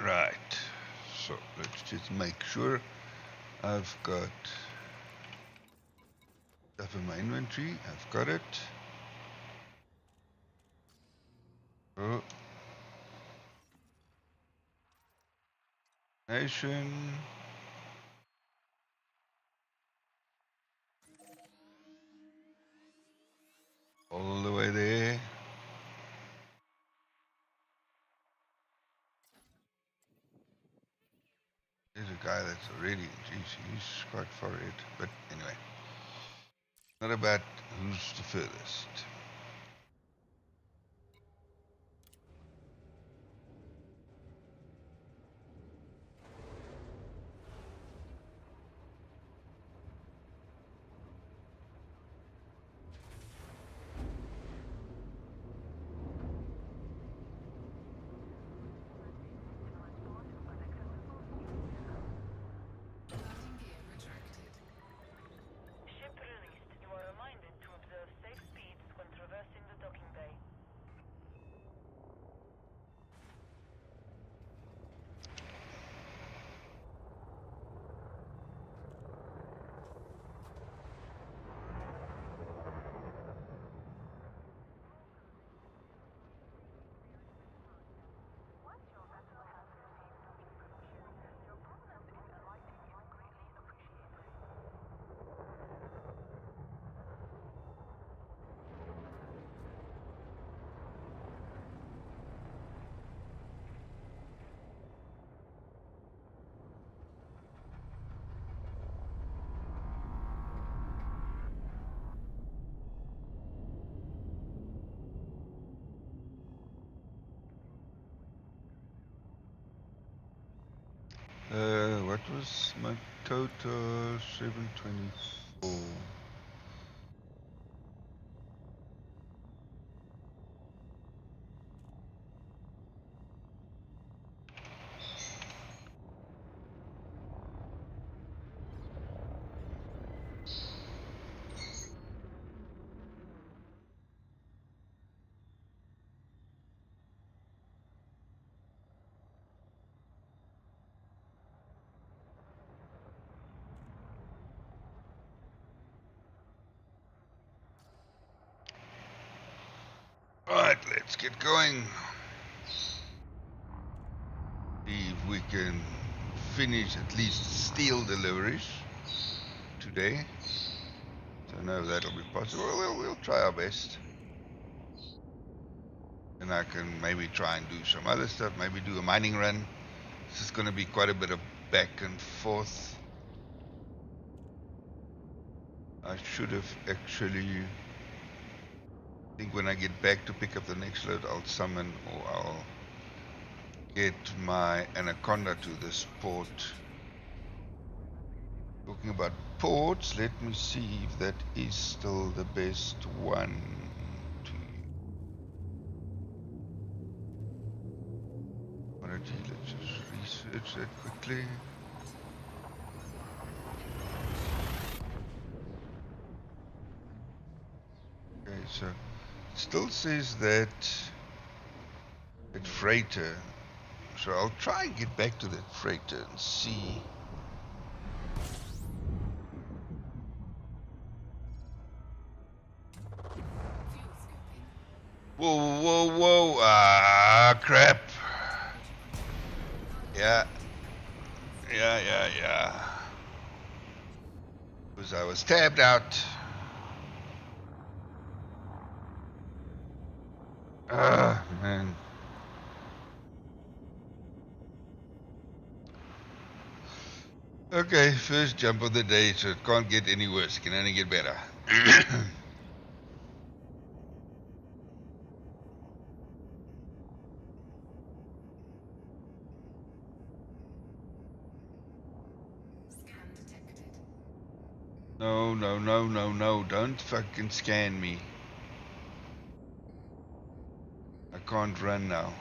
Right. So let's just make sure I've got stuff in my inventory. I've got it. Oh. Nation. All the way there. There's a guy that's already, geez, he's quite far ahead. But anyway, not about who's the furthest. What was my total? 724. Alright, let's get going. See if we can finish at least steel deliveries today. Don't know if that'll be possible. We'll try our best. And I can maybe try and do some other stuff, maybe do a mining run. This is going to be quite a bit of back and forth. I should have actually, I think when I get back to pick up the next load, I'll summon or I'll get my Anaconda to this port. Talking about ports, let me see if that is still the best one. Let's just research that quickly. Okay, so it still says that freighter. So I'll try and get back to that freighter and see. Whoa, whoa, whoa. Ah, crap. Yeah. Because I was tabbed out. Ah, man. Okay, first jump of the day, so it can't get any worse. It can only get better. No, don't fucking scan me. I can't run now.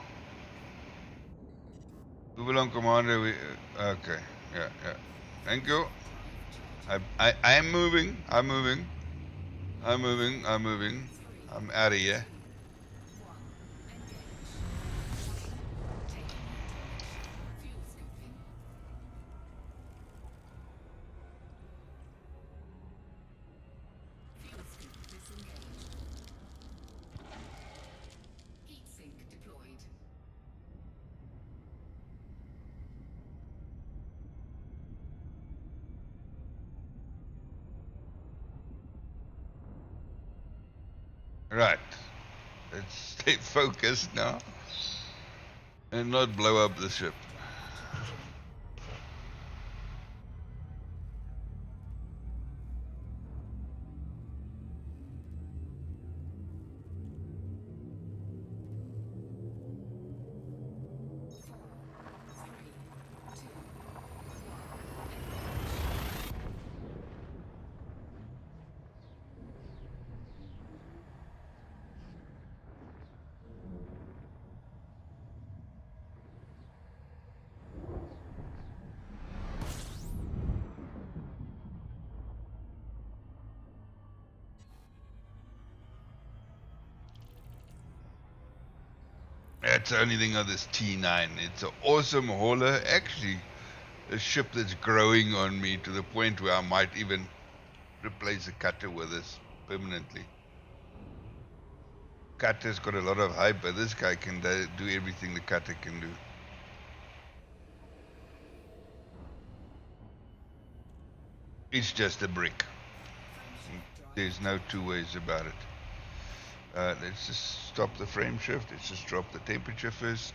Move along, Commander. Okay, yeah. Thank you. I'm moving. I'm out of here. Right. Let's stay focused now and not blow up the ship. That's the only thing of this T9. It's an awesome hauler. Actually, a ship that's growing on me to the point where I might even replace the cutter with this permanently. Cutter's got a lot of hype, but this guy can do everything the cutter can do. It's just a brick. There's no two ways about it. Let's just stop the frame shift. Let's just drop the temperature first.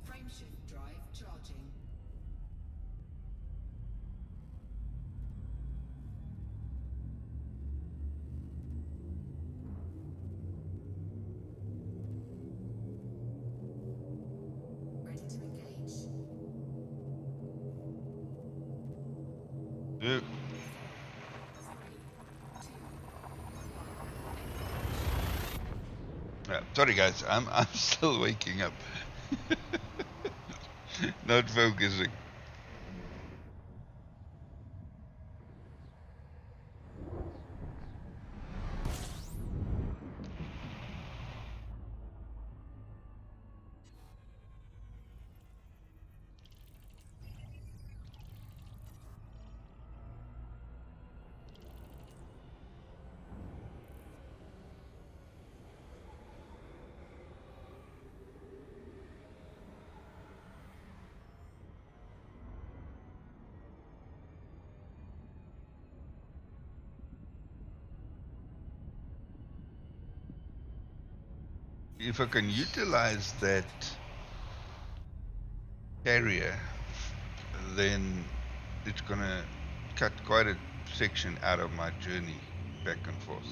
Frame shift drive charging. Ready to engage. Yeah. Sorry guys, I'm still waking up. Not focusing. If I can utilize that carrier, then it's gonna cut quite a section out of my journey back and forth.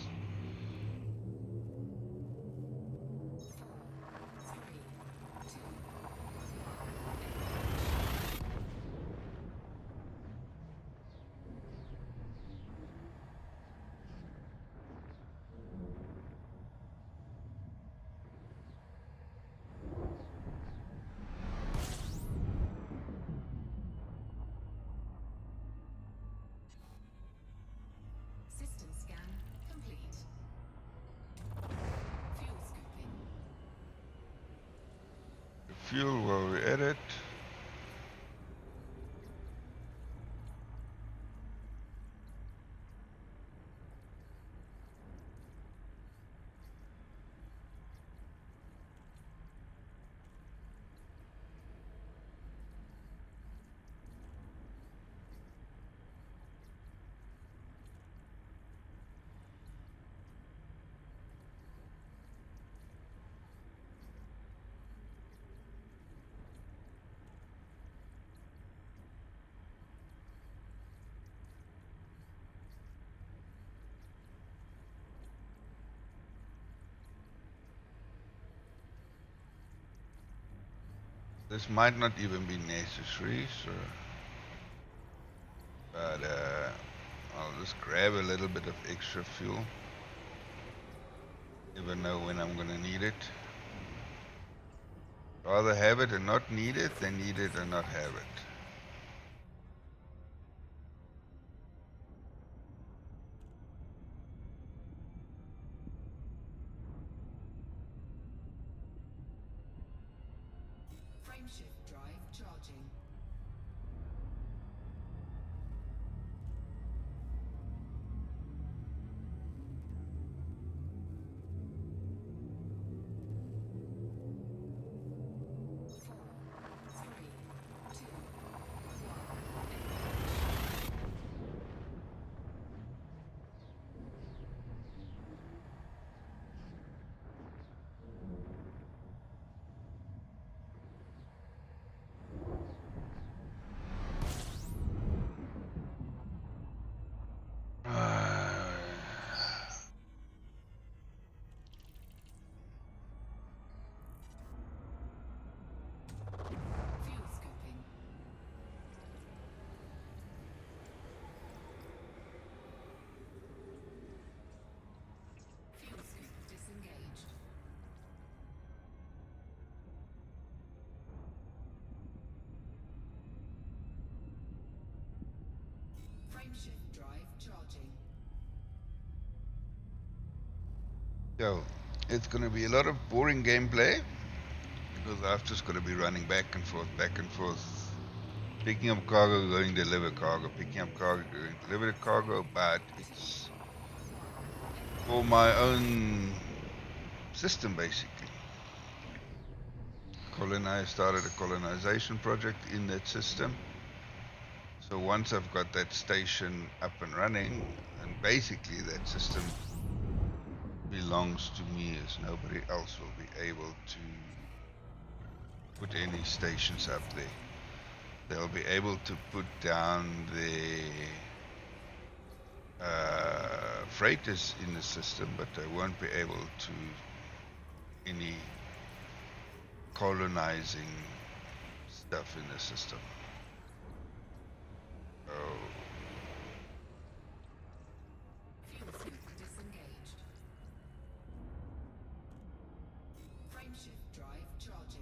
System scan complete. Fuel scooping. Fuel while we're at it. This might not even be necessary, so but I'll just grab a little bit of extra fuel. Never know when I'm gonna need it. Rather have it and not need it than need it and not have it. Frame shift drive charging. Frameshift drive charging. So it's going to be a lot of boring gameplay because I've just got to be running back and forth, picking up cargo, going deliver cargo, picking up cargo, going deliver cargo, but it's for my own system basically. Started a colonization project in that system. So once I've got that station up and running, and basically that system belongs to me, as nobody else will be able to put any stations up there. They'll be able to put down the freighters in the system, but they won't be able to any colonizing stuff in the system. So Fuel scoop disengaged. Frameshift drive charging.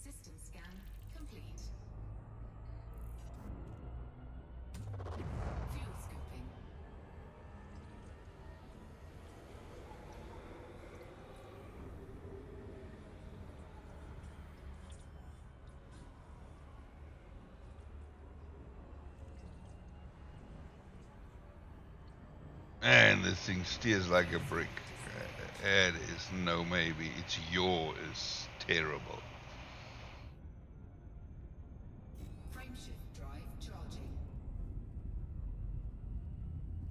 System scan complete. Fuel scooping. and this thing steers like a brick. It is no maybe. Its yaw is terrible. Frameshift drive charging.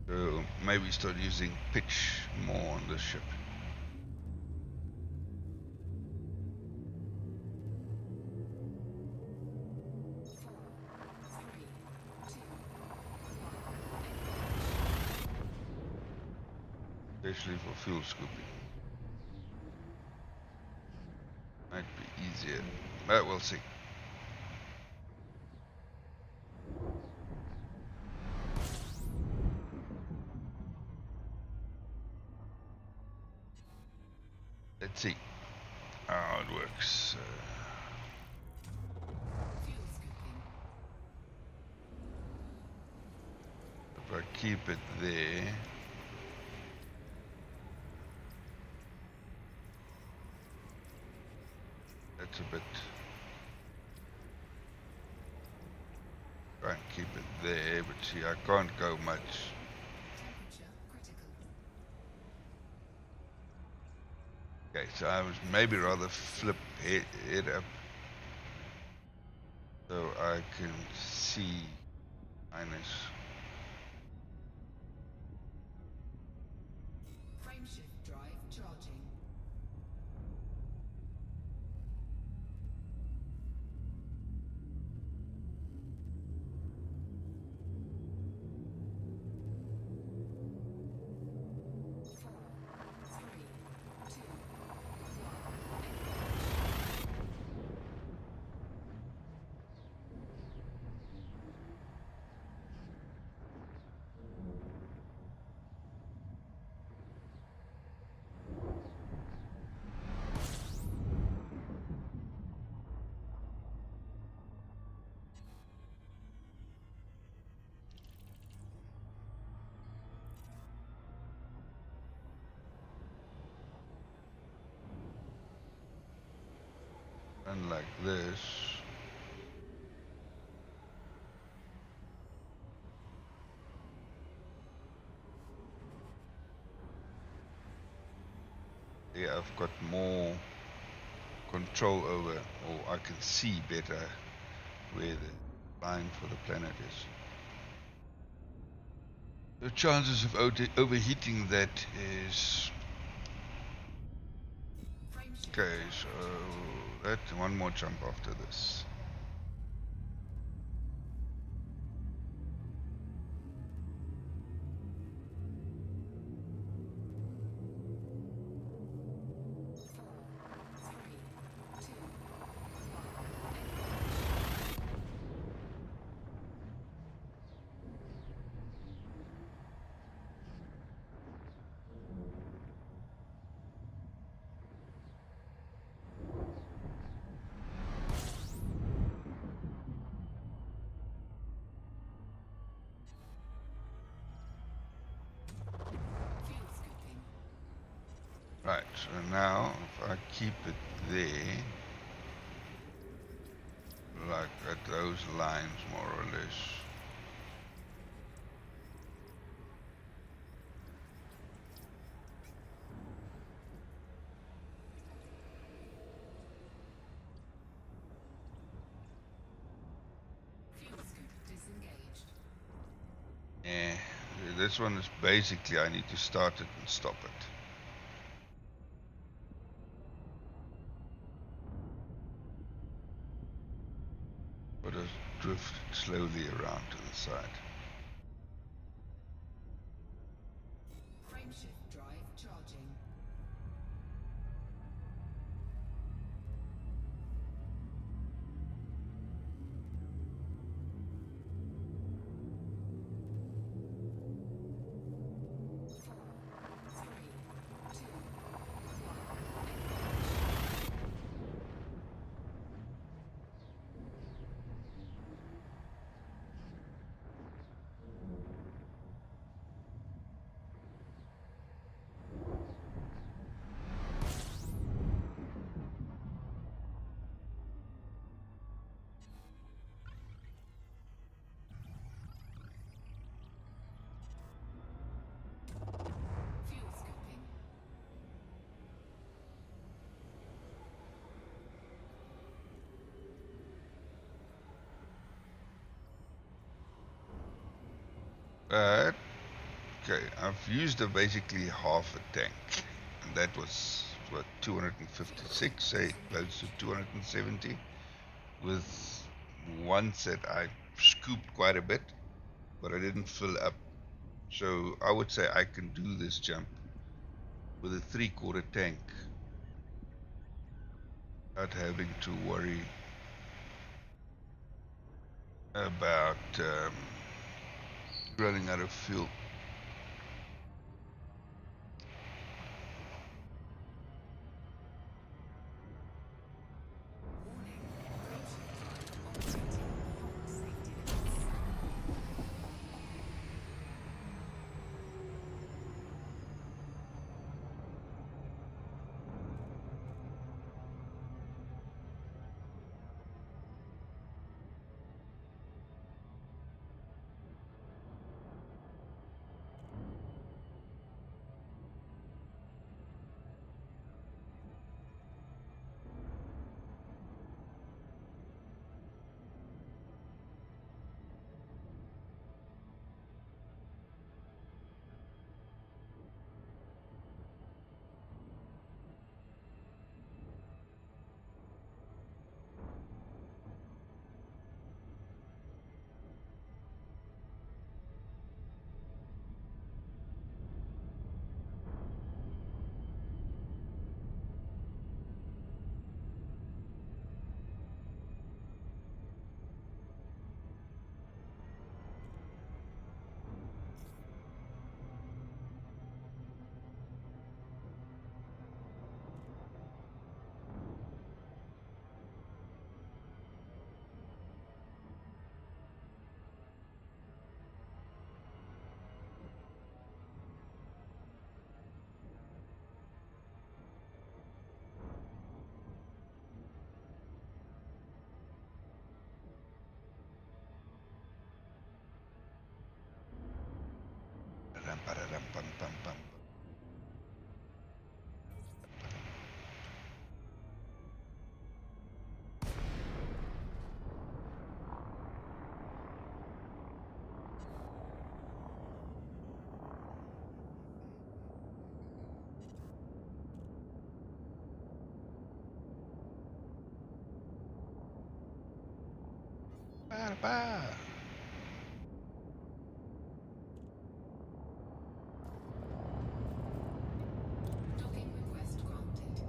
So maybe start using pitch more on the ship. Especially for fuel scooping. Might be easier, but we'll see. Let's see how it works. Fuel scooping. If I keep it there, that's a bit. Try and keep it there, but see, I can't go much. Temperature critical. Okay, so I was maybe rather flip it up so I can see minus. Frameshift drive charging. And like this. Yeah, I've got more control over, or I can see better where the line for the planet is. The chances of overheating that is Frameshift Okay, so that one more jump after this. Fuel scooping. Right, so now if I keep it there, like at those lines more or less. Fuel scoop disengaged. Yeah, this one is basically I need to start it and stop it. But it drift slowly around to the side. Frameshift drive charging. Fuel scooping. But okay, I've used basically half a tank, and that was what 256, say close to 270, with one set I scooped quite a bit, but I didn't fill up. So I would say I can do this jump with a 3/4 tank without having to worry about running out of fuel. Warning. Frameshift drive operating beyond safety limits. Carpa. Docking request granted.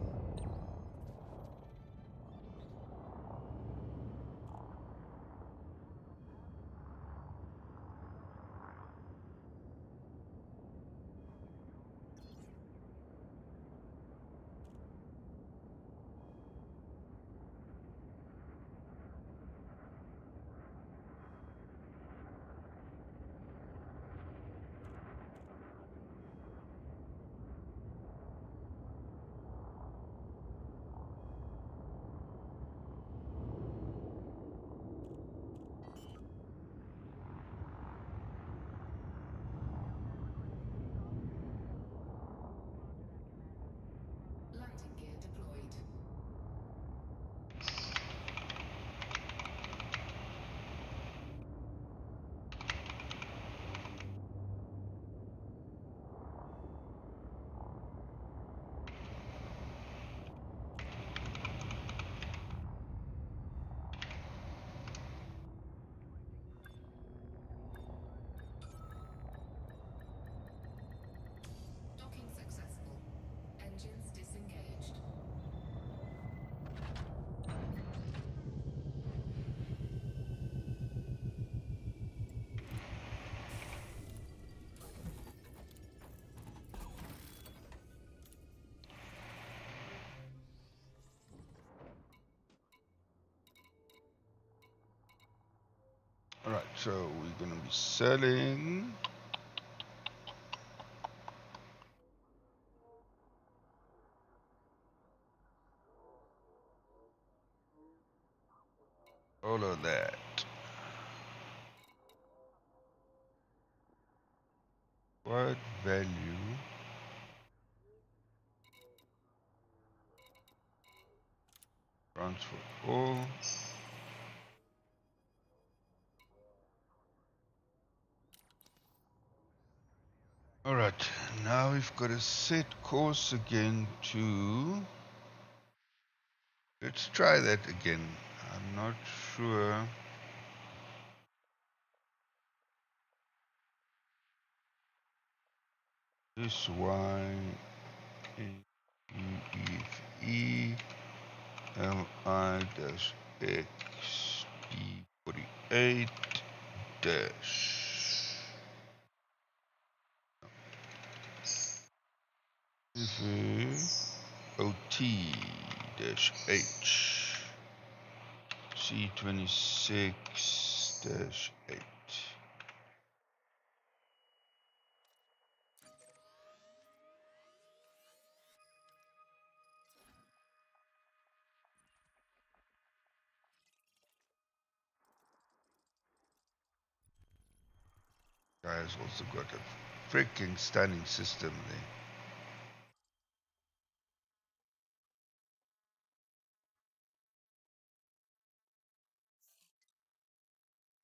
Landing gear deployed. Docking successful. Engines disengaged. All right, so we're gonna be selling. All of that. What value? Transfer all. All right, now we've got to set course again to. Let's try that again. I'm not sure. This Y E F E L I dash X D 48 dash OT dash H C 26 dash 8. Guy's also got a freaking stunning system there.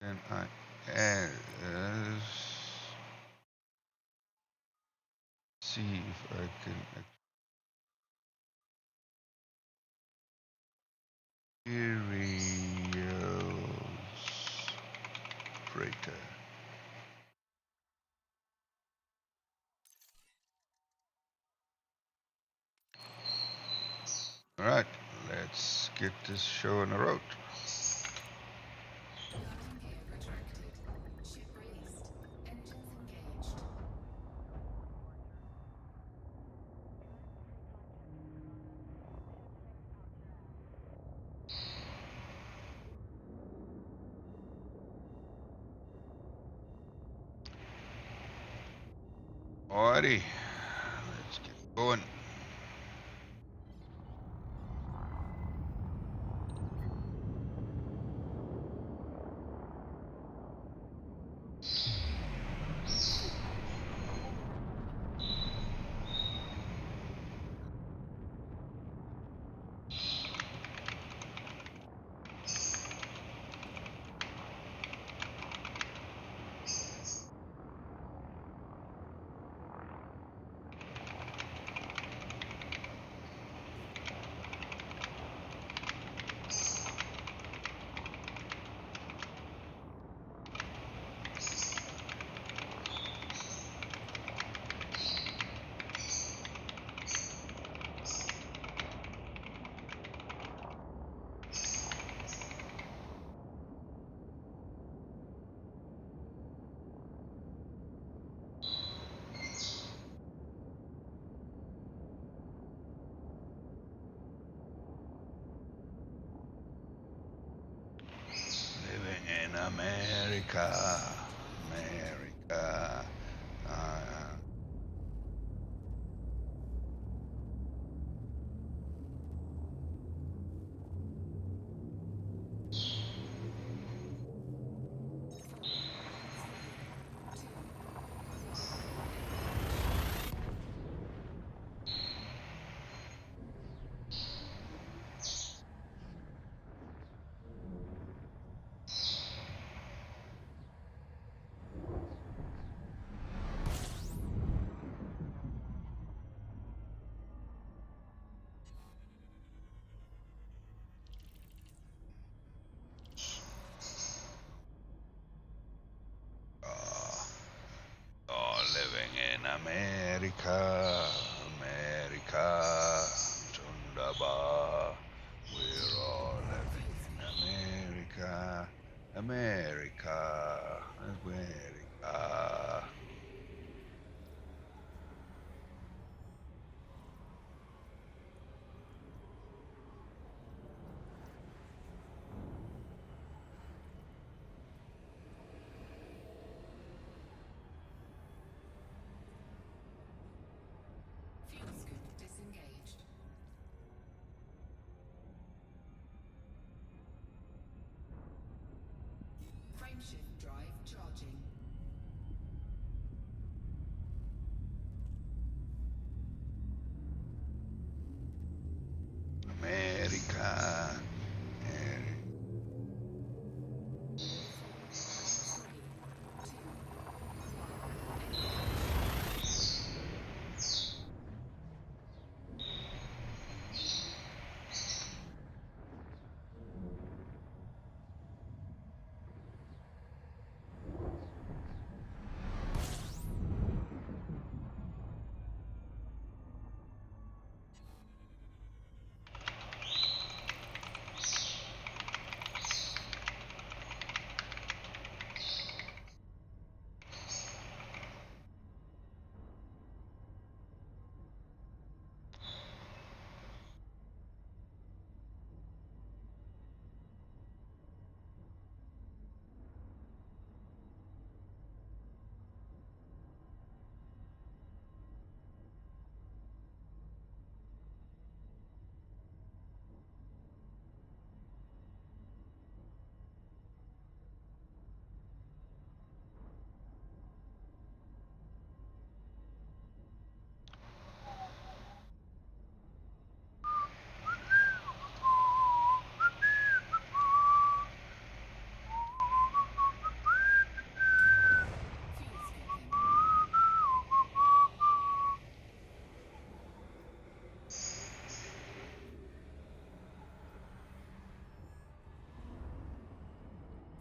And I as see if I can materials freighter. All right, let's get this show on the road. Landing gear retracted. Ship released. Engines engaged. Alrighty, let's get going. America, America. Uh, oh, living in America, America, Chundaba. We're all living in America, America, America. Fuel scoop disengaged. Frameshift drive charging. America. Fuel scooping.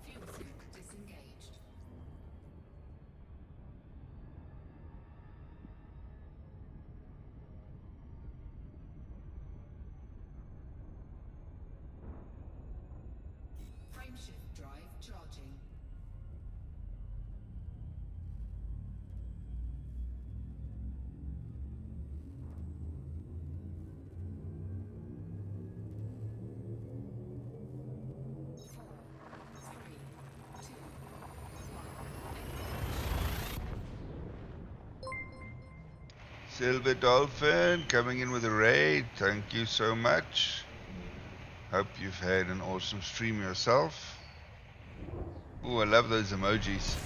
Fuel scoop disengaged. Frameshift drive charging. Silver Dolphin coming in with a raid. Thank you so much. Hope you've had an awesome stream yourself. Ooh, I love those emojis.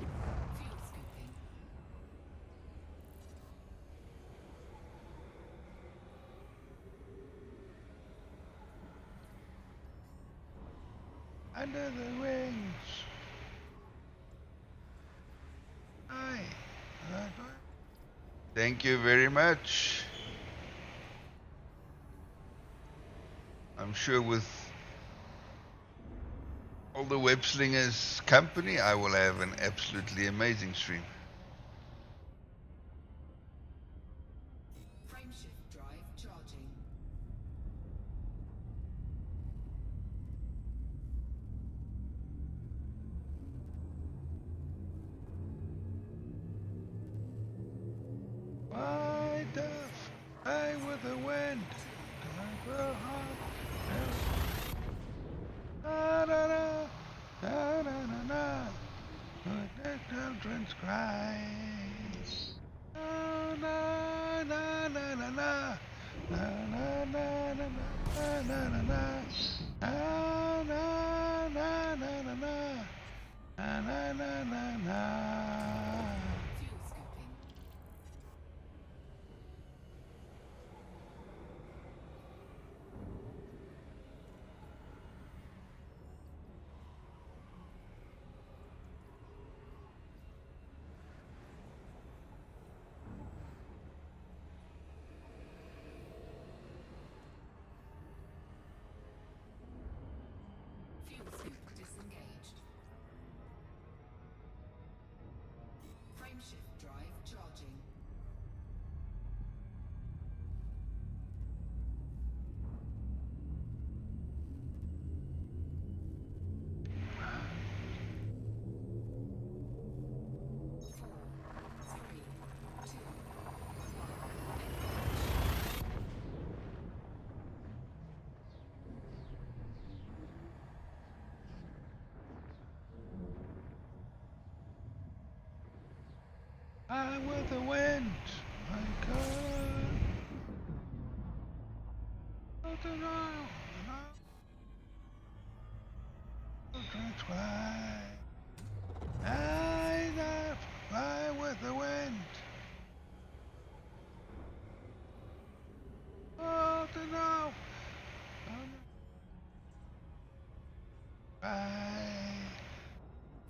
Fuel scooping. Under the wings. Hi. Thank you very much. I'm sure with all the web slingers company, I will have an absolutely amazing stream. Frameshift drive charging. Why, Duff? I with the wind. Children's cry. Na na na na na na na na na na na na na na. Na na na na na na na na na na. Fuel scooping. Fuel scoop disengaged. Frameshift drive charging. I with the wind, my God. Out the now, children's fly. I that fly with the wind. Out the now, fly.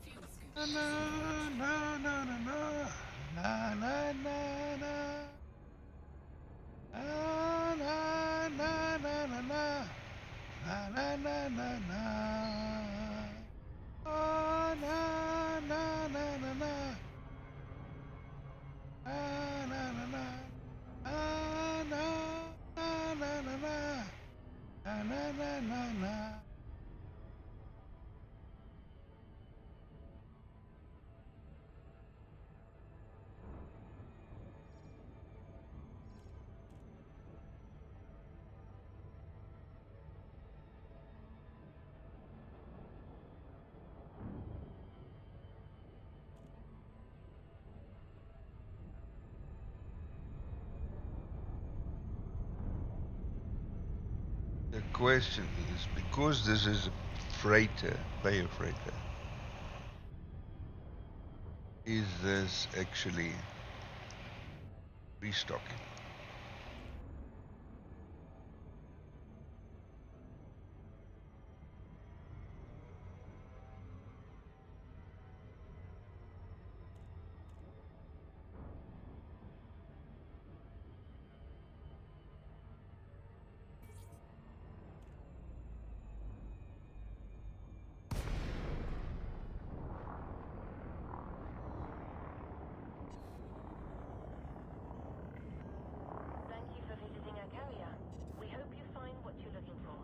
Fuel scoop Na disengaged. na na na na na na na na. Na na na na na na na na na na. Oh, na na na na na. Na na na na. Na na na na na na. Na na na na na. The question is, because this is a freighter, player freighter, is this actually restocking? Thank you for visiting our carrier. We hope you find what you're looking for.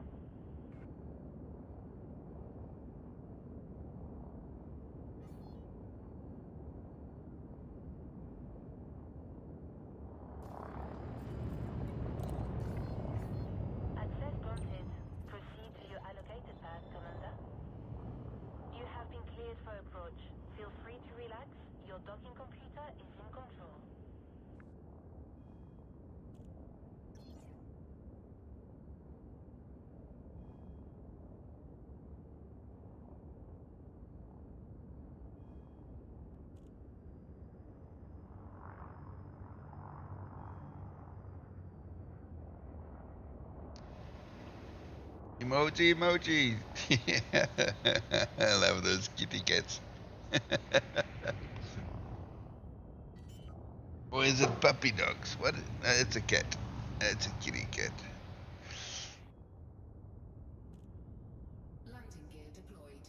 Access granted. Proceed to your allocated path, Commander. You have been cleared for approach. Feel free to relax. Your docking computer is in control. Emoji, emoji. I love those kitty cats. Or is it puppy dogs? What? It's a cat. It's a kitty cat. Landing gear deployed.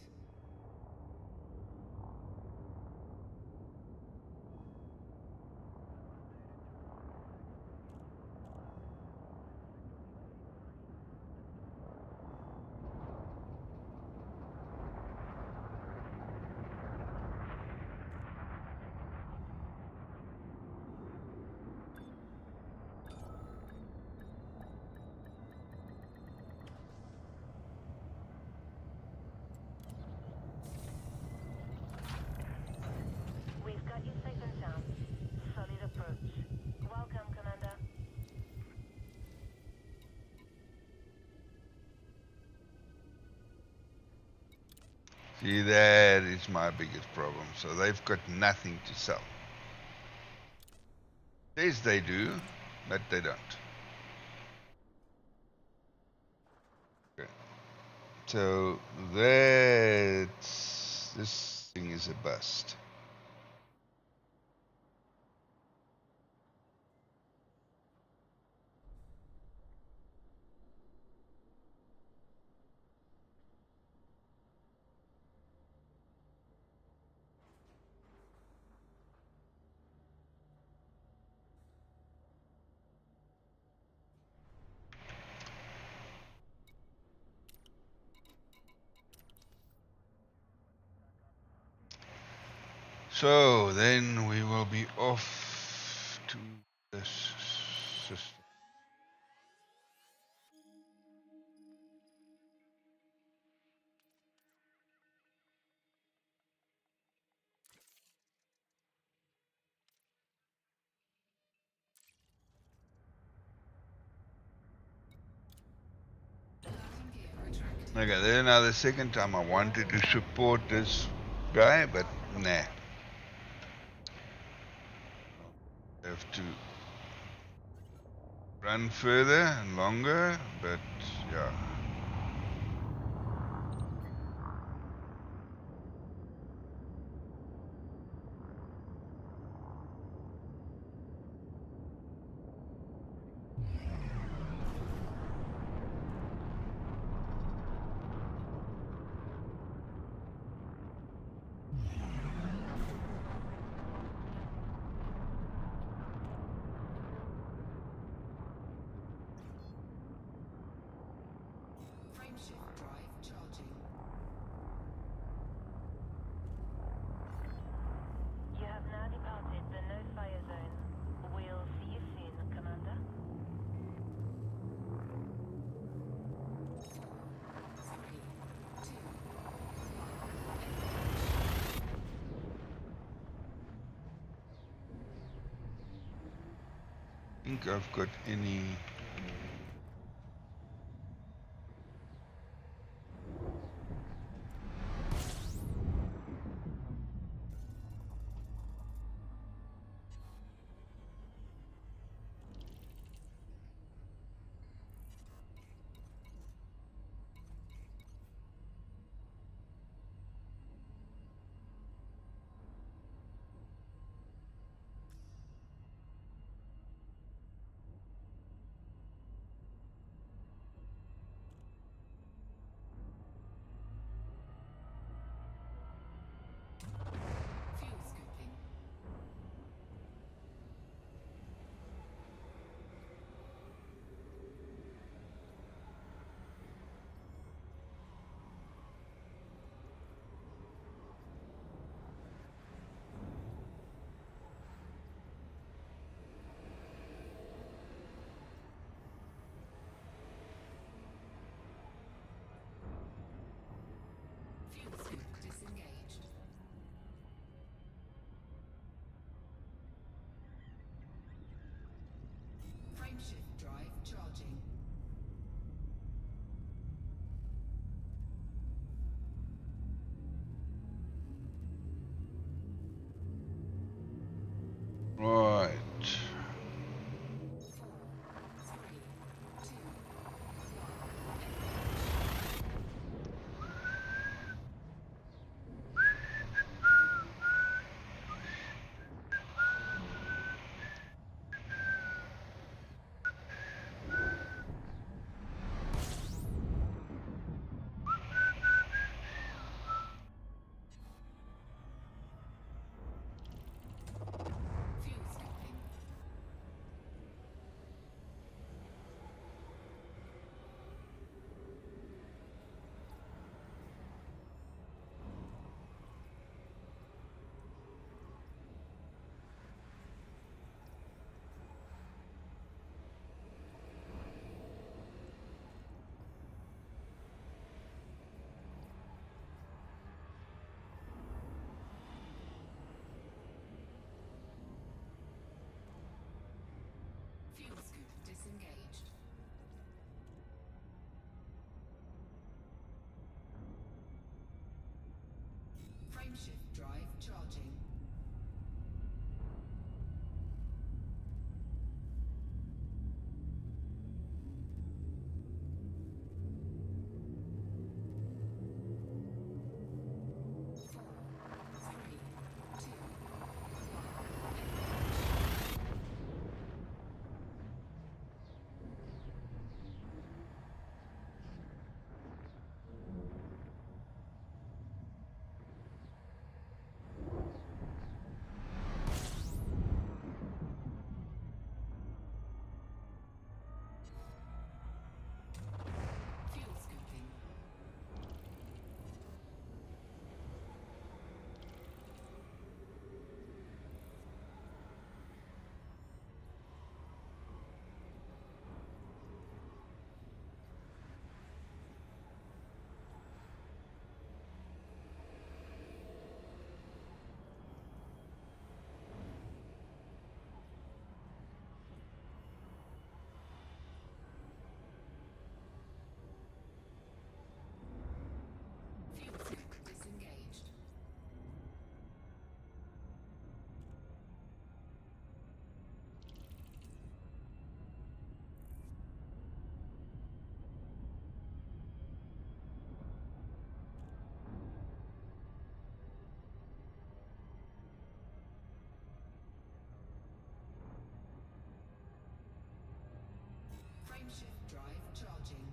See, that is my biggest problem. So they've got nothing to sell. Says they do, but they don't. Okay. So this thing is a bust. So then we will be off to this system. Landing gear retracted. Okay, then now the second time I wanted to support this guy, but nah. Have to run further and longer, but yeah. Frameshift drive charging. You have now departed the no-fire zone. We'll see you soon, Commander. 3, 2, 1. Think I've got any. Frameshift drive charging. Fuel scooping. Fuel scoop disengaged. Frameshift drive charging.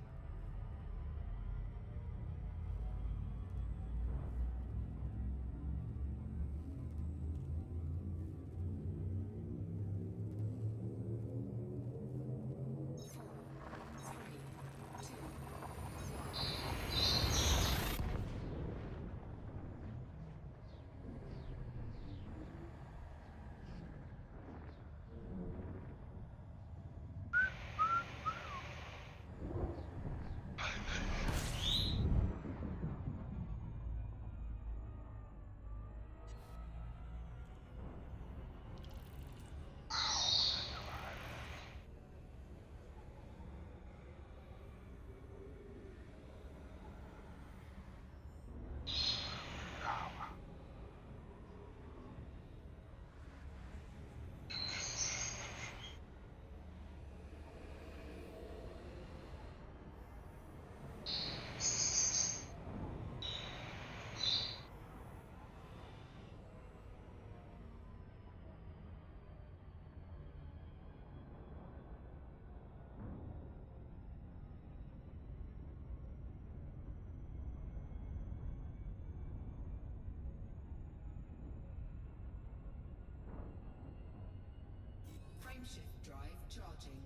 Frameshift drive charging.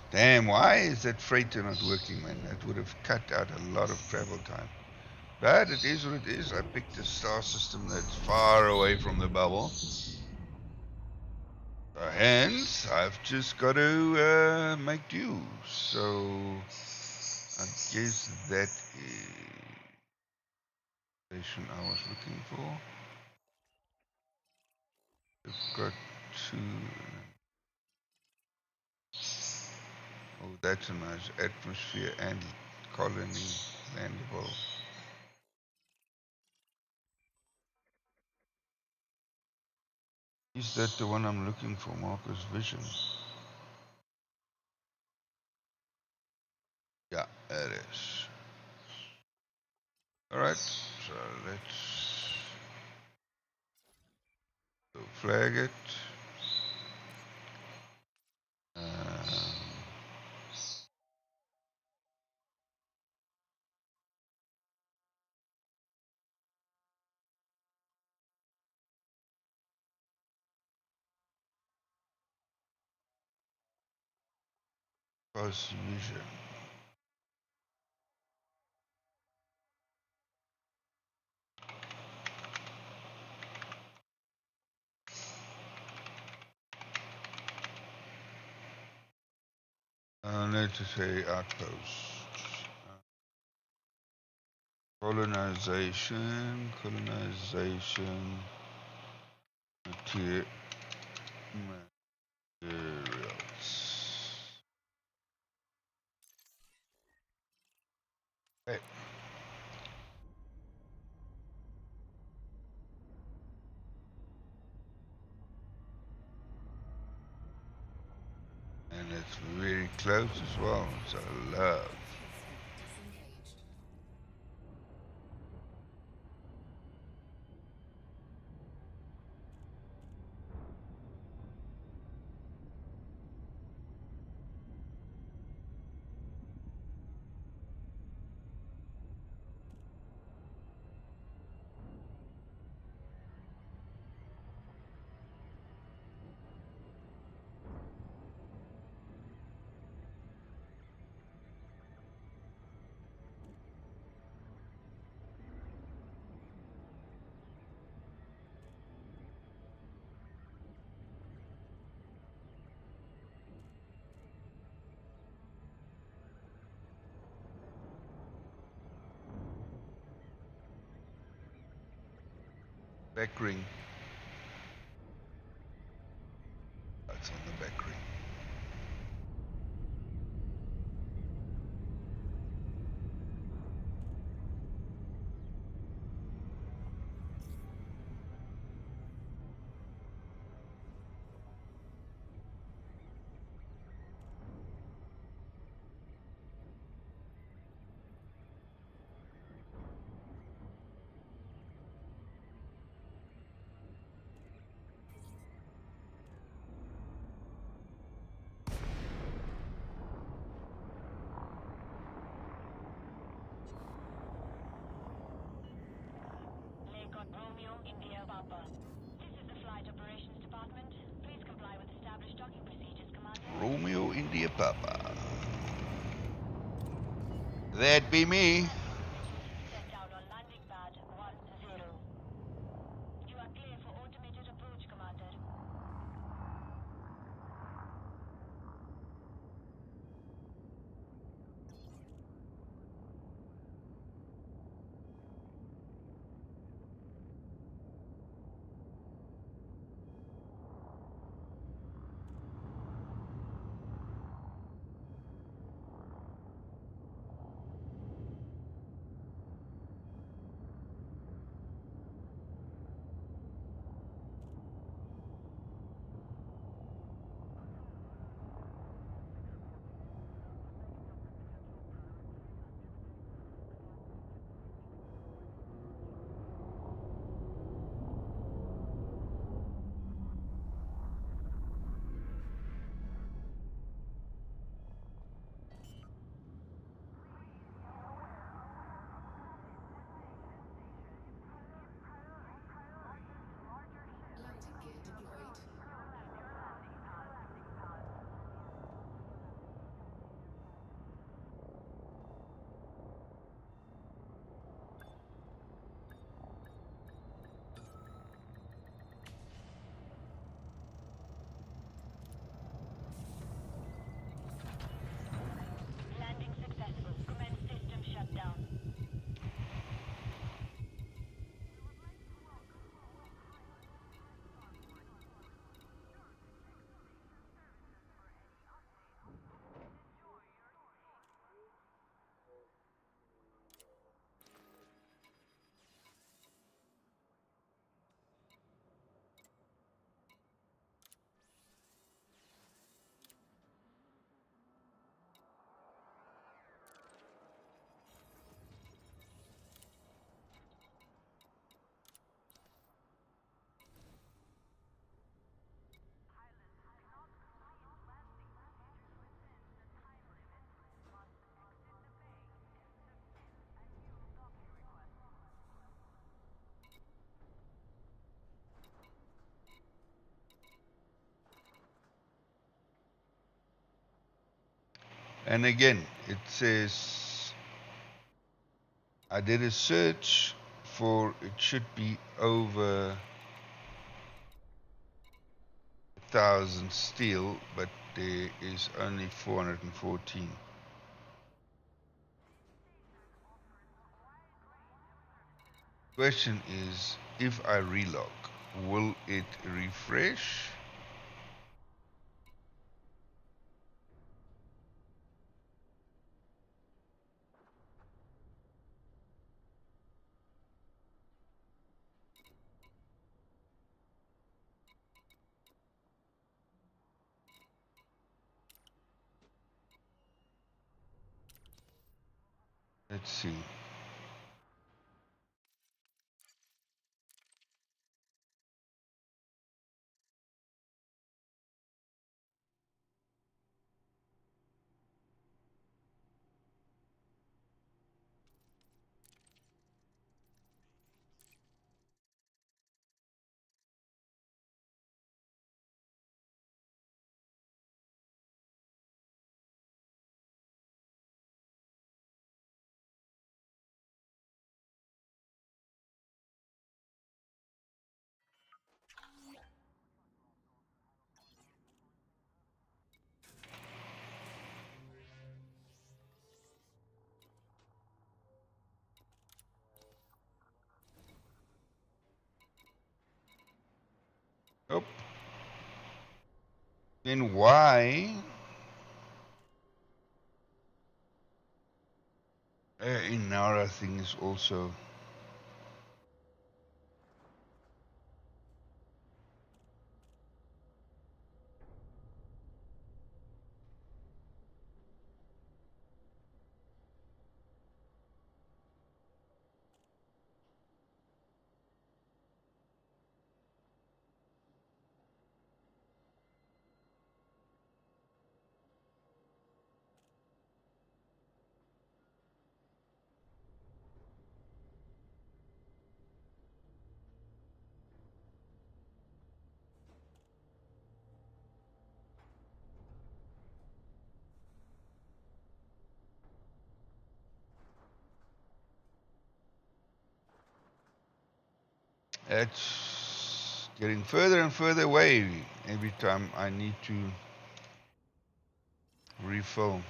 Damn, why is that freighter not working, man? That would have cut out a lot of travel time. But it is what it is. I picked a star system that's far away from the bubble. So hence, I've just got to make do. So I guess that is the station I was looking for. We've got two. Oh, that's a nice atmosphere and colony landable. Is that the one I'm looking for, Marcus Vision? Yeah, it is. Alright, so let's go flag it. Post vision. Let's say outposts. Colonization, materials. Okay. And it's very close as well, so I love. Disengaged. Back ring. That's on the back ring. Lake Romeo, India, Papa. This is the Flight Operations Department. Please comply with established docking procedures, Commander. Romeo India Papa. That be me. Set down on landing pad 10. You are clear for automated approach, Commander. Landing gear deployed. Landing successful. Commence system shutdown. And again, it says I did a search for it should be over 1,000 steel, but there is only 414. Question is, if I relog, will it refresh? Let's see. Oh, then why Inara thing is also it's getting further and further away every time I need to refill.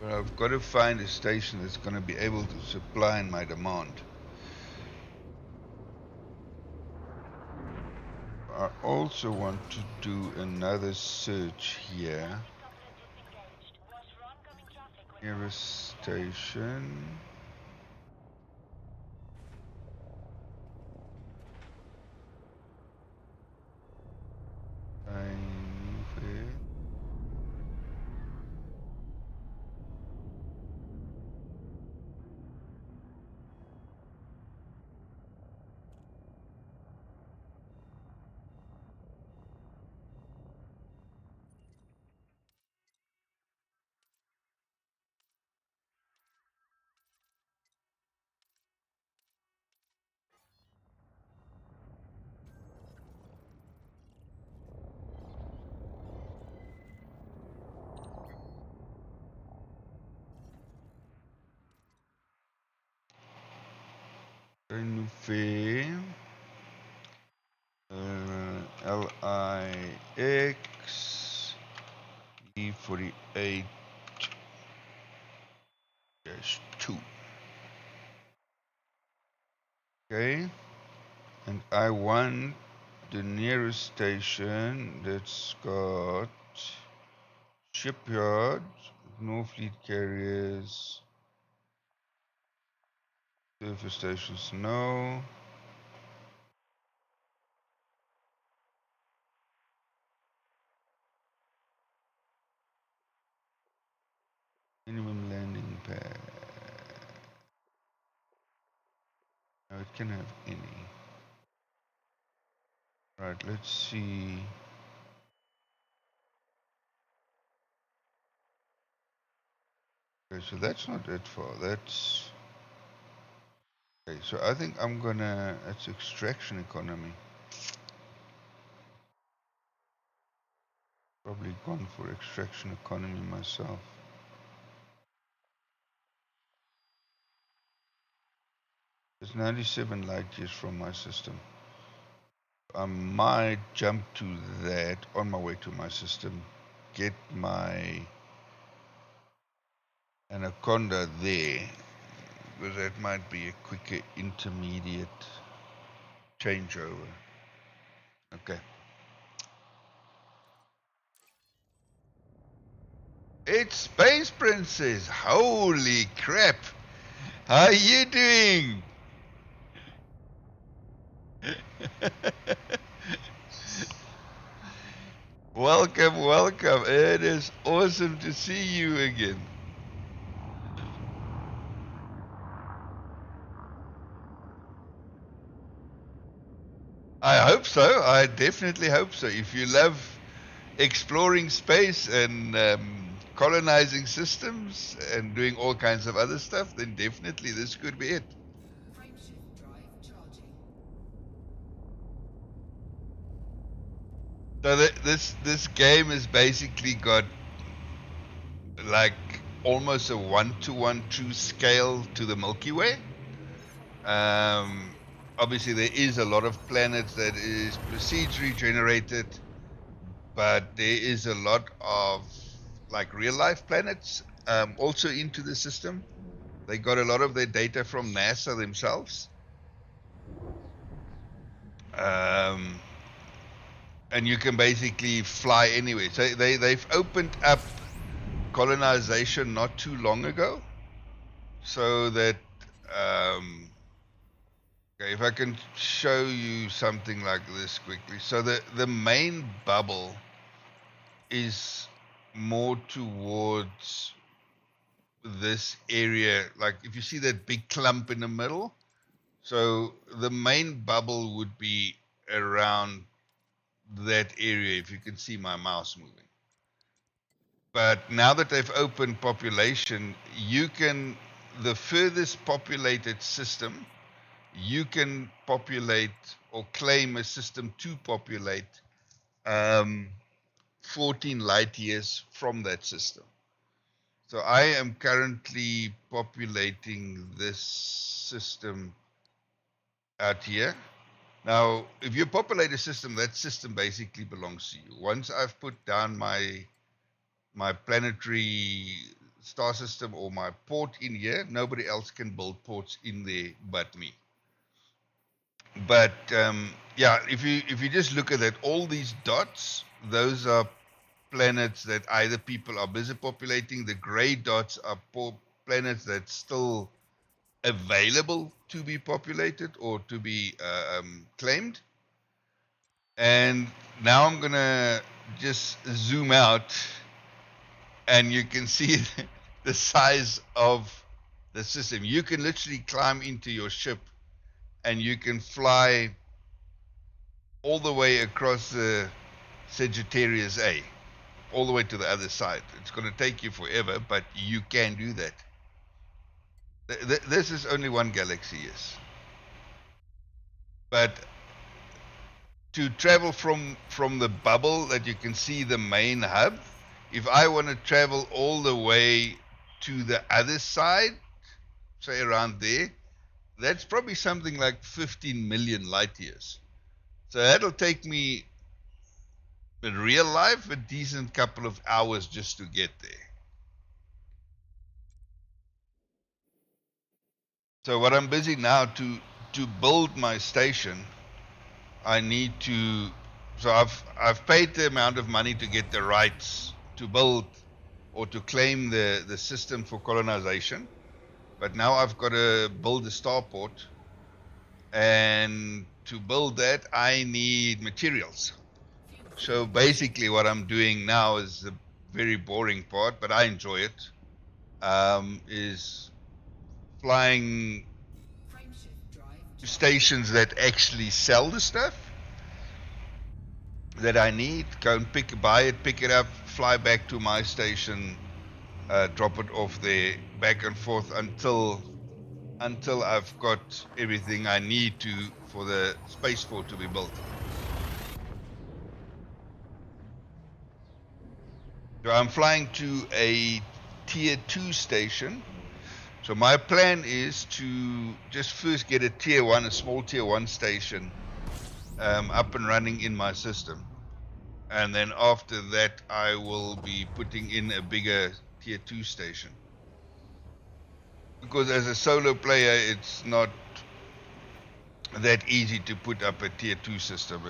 But I've got to find a station that's going to be able to supply my demand. I also want to do another search here. Nearest station. I move it. Renouveler. LIX E48-2. Okay. And I want the nearest station that's got shipyard, Norfleet carriers, surface stations, no. Minimum landing pad. No, it can have any. Right, let's see. Okay, so that's not that far. That's okay. So I think I'm gonna. That's extraction economy. Probably gone for extraction economy myself. It's 97 light years from my system. I might jump to that on my way to my system, get my Anaconda there, because that might be a quicker intermediate changeover. Okay. It's Space Princess. Holy crap. How are you doing? Welcome, welcome. It is awesome to see you again. I hope so. I definitely hope so. If you love exploring space and colonizing systems and doing all kinds of other stuff, then definitely this could be it. Frameshift drive charging. So this game has basically got like almost a 1-to-1 true scale to the Milky Way. Obviously, there is a lot of planets that is procedurally generated, but there is a lot of like real life planets also into the system. They got a lot of their data from NASA themselves. And you can basically fly anywhere. So they've opened up colonization not too long ago, so that okay, if I can show you something like this quickly. So the main bubble is more towards this area. Like if you see that big clump in the middle, so the main bubble would be around that area, if you can see my mouse moving. But now that they've opened population, you can, the furthest populated system, you can populate or claim a system to populate 14 light years from that system. So I am currently populating this system out here. Now, if you populate a system, that system basically belongs to you. Once I've put down my planetary star system or my port in here, nobody else can build ports in there but me. But yeah, if you just look at that, all these dots, those are planets that either people are busy populating. The gray dots are planets that still available to be populated or to be claimed. And now I'm gonna just zoom out, and you can see the size of the system. You can literally climb into your ship and you can fly all the way across the Sagittarius A, all the way to the other side. It's going to take you forever, but you can do that. This is only one galaxy, yes. But to travel from the bubble that you can see the main hub, if I want to travel all the way to the other side, say around there, that's probably something like 15 million light years. So that'll take me, in real life, a decent couple of hours just to get there. So what I'm busy now to build my station, I need to. So I've paid the amount of money to get the rights to build or to claim the system for colonization, but now I've got to build a starport, and to build that I need materials. So basically, what I'm doing now is the very boring part, but I enjoy it. Is flying stations that actually sell the stuff that I need. Go and buy it, pick it up, fly back to my station, drop it off there, back and forth until I've got everything I need to for the spaceport to be built. So I'm flying to a tier 2 station. So my plan is to just first get a tier 1, a small tier 1 station up and running in my system. And then after that, I will be putting in a bigger tier 2 station. Because as a solo player, it's not that easy to put up a tier 2 system.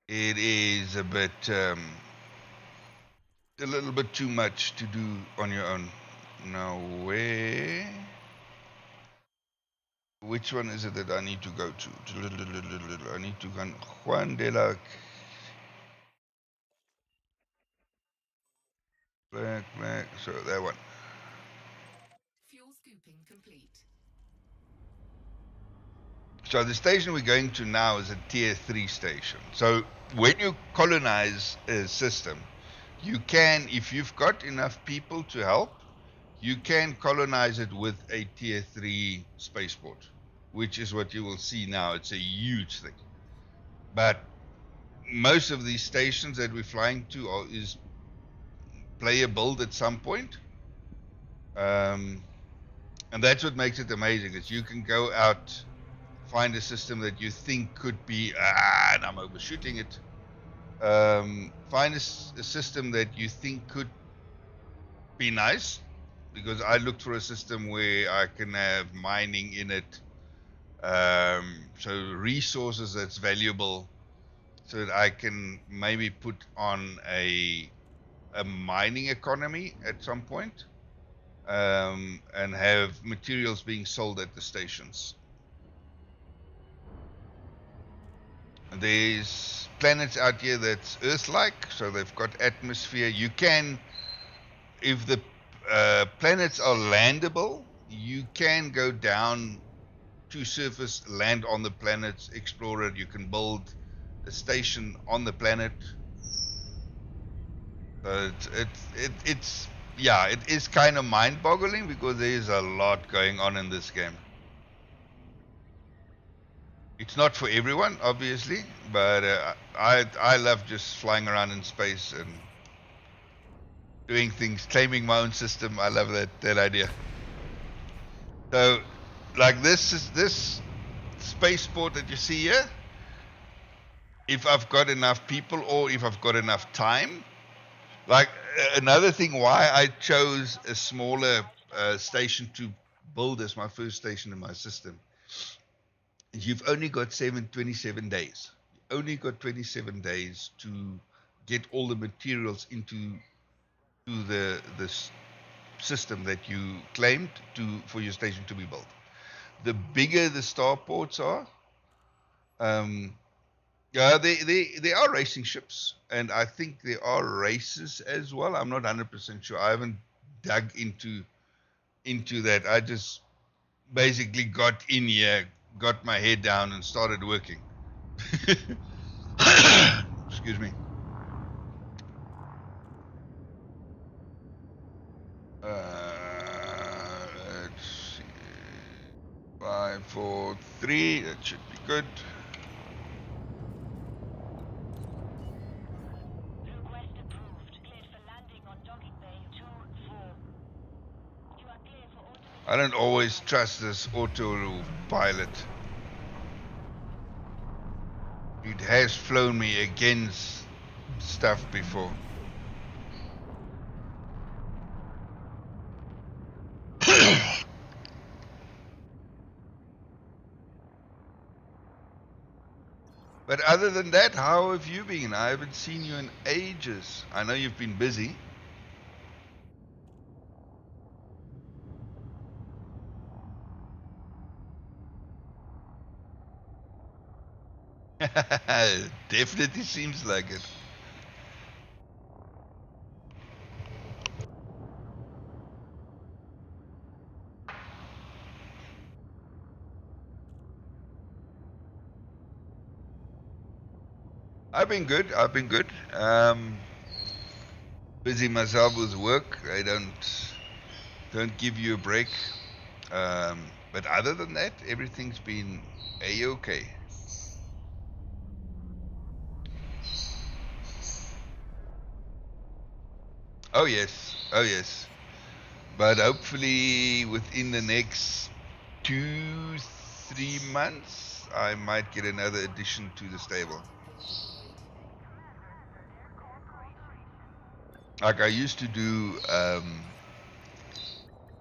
It is a little bit too much to do on your own. Now, which one is it that I need to go to? I need to go Juan de la Black, so that one. Fuel scooping complete. So the station we're going to now is a tier 3 station. So when you colonize a system, you can, if you've got enough people to help, you can colonize it with a tier 3 spaceport, which is what you will see now. It's a huge thing. But most of these stations that we're flying to is player build at some point. And that's what makes it amazing, is you can go out, find a system that you think could be, and I'm overshooting it. Find a system that you think could be nice, because I looked for a system where I can have mining in it, so resources that's valuable, so that I can maybe put on a mining economy at some point, and have materials being sold at the stations. There's planets out here that's Earth-like, so they've got atmosphere. You can, if the planets are landable, you can go down to surface, land on the planets, explore it. You can build a station on the planet. So it's yeah, it is kind of mind-boggling, because there is a lot going on in this game. It's not for everyone, obviously, but I love just flying around in space and doing things, claiming my own system. I love that idea. So, like this spaceport that you see here. If I've got enough people, or if I've got enough time, like another thing why I chose a smaller station to build as my first station in my system. You've only got 27 days. You only got 27 days to get all the materials into the system that you claimed for your station to be built. The bigger the starports are, yeah, they are racing ships, and I think there are races as well. I'm not 100% sure. I haven't dug into that. I just basically got in here, got my head down, and started working. Excuse me. Let's see. 5, 4, 3. That should be good. Request approved. Cleared for landing on docking bay 2-4. You are clear for automated. I don't always trust this autopilot. It has flown me against stuff before. But other than that, how have you been? I haven't seen you in ages. I know you've been busy. Definitely seems like it. I've been good. busy myself with work. They don't give you a break. But other than that, everything's been a-okay. Oh yes, oh yes. But hopefully within the next 2-3 months, I might get another addition to the stable. Like I used to do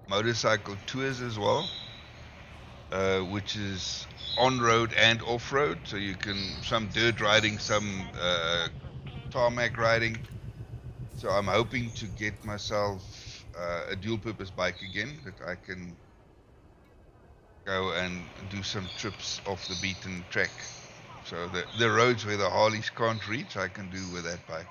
motorcycle tours as well, which is on road and off road. So you can some dirt riding, some tarmac riding. So I'm hoping to get myself a dual purpose bike again that I can go and do some trips off the beaten track. So the roads where the Harleys can't reach, I can do with that bike.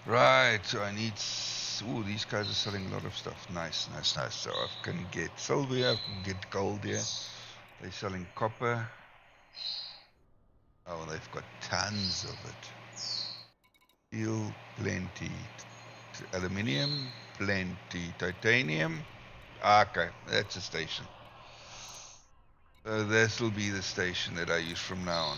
Right, so I need. Ooh, these guys are selling a lot of stuff. Nice, nice, nice. So I can get silver here, I can get gold here. They're selling copper. Oh, they've got tons of it. Steel, plenty. Aluminium, plenty. Titanium. Ah, okay, that's a station. So this will be the station that I use from now on.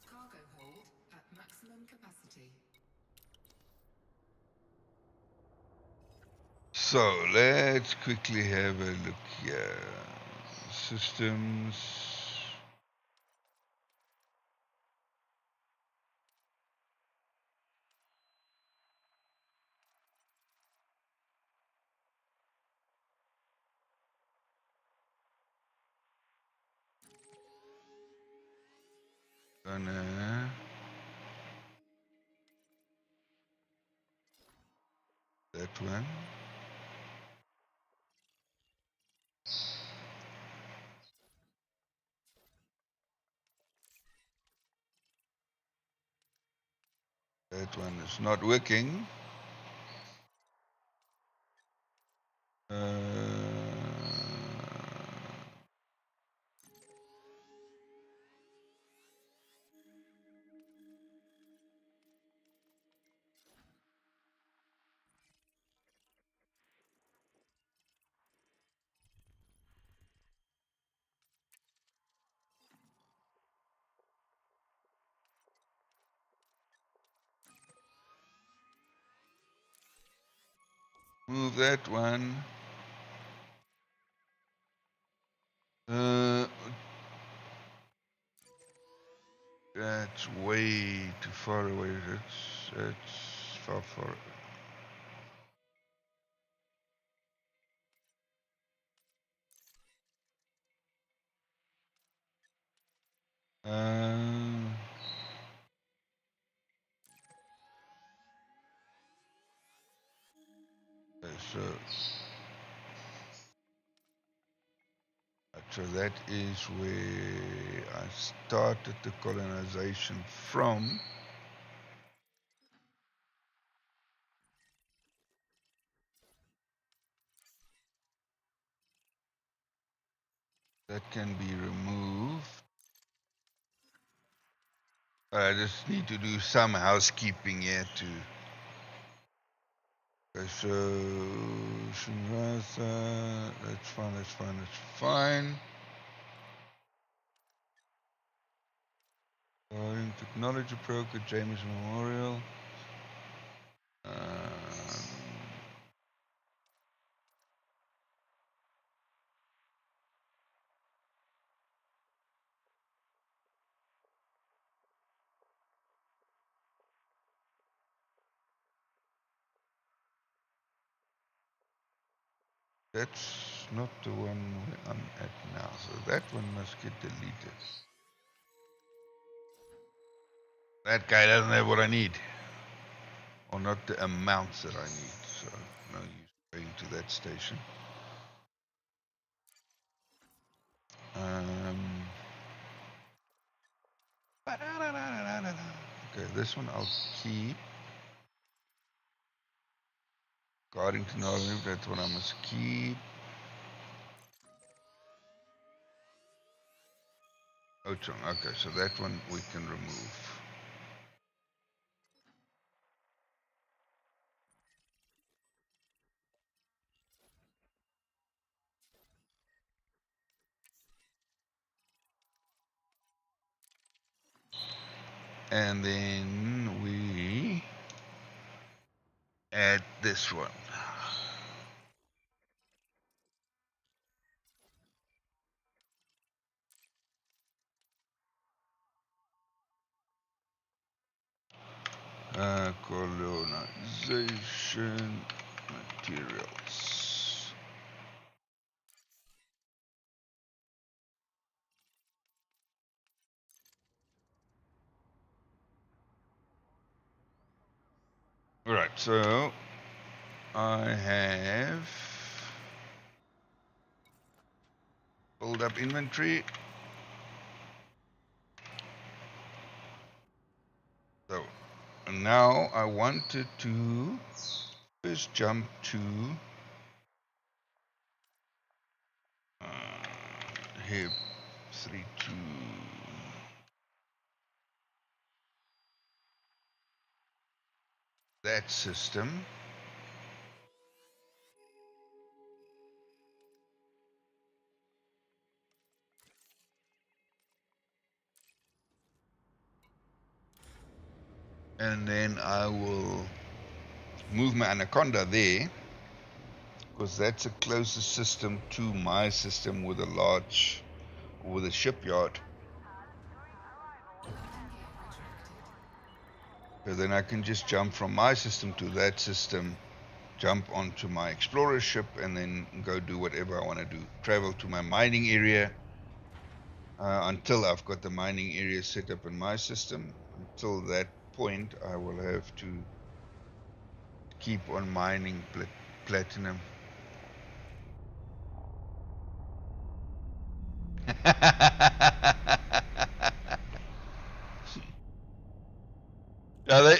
Cargo hold at maximum capacity. So let's quickly have a look here. Systems. Gonna that one. That one is not working. Move that one. Uh, that's way too far away. That's far, far. Um, okay, so that is where I started the colonization from. That can be removed. I just need to do some housekeeping here too. Okay, so Shinrasa, that's fine, that's fine, that's fine. Technology broker, James Memorial. That's not the one where I'm at now, so that one must get deleted. That guy doesn't have what I need, or not the amounts that I need, so no use going to that station. Okay, this one I'll keep. Guarding to knowledge, that's what I must keep. Ochong, okay, so that one we can remove. And then we add this one. Colonization materials. Right, so I have build up inventory. So now I wanted to first jump to hip 3.2. That system. And then I will move my anaconda there, because that's a closest system to my system with a large, with a shipyard. So then I can just jump from my system to that system, jump onto my explorer ship, and then go do whatever I want to do. Travel to my mining area until I've got the mining area set up in my system. Until that point, I will have to keep on mining platinum. Yeah,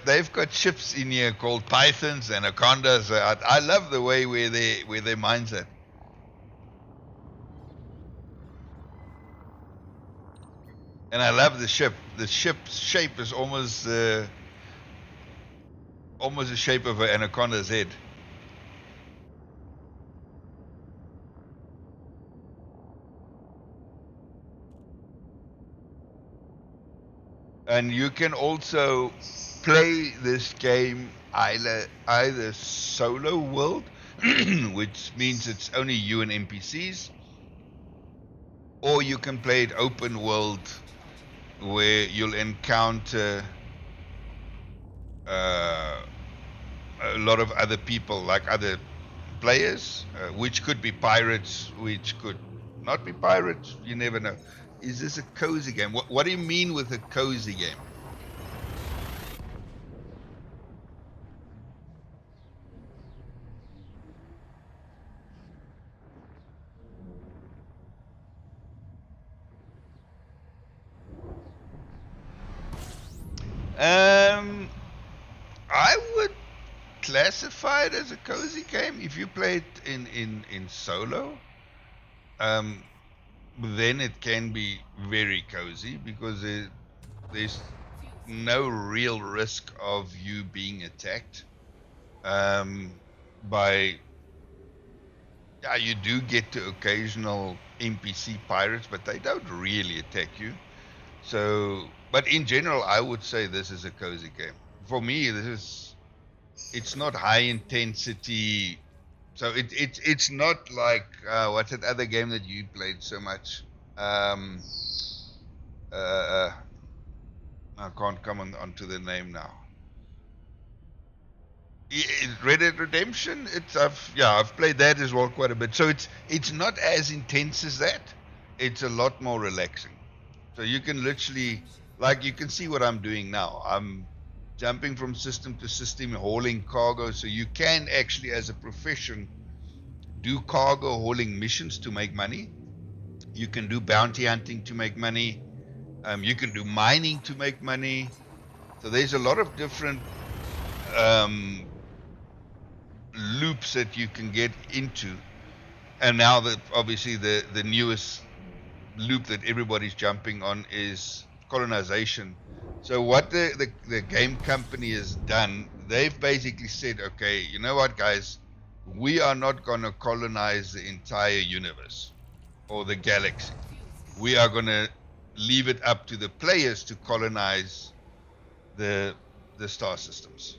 they've got ships in here called pythons and anacondas. I love the way where they mines it. And I love the ship. The ship's shape is almost the shape of an anaconda's head. And you can also play this game either solo world, which means it's only you and NPCs, or you can play it open world, where you'll encounter a lot of other people, like other players, which could be pirates, which could not be pirates. You never know. Is this a cozy game? What do you mean with a cozy game? I would classify it as a cozy game. If you play it in solo, then it can be very cozy, because there's no real risk of you being attacked by. Yeah, you do get to occasional NPC pirates, but they don't really attack you. So, but in general, I would say this is a cozy game. For me, it's not high intensity. So it's not like what's that other game that you played so much? I can't come onto the name now. Red Dead Redemption. I've played that as well quite a bit. So it's not as intense as that. It's a lot more relaxing. So you can literally, like, you can see what I'm doing now. I'm jumping from system to system, hauling cargo. So you can actually, as a profession, do cargo hauling missions to make money. You can do bounty hunting to make money. You can do mining to make money. So there's a lot of different um, loops that you can get into, and now that obviously the newest loop that everybody's jumping on is colonization. So what the game company has done, they've basically said, okay, you know what, guys, we are not going to colonize the entire universe or the galaxy. We are going to leave it up to the players to colonize the star systems.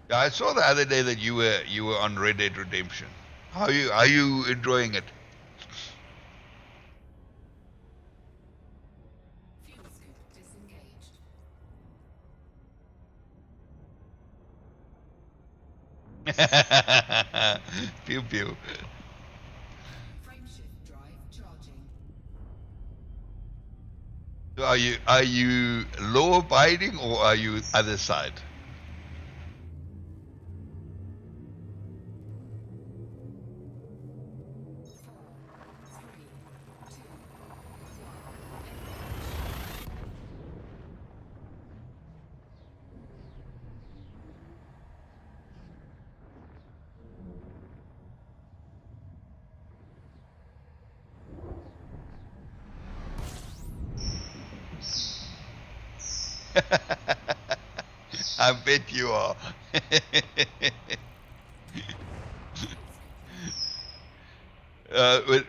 Yeah, I saw the other day that you were on Red Dead Redemption. How are you enjoying it? Fuel scoop disengaged. Pew pew. Frameshift drive charging. So are you law abiding or are you other side? I bet you are.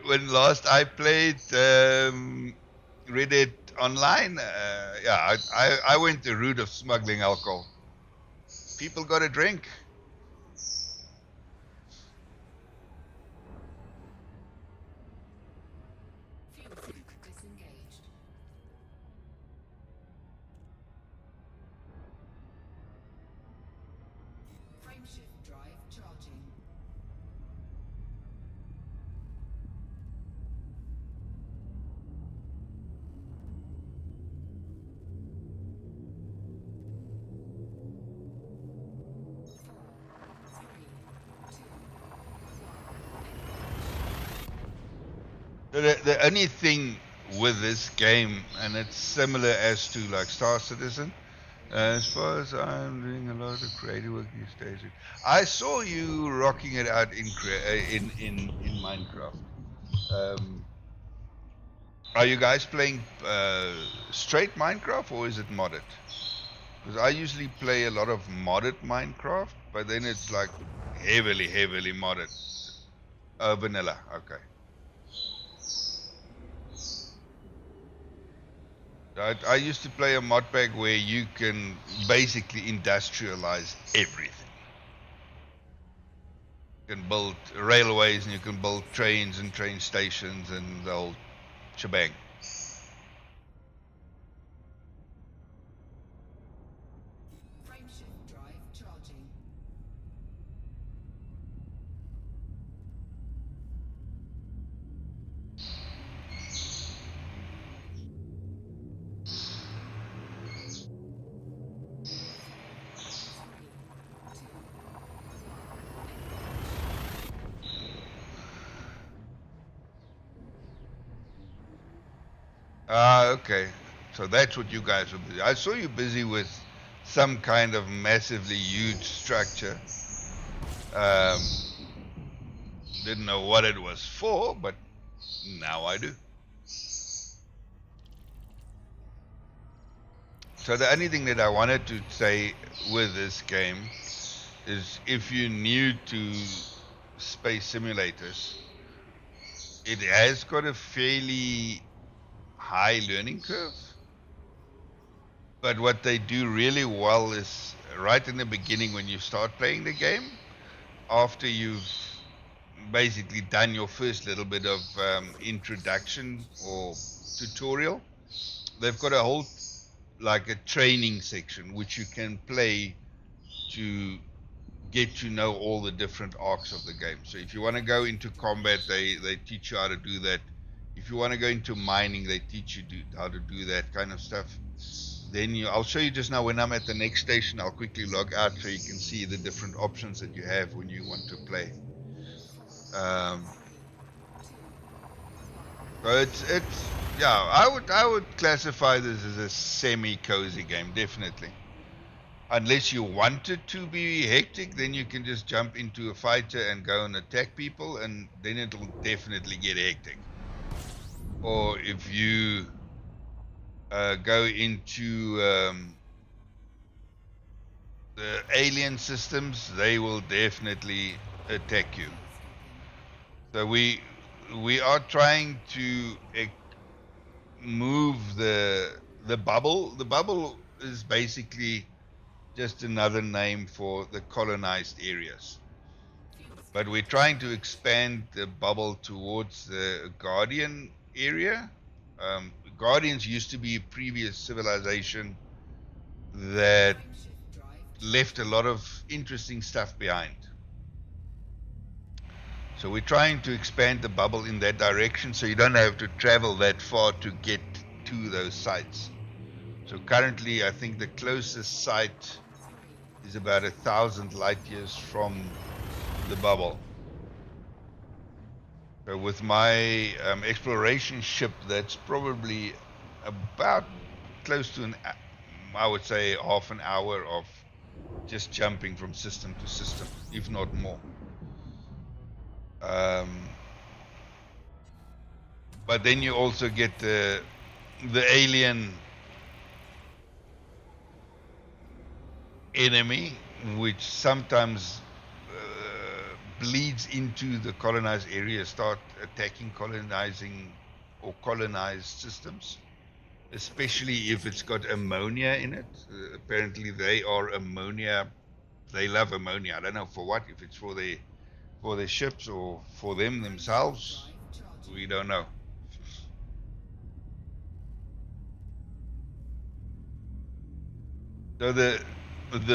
When last I played Red Dead Online, yeah, I went the route of smuggling alcohol. People got a drink. Fuel scoop disengaged. Frameshift drive charging. The only thing with this game, and it's similar as to like Star Citizen, as far as I'm doing a lot of creative work these days, I saw you rocking it out in Minecraft. Um, are you guys playing straight Minecraft or is it modded? Because I usually play a lot of modded Minecraft, but then it's like heavily modded. Vanilla, okay. I used to play a mod pack where you can basically industrialize everything. You can build railways and you can build trains and train stations and the whole shebang. Frameshift drive charging. Ah, okay. So that's what you guys were busy. I saw you busy with some kind of massively huge structure. Um, didn't know what it was for, but now I do. So the only thing that I wanted to say with this game is if you're new to space simulators, it has got a fairly high learning curve. But what they do really well is right in the beginning when you start playing the game, after you've basically done your first little bit of introduction or tutorial, they've got a whole like a training section which you can play to get to know all the different arcs of the game. So if you want to go into combat, they teach you how to do that. If you want to go into mining, they teach you how to do that kind of stuff. Then I'll show you just now when I'm at the next station. I'll quickly log out so you can see the different options that you have when you want to play. Um, So it's yeah, I would classify this as a semi-cozy game, definitely. Unless you want it to be hectic, then you can just jump into a fighter and go and attack people, and then it'll definitely get hectic. Or if you go into the alien systems, they will definitely attack you. So we are trying to move the bubble. The bubble is basically just another name for the colonized areas. But we're trying to expand the bubble towards the Guardian area. Guardians used to be a previous civilization that left a lot of interesting stuff behind. So we're trying to expand the bubble in that direction so you don't have to travel that far to get to those sites. So currently, I think the closest site is about 1,000 light years from the bubble. So with my exploration ship, that's probably about close to I would say half an hour of just jumping from system to system, if not more. Um, but then you also get the alien enemy, which sometimes bleeds into the colonized area, start attacking colonizing or colonized systems, especially if it's got ammonia in it. Apparently, they are ammonia. They love ammonia. I don't know for what. If it's for their ships or for them themselves, we don't know. So the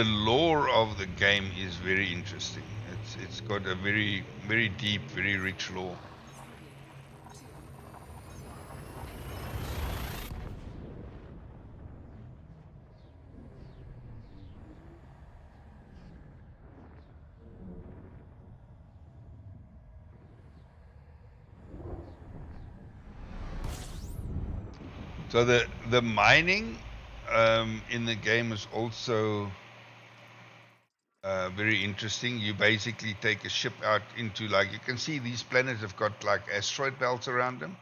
lore of the game is very interesting. It's got a very deep, very rich lore. So the mining in the game is also very interesting. You basically take a ship out into, like, you can see these planets have got like asteroid belts around them.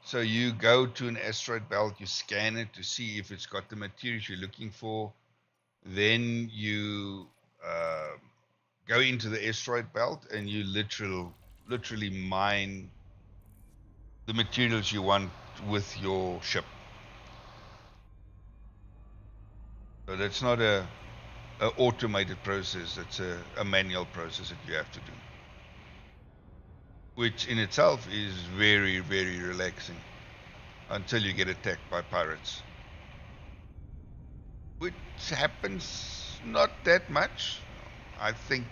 So you go to an asteroid belt, you scan it to see if it's got the materials you're looking for. Then you go into the asteroid belt and you literally mine the materials you want with your ship. So that's not a automated process. It's a manual process that you have to do, which in itself is very relaxing until you get attacked by pirates, which happens not that much. I think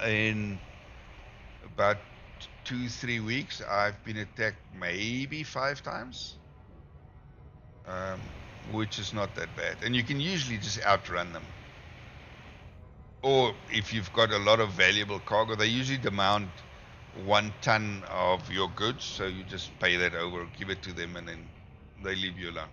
in about 2-3 weeks I've been attacked maybe 5 times, um, which is not that bad, and you can usually just outrun them. Or if you've got a lot of valuable cargo, they usually demand 1 ton of your goods, so you just pay that over, give it to them, and then they leave you alone.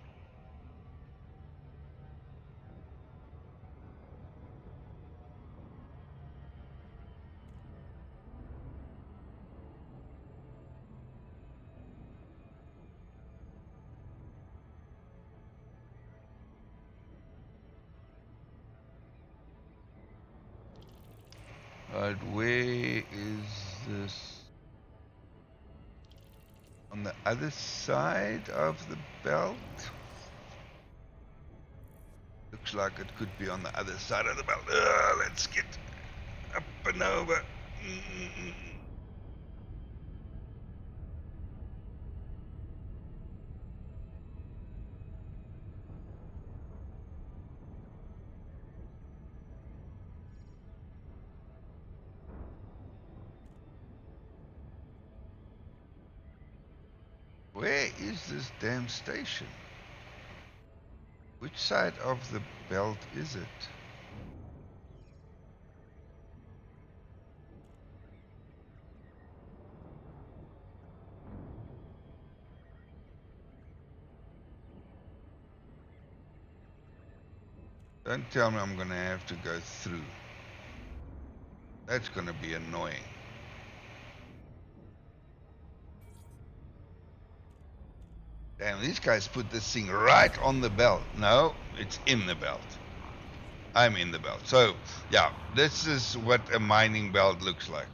Right, where is this? On the other side of the belt? Looks like it could be on the other side of the belt. Let's get up and over. Mm-mm-mm. Where is this damn station? Which side of the belt is it? Don't tell me I'm going to have to go through. That's going to be annoying. Damn, these guys put this thing right on the belt. No, it's in the belt. I'm in the belt. So, yeah, this is what a mining belt looks like.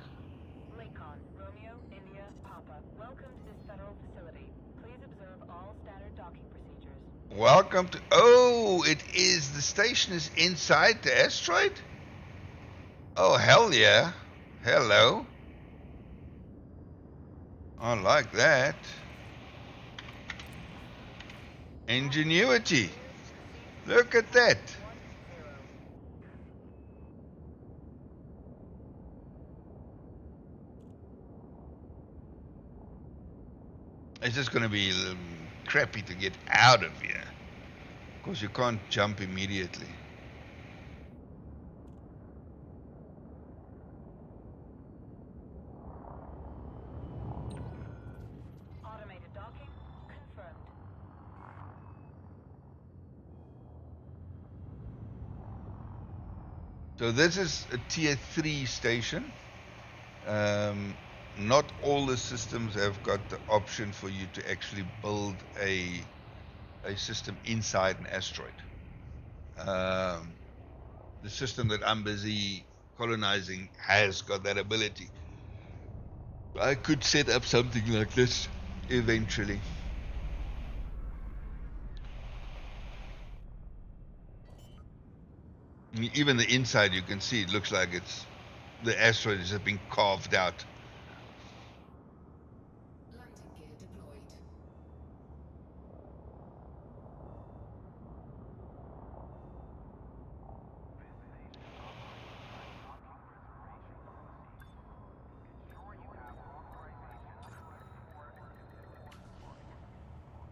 Lakon, Romeo, India, Papa. Welcome to this federal facility. Please observe all standard docking procedures. Welcome to... Oh, it is... The station is inside the asteroid? Oh, hell yeah. Hello. I like that. Ingenuity. Look at that. 10. It's just going to be crappy to get out of here. Of course, you can't jump immediately. Automated docking confirmed. So this is a tier 3 station. Not all the systems have got the option for you to actually build a system inside an asteroid. The system that I'm busy colonizing has got that ability. I could set up something like this eventually. I mean, even the inside, you can see it looks like it's the asteroid is just being carved out. Landing gear deployed.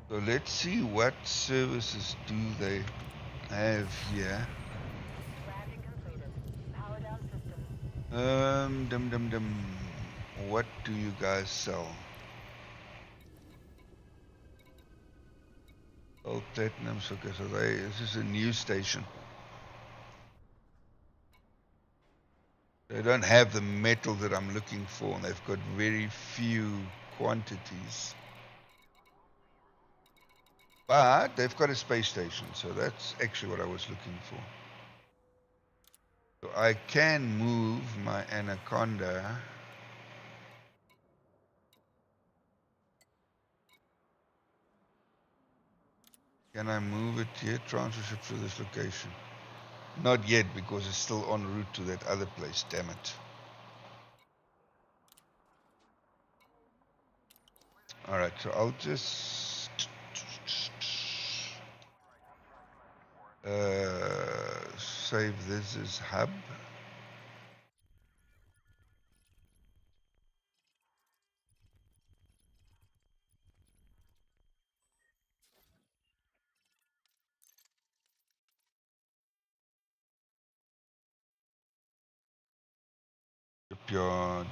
So let's see what services do they have here. Landing completed. Power down system. What do you guys sell? Oh, platinums. Okay, so this is a new station. They don't have the metal that I'm looking for, and they've got very few quantities. But they've got a space station, so that's actually what I was looking for. So I can move my Anaconda. Can I move it here? Transfer ship to this location. Not yet, because it's still en route to that other place, damn it. Alright, so I'll just save this as hub. Shipyard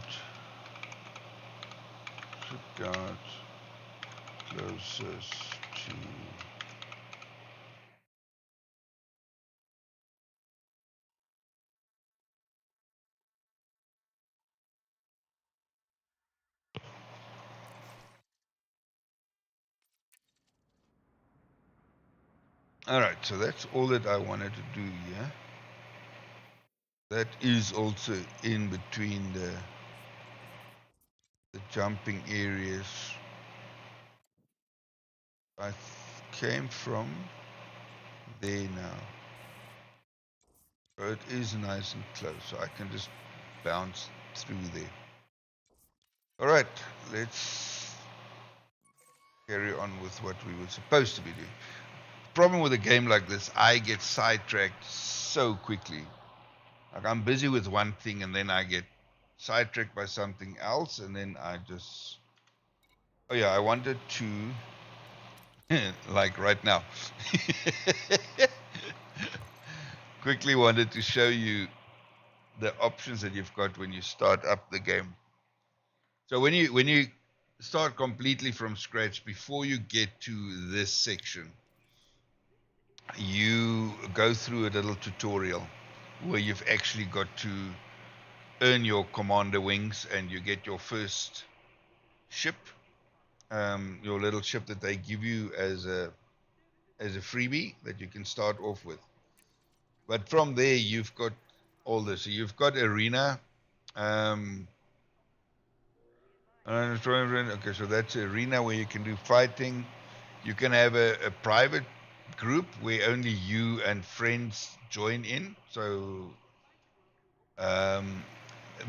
closest to Alright, so that's all that I wanted to do here. That is also in between the jumping areas. I came from there now. So it is nice and close, so I can just bounce through there. Alright, let's carry on with what we were supposed to be doing. Problem with a game like this, I get sidetracked so quickly. Like I'm busy with one thing and then I get sidetracked by something else, and then I just... Oh yeah, I wanted to... like right now. Quickly wanted to show you the options that you've got when you start up the game. So when you start completely from scratch, before you get to this section, you go through a little tutorial where you've actually got to earn your commander wings, and you get your first ship, your little ship that they give you as a freebie that you can start off with. But from there, you've got all this. So you've got arena. Okay, so that's arena where you can do fighting. You can have a private group where only you and friends join in. So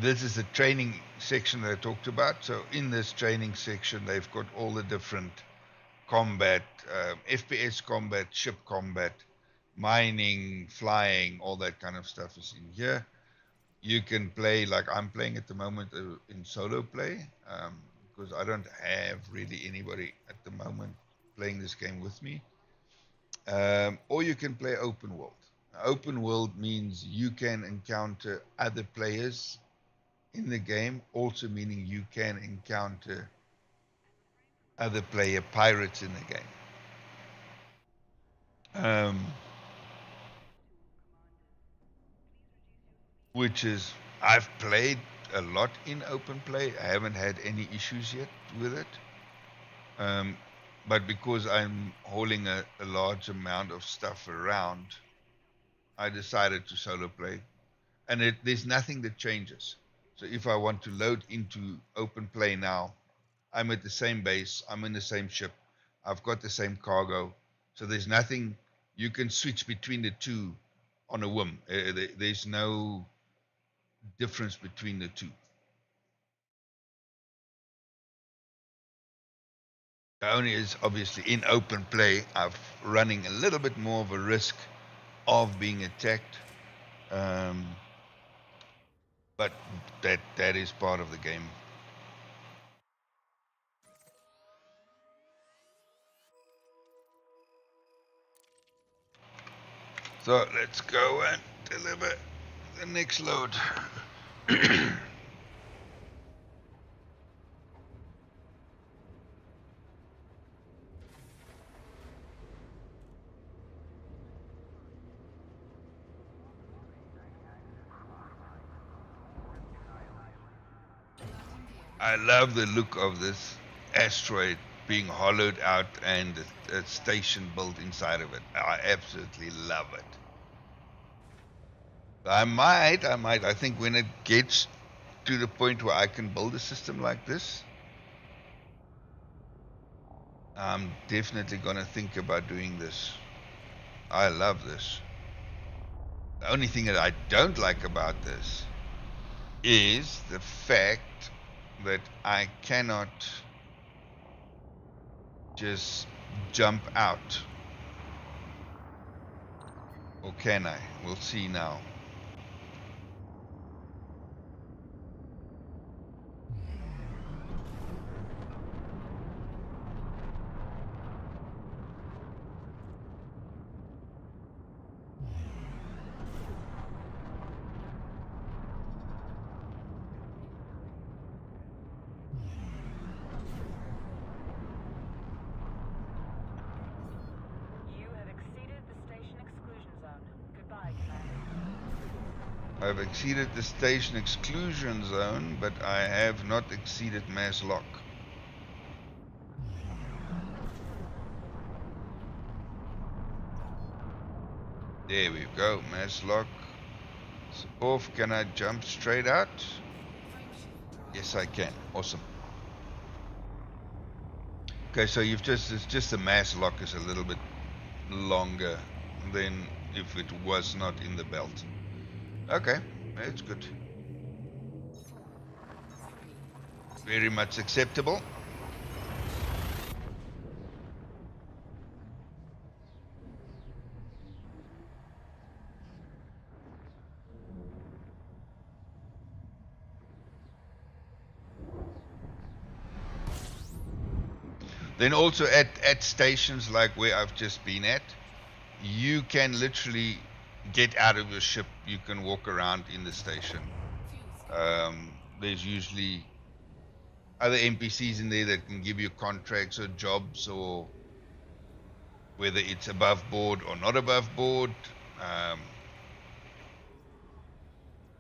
this is the training section that I talked about. So in this training section, they've got all the different combat, FPS combat, ship combat, mining, flying, all that kind of stuff is in here. You can play like I'm playing at the moment in solo play, because I don't have really anybody at the moment playing this game with me. Or you can play open world. Open world means you can encounter other players in the game, also meaning you can encounter other player pirates in the game. Which is, I've played a lot in open play. I haven't had any issues yet with it. But because I'm hauling a large amount of stuff around, I decided to solo play. And there's nothing that changes. So if I want to load into open play now, I'm at the same base, I'm in the same ship, I've got the same cargo. So there's nothing, you can switch between the two on a whim. There's no difference between the two. The only is obviously in open play, I'm running a little bit more of a risk of being attacked. But that is part of the game. So let's go and deliver the next load. I love the look of this asteroid being hollowed out and a station built inside of it. I absolutely love it. I think when it gets to the point where I can build a system like this, I'm definitely going to think about doing this. I love this. The only thing that I don't like about this is the fact that I cannot just jump out. Or can I? We'll see now. I've exceeded the station exclusion zone, but I have not exceeded mass lock. There we go, mass lock. It's off. Can I jump straight out? Yes, I can. Awesome. Okay, so it's just the mass lock is a little bit longer than if it was not in the belt. Okay, that's good. Very much acceptable. Then also at stations like where I've just been at, you can literally get out of your ship. You can walk around in the station. There's usually other NPCs in there that can give you contracts or jobs or whether it's above board or not above board.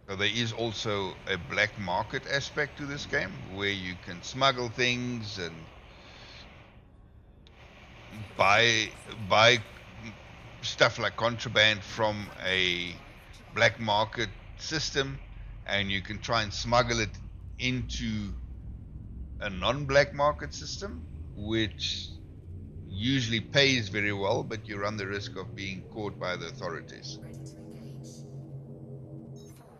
So there is also a black market aspect to this game where you can smuggle things and buy stuff like contraband from a black market system, and you can try and smuggle it into a non-black market system, which usually pays very well, but you run the risk of being caught by the authorities. Ready to engage. 4, 3, 2, 1.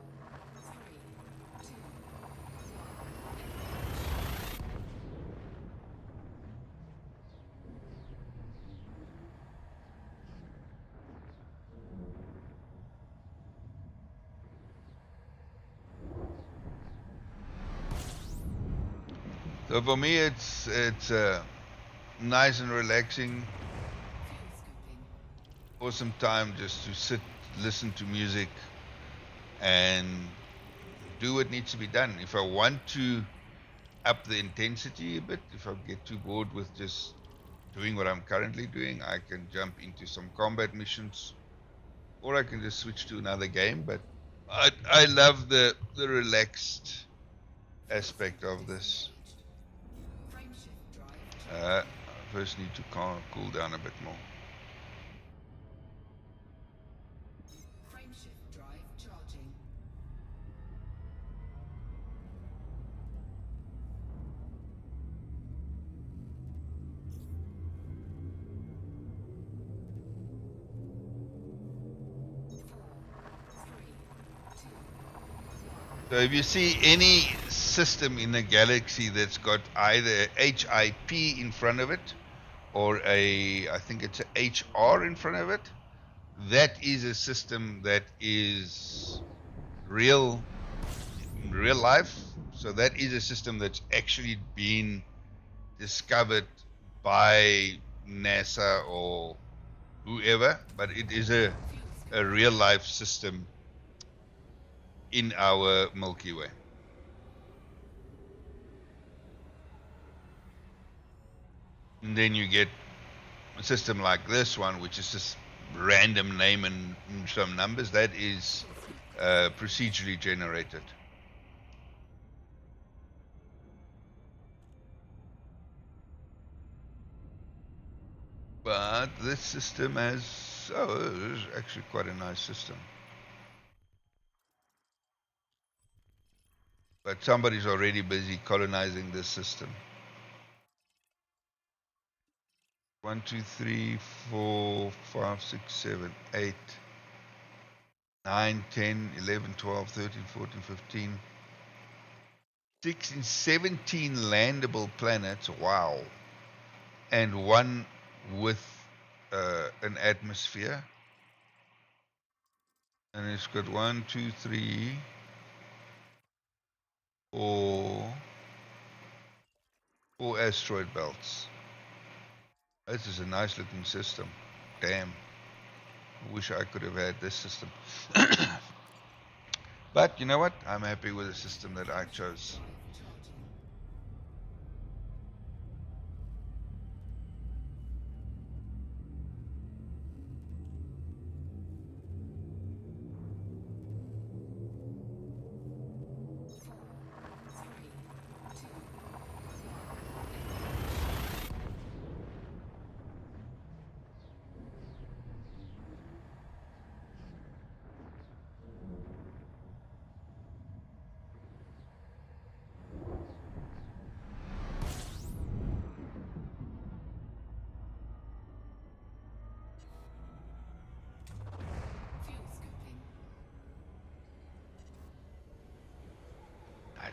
So for me, it's nice and relaxing, Fuel scooping. awesome time just to sit, listen to music, and do what needs to be done. If I want to up the intensity a bit, if I get too bored with just doing what I'm currently doing, I can jump into some combat missions, or I can just switch to another game. But I love the relaxed aspect of this. Frameshift drive. I first need to cool down a bit more. Frameshift drive charging. So if you see any system in the galaxy that's got either HIP in front of it or I think it's a HR in front of it, that is a system that is real life. So that is a system that's actually been discovered by NASA or whoever, but it is a real life system in our Milky Way. And then you get a system like this one, which is just random name and some numbers. That is procedurally generated. But this system has, it is actually quite a nice system. But somebody's already busy colonizing this system. 1, 2, 3, 4, 5, 6, 7, 8, 9, 10, 11, 12, 13, 14, 15, 16, 17 landable planets. Wow. And one with an atmosphere. And it's got 1, 2, 3, 4 asteroid belts. This is a nice looking system. Damn. I wish I could have had this system. But you know what? I'm happy with the system that I chose.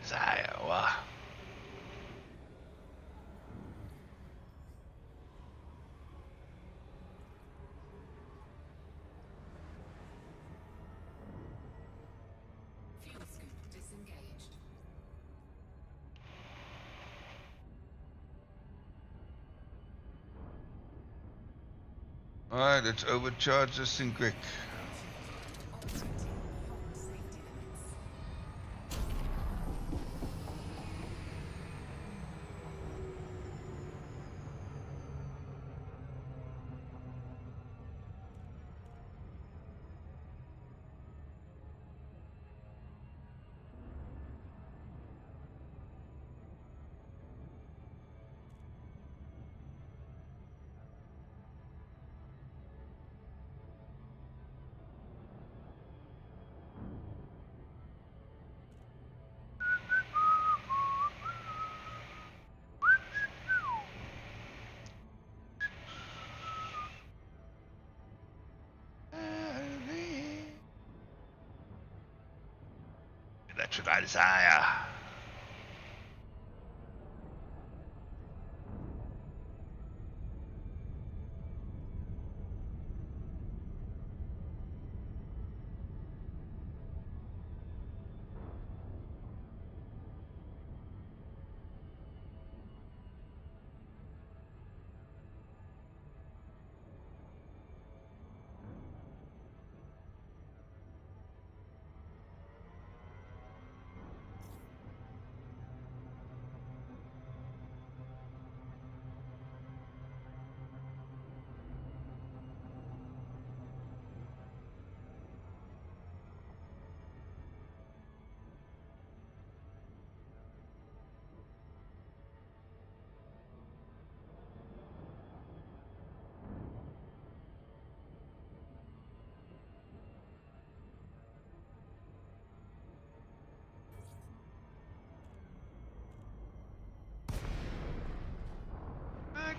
Isaiah, wow. Fuel scoop disengaged. Alright, let's overcharge this thing quick. Operating beyond safety limits. That's what I desire.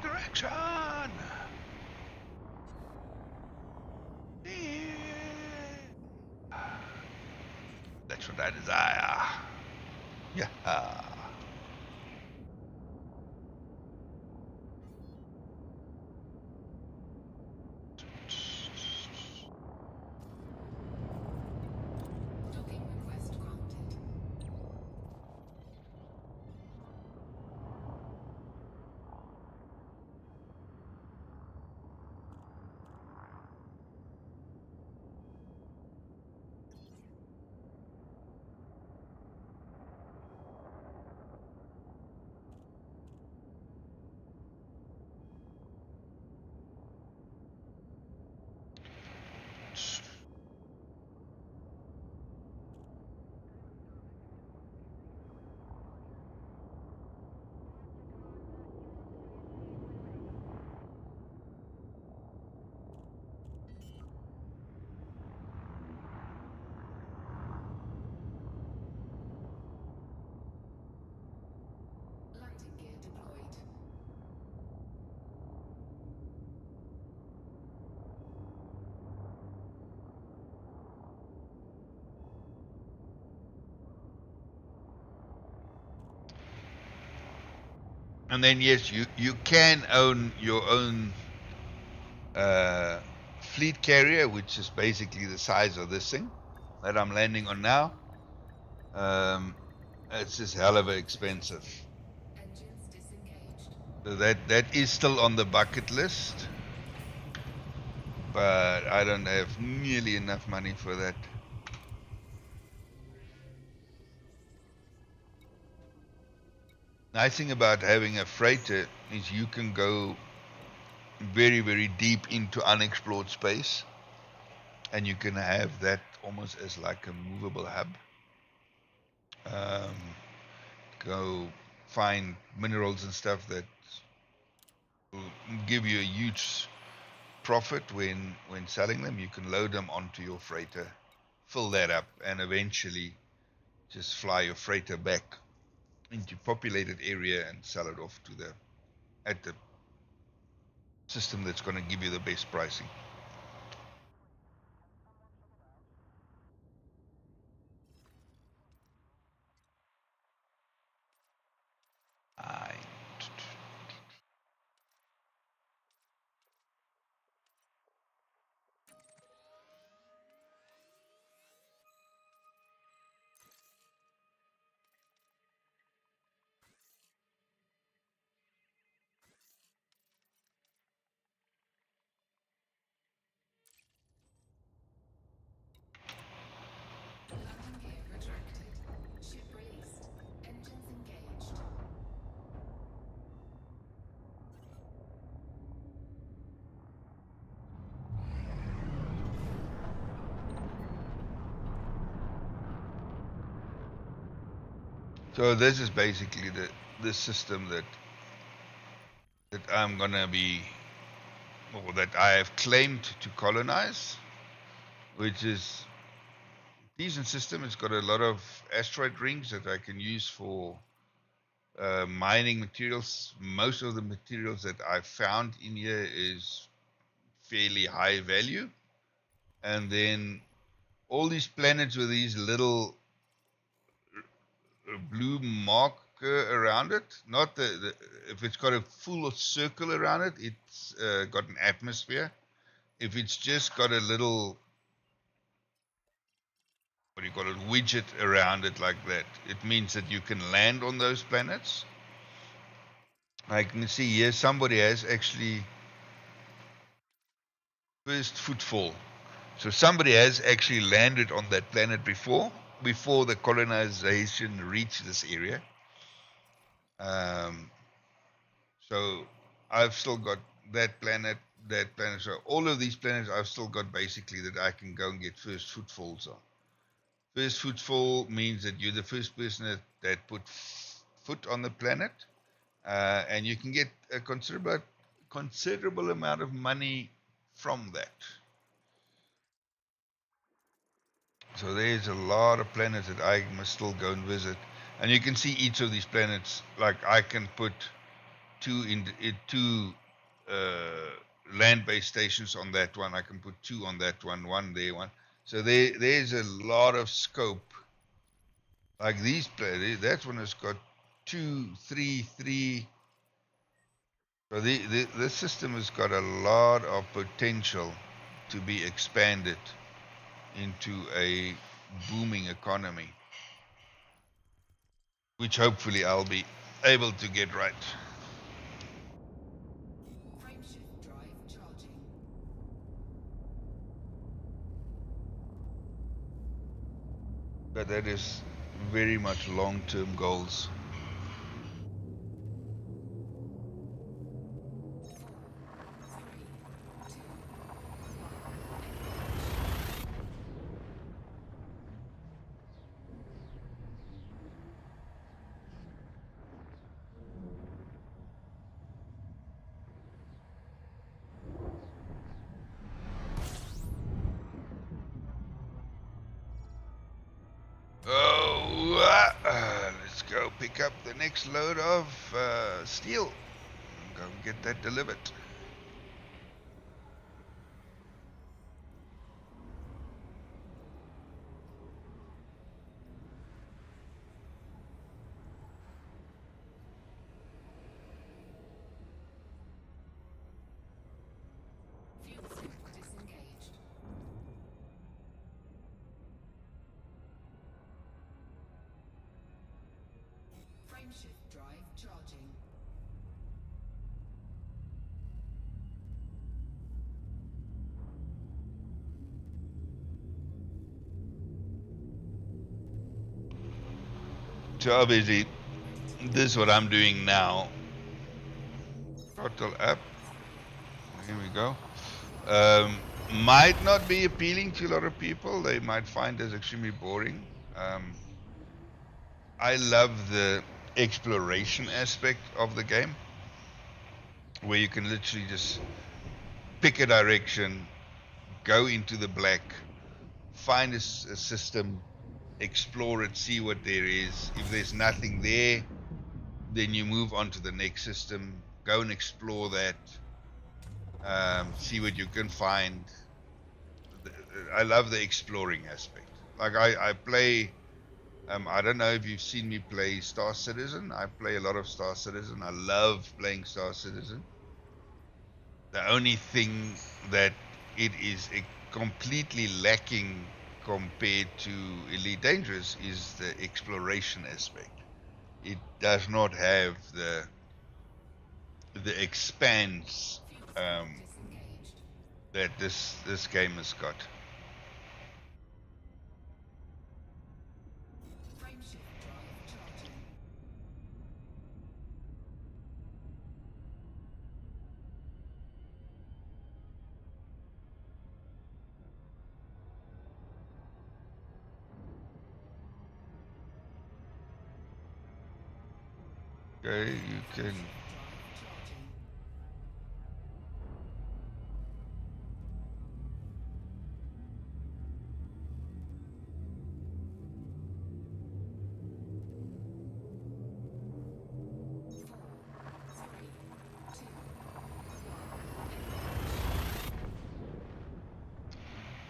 Direction. That's what I desire. Yeah. Docking request granted. Landing gear deployed. And then yes, you can own your own fleet carrier, which is basically the size of this thing that I'm landing on now. It's just hell of a expensive. Engines disengaged. So that is still on the bucket list, but I don't have nearly enough money for that. Nice thing about having a freighter is you can go very, very deep into unexplored space, and you can have that almost as like a movable hub. Um, go find minerals and stuff that will give you a huge profit when selling them. You can load them onto your freighter, fill that up, and eventually just fly your freighter back into populated area and sell it off to the system that's going to give you the best pricing. I Landing gear retracted. Ship released. Engines engaged. So this is basically the system that I'm gonna be, or that I have claimed to colonize, which is a decent system. It's got a lot of asteroid rings that I can use for mining materials. Most of the materials that I've found in here is fairly high value, and then all these planets with these little blue marker around it. Not if it's got a full circle around it, it's got an atmosphere. If it's just got a little, what do you call it, widget around it like that, it means that you can land on those planets. I can see here somebody has actually first footfall. So somebody has actually landed on that planet before the colonization reached this area. So I've still got that planet. So all of these planets I've still got basically that I can go and get first footfalls on. First footfall means that you're the first person that put foot on the planet, and you can get a considerable amount of money from that. So there's a lot of planets that I must still go and visit, and you can see each of these planets. Like I can put two land-based stations on that one. I can put two on that one there, one. So there's a lot of scope. Like these planets, that one has got 2, 3, 3. So the system has got a lot of potential to be expanded into a booming economy, which hopefully I'll be able to get right. Frameshift drive charging. But that is very much long-term goals. Let's go pick up the next load of steel. Go and get that delivered. Fuel sync disengaged. Frameshift drive charging. So obviously, this is what I'm doing now. Throttle up. Here we go. Might not be appealing to a lot of people. They might find this extremely boring. I love the exploration aspect of the game, where you can literally just pick a direction, go into the black, find a system, explore it, see what there is. If there's nothing there, then you move on to the next system, go and explore that, see what you can find. I love the exploring aspect. Like I play, I don't know if you've seen me play Star Citizen. I play a lot of Star Citizen. I love playing Star Citizen. The only thing that it is completely lacking compared to Elite Dangerous is the exploration aspect. It does not have the expanse Disengaged. that this game has got. Frameshift drive charging. Okay, you can. Drive charging.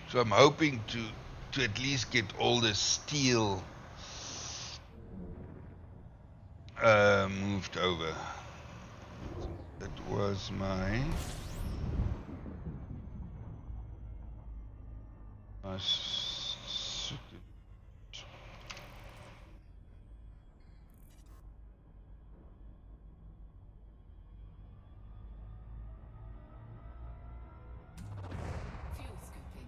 So I'm hoping to at least get all the steel moved over. That was my s- Fuel scooping.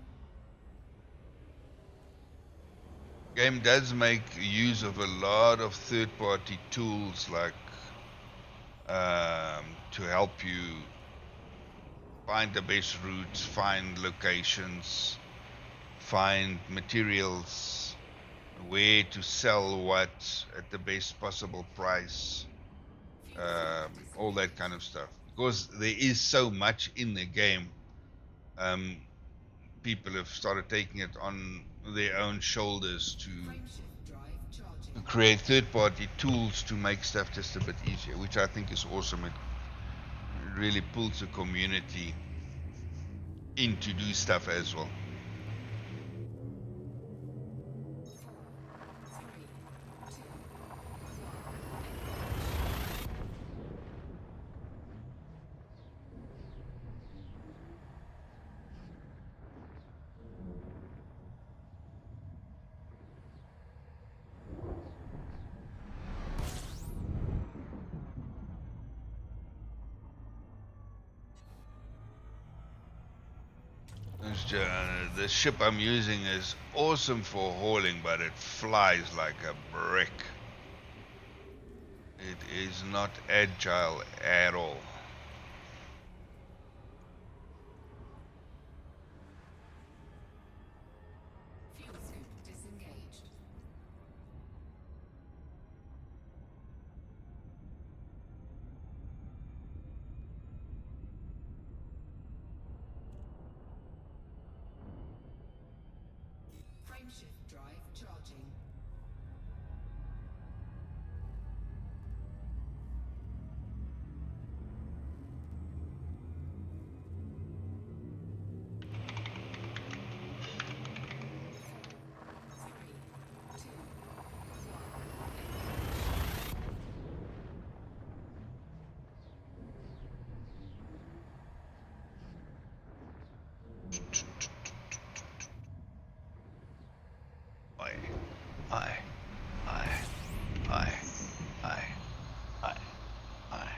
game does make use of a lot of third-party tools like to help you find the best routes, find locations, find materials, where to sell what at the best possible price, all that kind of stuff. Because there is so much in the game, people have started taking it on their own shoulders to Frameshift drive charging. create third-party tools to make stuff just a bit easier, which I think is awesome. It really pulls the community in to do stuff as well. 4, 3, 2, 1. The ship I'm using is awesome for hauling, but it flies like a brick. It is not agile at all. Fuel scoop disengaged. Frameshift drive charging. Four, three, two, Aye, aye, aye, aye, aye, aye, aye,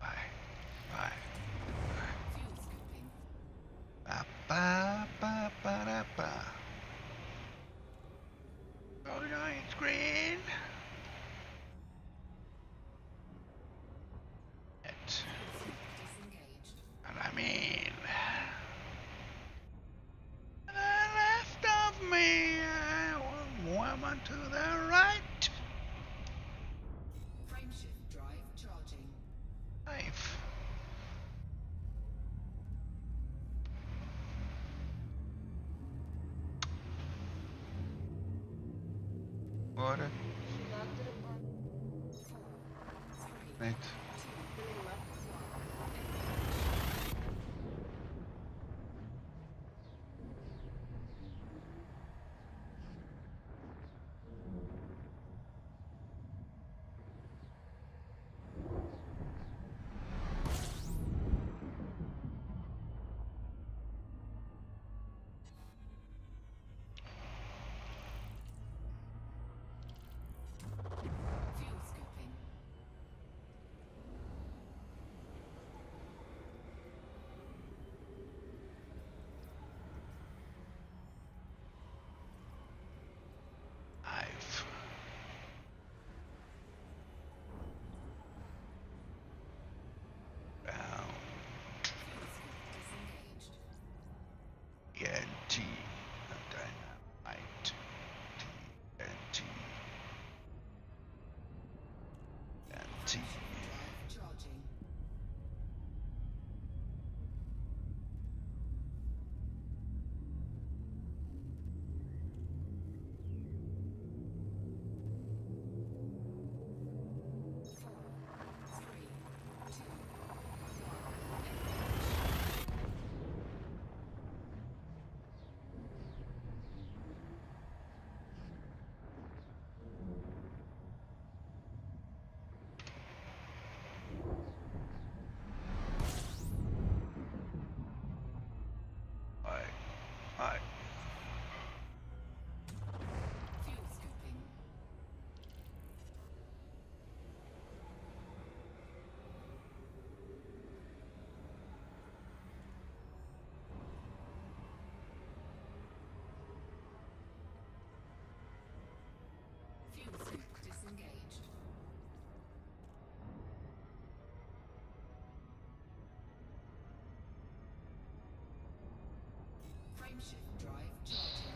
aye, aye. fuel scooping. Ba ba ba ba da ba. Oh no, it's green. It. Fuel scoop disengaged. And I mean, to the left of me, woman to the right. Frameshift drive charging. Knife. Water. 4, 3, Mate. 2, 1. Fuel scooping. Frameshift drive charging.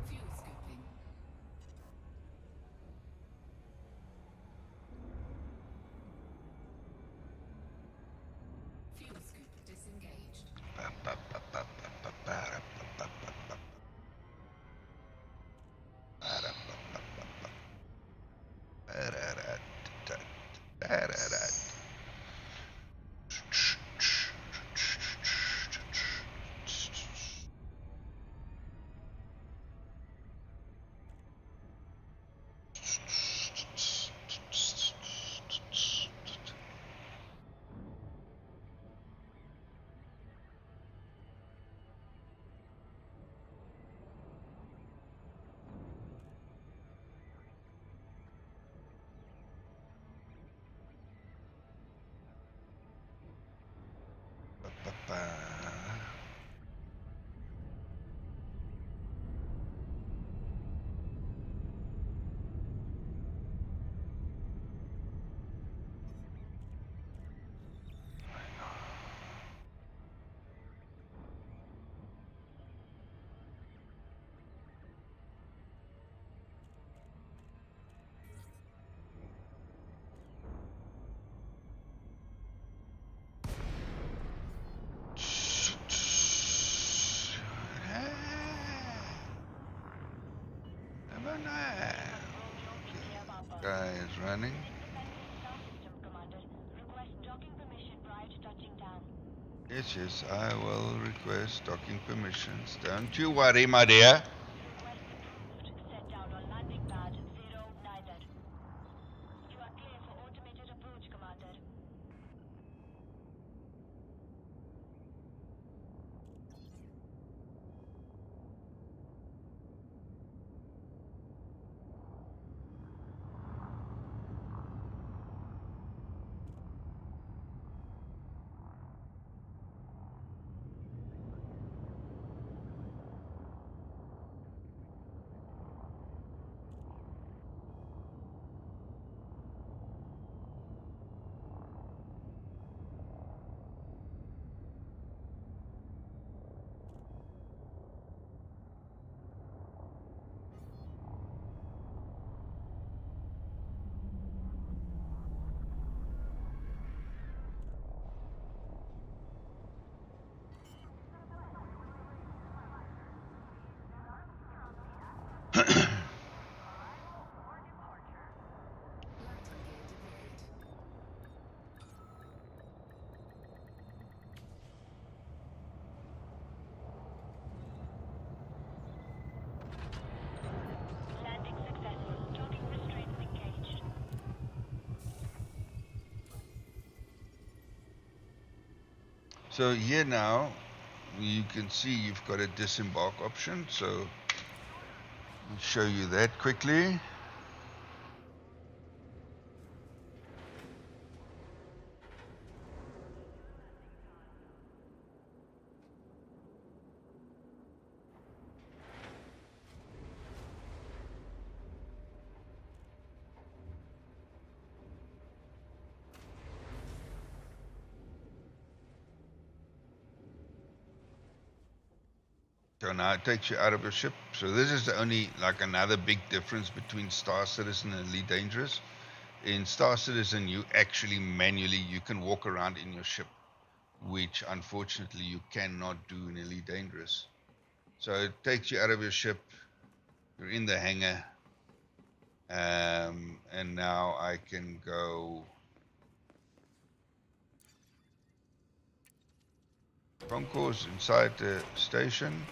Fuel scooping. Fuel scoop disengaged. Guy is running. Yes, yes, I will request docking permissions. Don't you worry, my dear. Landing gear deployed. Landing successful. Docking restraints engaged. So here now, you can see you've got a disembark option. So I'll show you that quickly. So now it takes you out of your ship. So this is the only, like, another big difference between Star Citizen and Elite Dangerous. In Star Citizen, you actually manually, you can walk around in your ship, which unfortunately you cannot do in Elite Dangerous. So it takes you out of your ship, you're in the hangar, and now I can go concourse inside the station.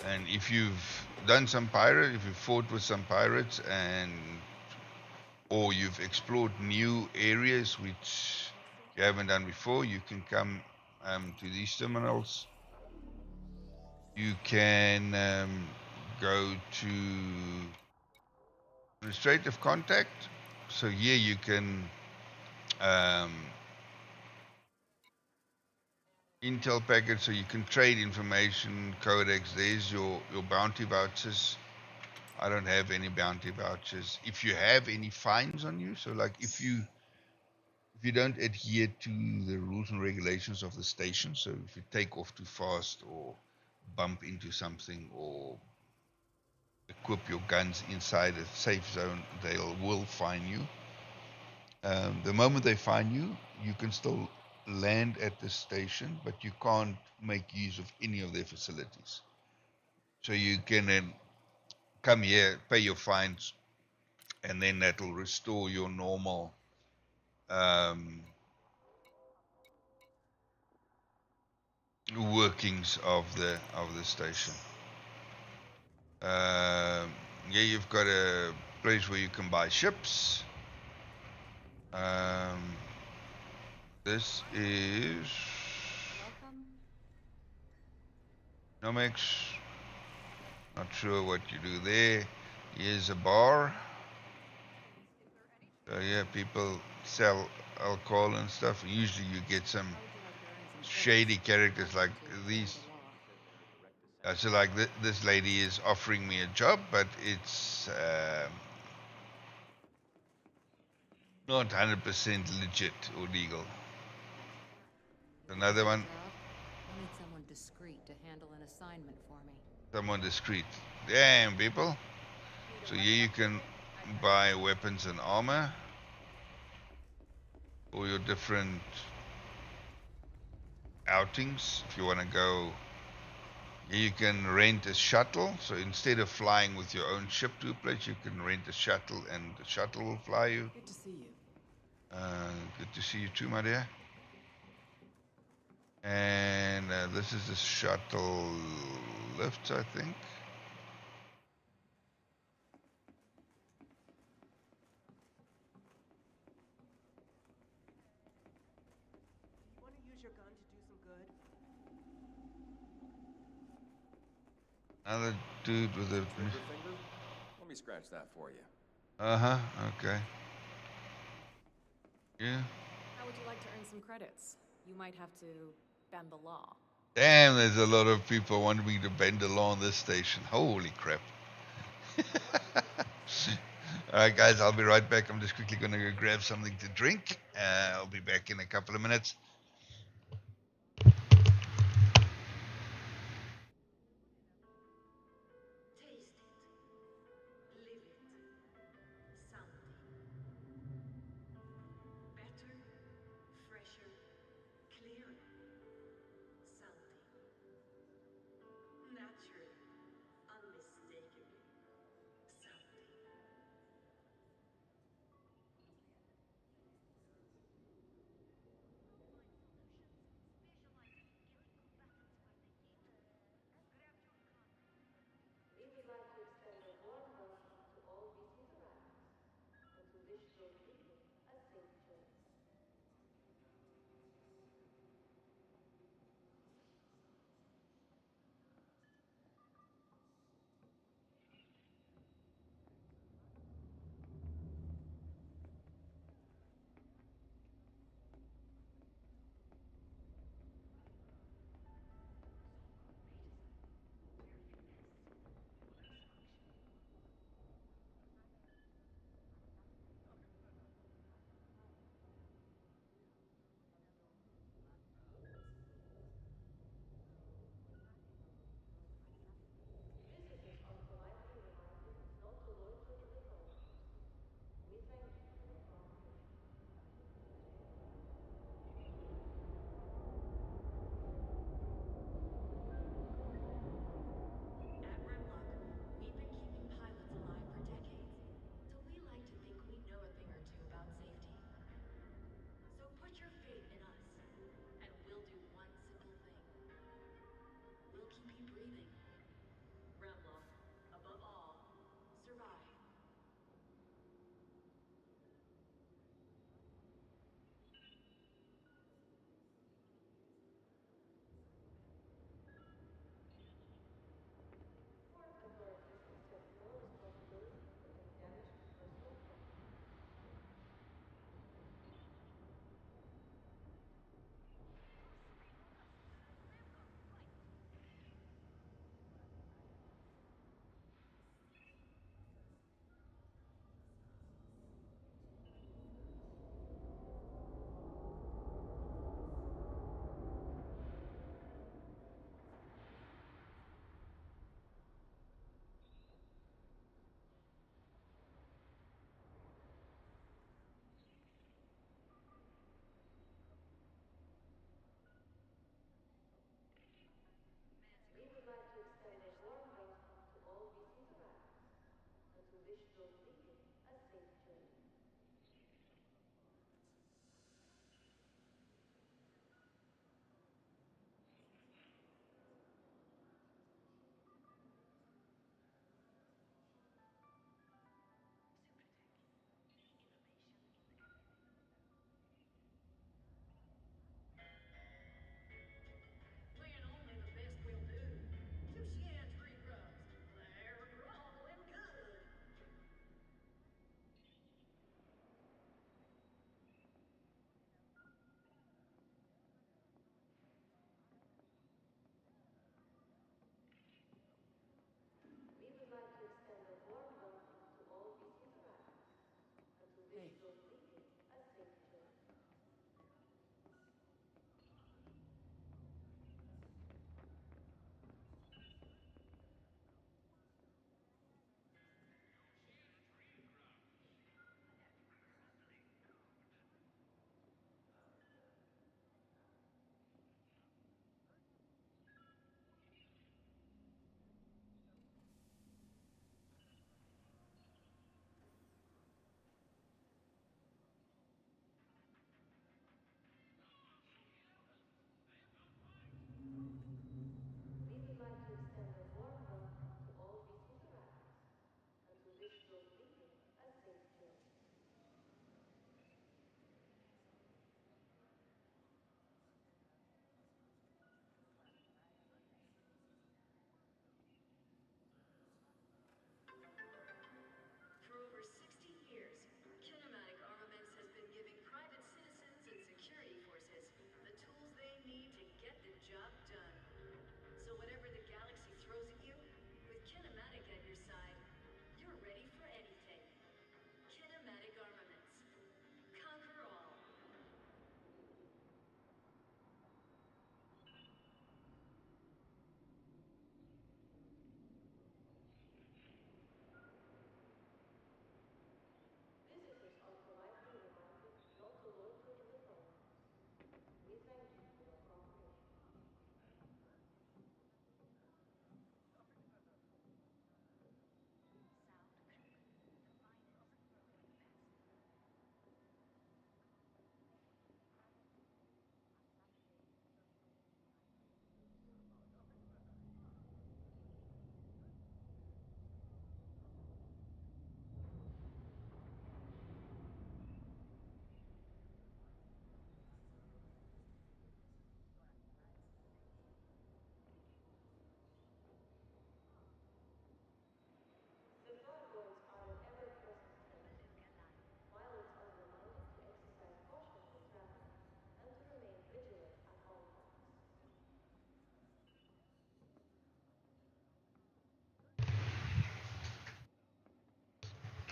And if you've done some pirate, if you've fought with some pirates, and or you've explored new areas which you haven't done before, you can come to these terminals. You can go to administrative contact. So here you can um, intel package, so you can trade information, codex. There's your bounty vouchers. I don't have any bounty vouchers. If you have any fines on you, so like if you don't adhere to the rules and regulations of the station, so if you take off too fast or bump into something or equip your guns inside a safe zone, they will fine you. The moment they fine you, you can still land at the station, but you can't make use of any of their facilities. So you can then come here, pay your fines, and then that will restore your normal um, workings of the station. Yeah, you've got a place where you can buy ships. Um, this is Welcome. Nomex. Not sure what you do there. Here's a bar. So yeah, people sell alcohol and stuff. Usually you get some How would you like to earn some shady credits? characters like Nothing to these. offend the law. So like this lady is offering me a job, but it's not 100% legit or legal. Another Got a one, job? I'll need someone discreet to handle an assignment for me. someone discreet. Damn, people. So here you can buy weapons and armor for your different outings. If you want to go, here you can rent a shuttle. So instead of flying with your own ship to a place, you can rent a shuttle, and the shuttle will fly you. Good to see you. Good to see you too, my dear. And this is the shuttle lift, I think. Do you want to use your gun to do some good? Another dude with a. Trigger finger? Let me scratch that for you. Uh huh. Okay. Yeah. How would you like to earn some credits? You might have to bend the law. Damn, there's a lot of people wanting me to bend the law on this station. Holy crap. All right, guys, I'll be right back. I'm just quickly going to go grab something to drink. I'll be back in a couple of minutes. Taste it. Live it. Something. Better, fresher, clearer. Something. Natural, unmistakable. Something.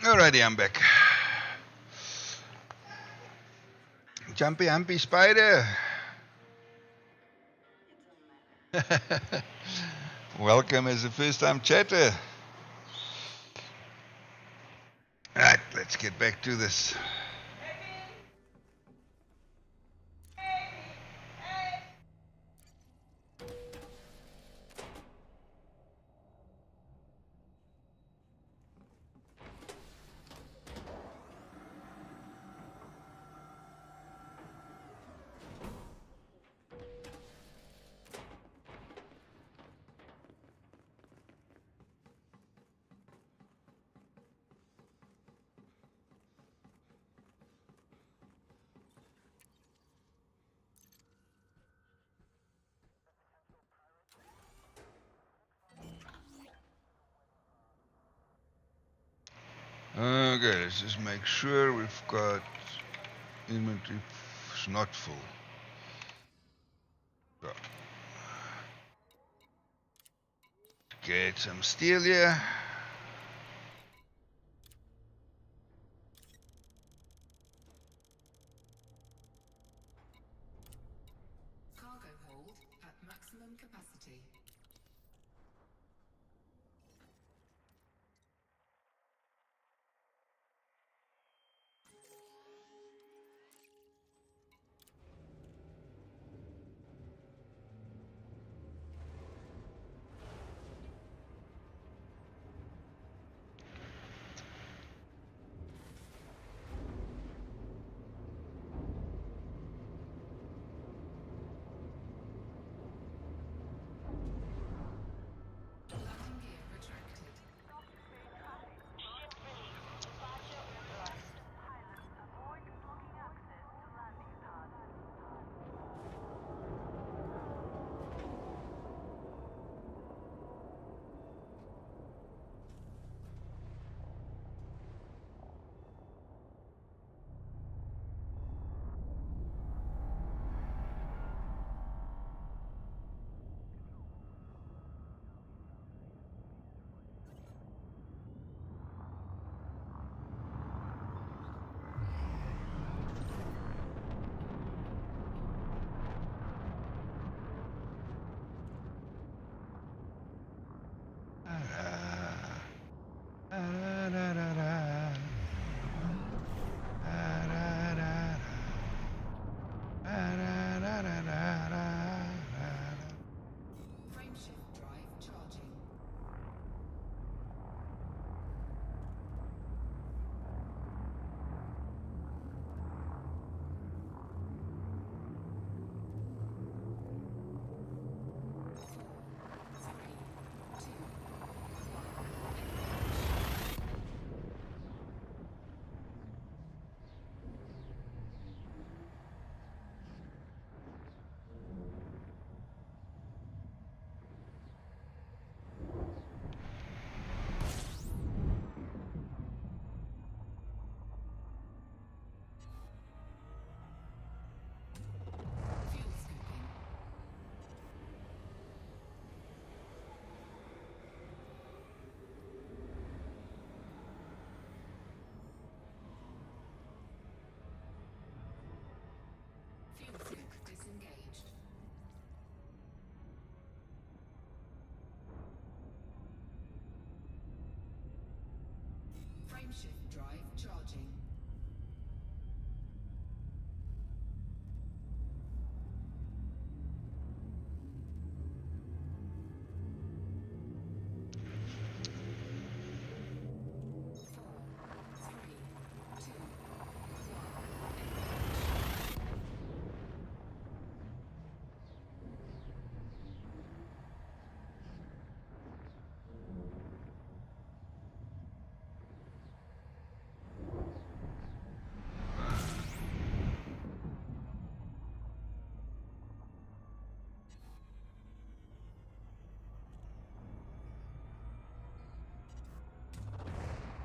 Alrighty, I'm back. Jumpy Humpy Spider. Welcome as a first time chatter. Right, let's get back to this. Okay, let's just make sure we've got inventory not full. So, get some steel here. Cargo hold at maximum capacity. Landing gear retracted. Frameshift drive charging. Fuel scooping. Fuel scoop disengaged. Frameshift drive charging.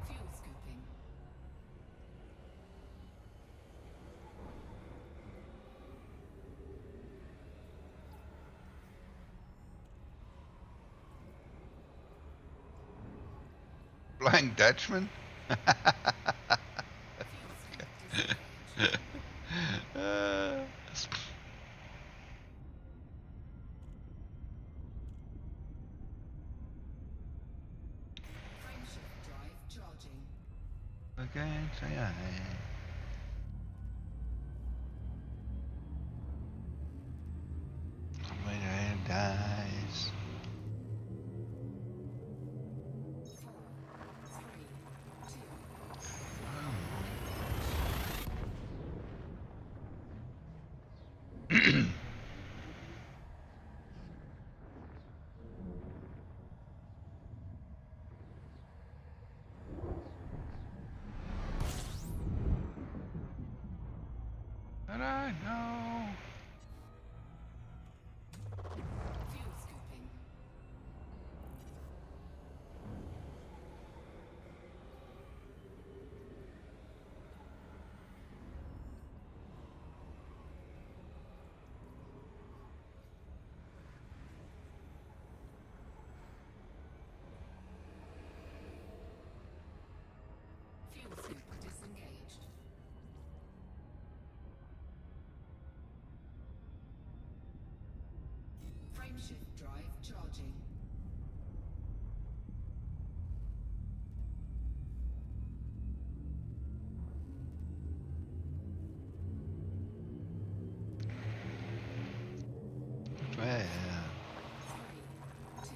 Fuel scooping. Flying Dutchman? Uh, Frameshift drive charging. okay, so yeah. When it dies. 4, 3, 2. But I know. Fuel scooping. Fuel scoop disengaged. Frameshift drive charging. Well, 3, 2, 1.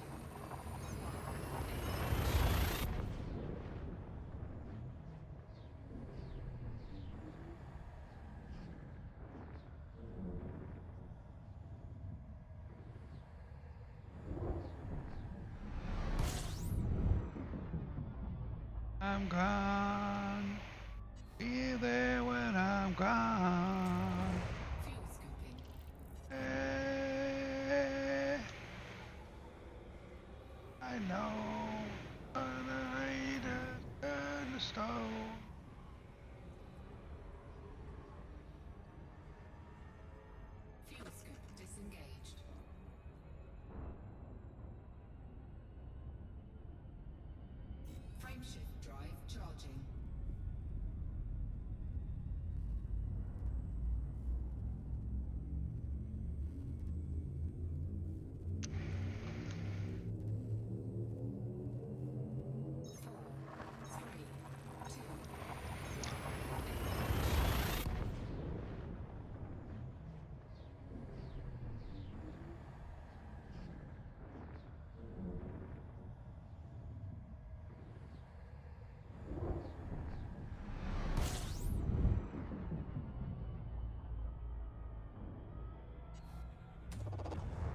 I'm gone. Be there when I'm gone. Fuel scooping. Eh, I know. But I turn the stone. Fuel scoop disengaged. Frameshift drive charging. Four, three, two.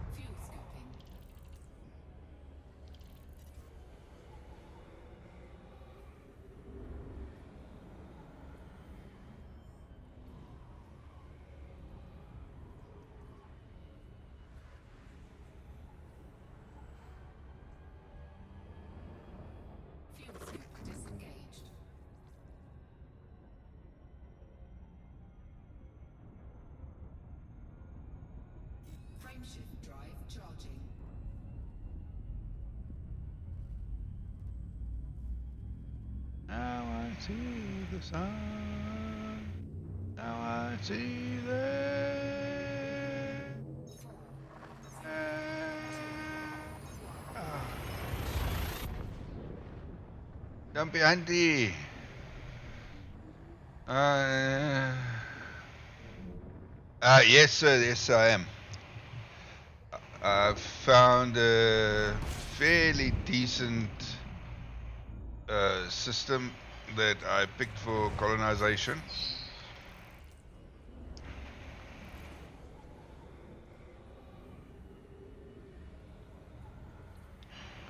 Fuel scooping. Fuel scoop disengaged. Frameshift drive charging. Now I see the sun. Now I see the. Four, Jumpy Auntie. Yes, sir. Yes, I am. I've found a fairly decent system that I picked for colonization.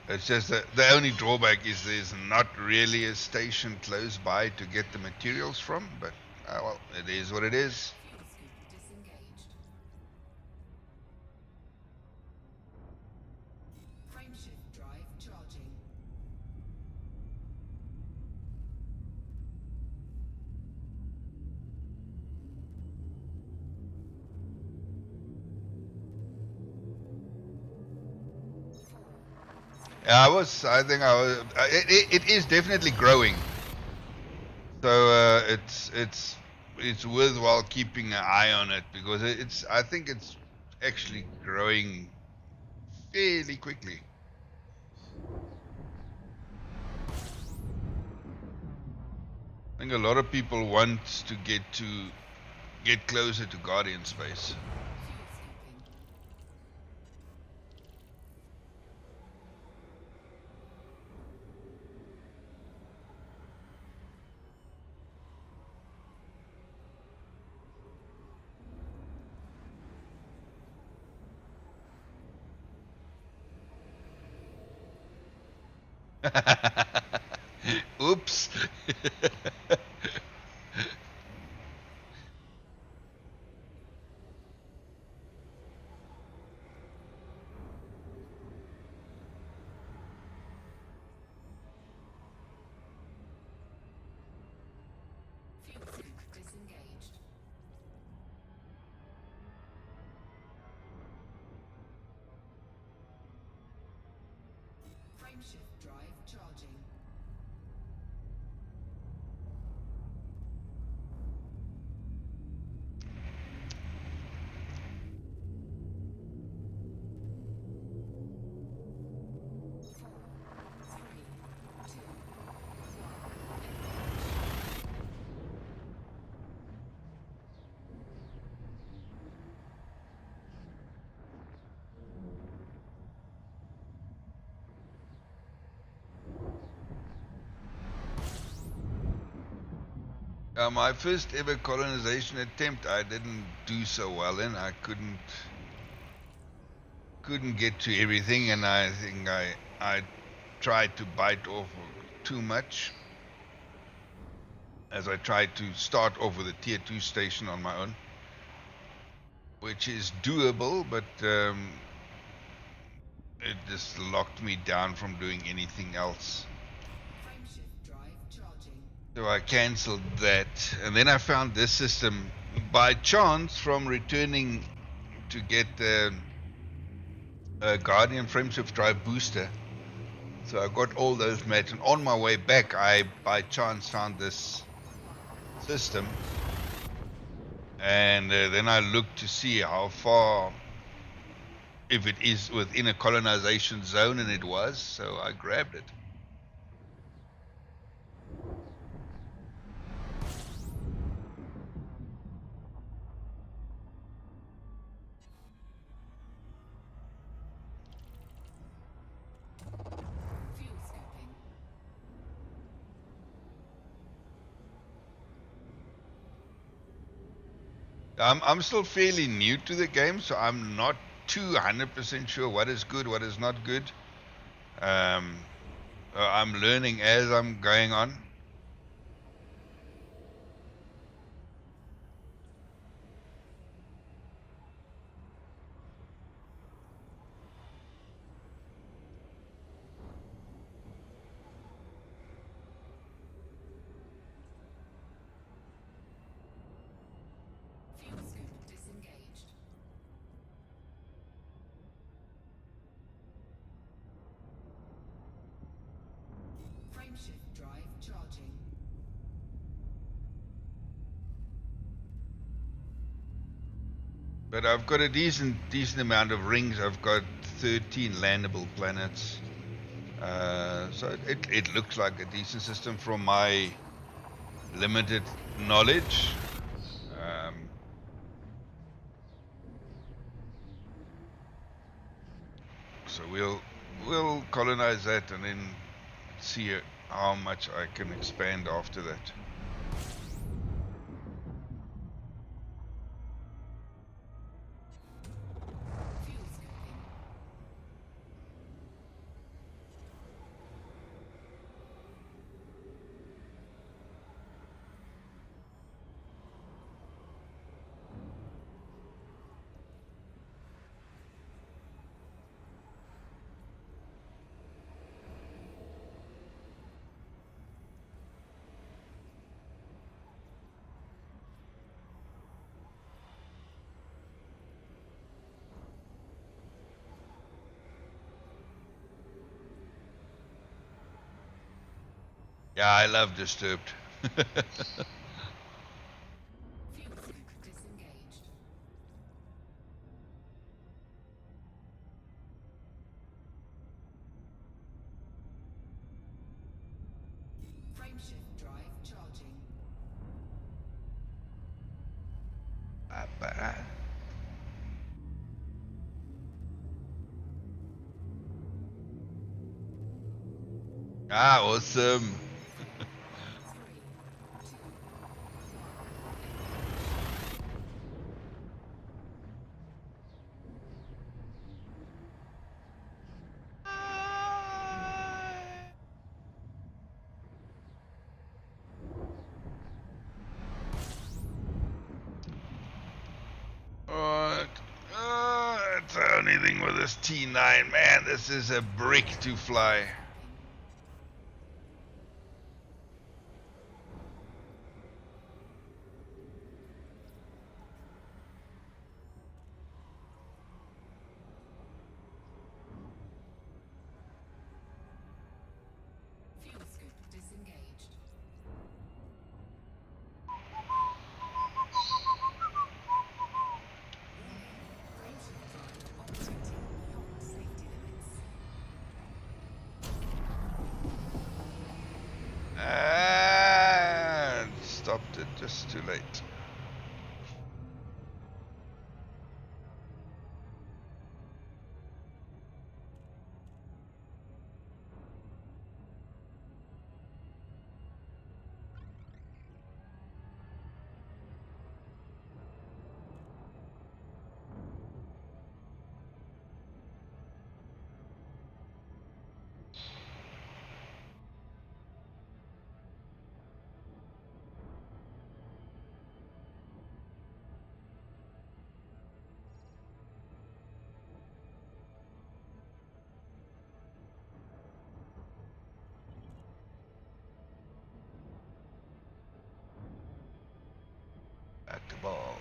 It's just that the only drawback is there's not really a station close by to get the materials from, but well, it is what it is. fuel scoop disengaged. Frameshift drive charging. I think I was. It is definitely growing. it's worthwhile keeping an eye on it because I think it's actually growing fairly quickly. I think a lot of people want to get closer to Guardian space. Fuel scooping. Oops. Fuel scoop disengaged. Frameshift drive charging. Four, three, two, one. My first ever colonization attempt, I didn't do so well in. I couldn't get to everything, and I think I tried to bite off too much. As I tried to start off with a tier 2 station on my own, which is doable, but it just locked me down from doing anything else. Frameshift drive charging. So I cancelled that, and then I found this system by chance from returning to get a Guardian frameshift drive booster. So I got all those mats, and on my way back, I by chance found this system, and then I looked to see how far, if it is within a colonization zone, and it was, so I grabbed it. Fuel scooping. I'm still fairly new to the game, so I'm not 200% sure what is good, what is not good. I'm learning as I'm going on. Fuel scoop disengaged. Frameshift drive charging. But I've got a decent amount of rings. I've got 13 landable planets. So it looks like a decent system from my limited knowledge. So we'll colonize that and then see how much I can expand after that. Fuel scooping. Yeah, I love Disturbed. Ah, awesome. Oh, it's the only thing with this T9, man. This is a brick to fly. Fuel scoop disengaged. Warning. Brainship drive operating beyond safety limits. And stopped it just too late. Back to ball.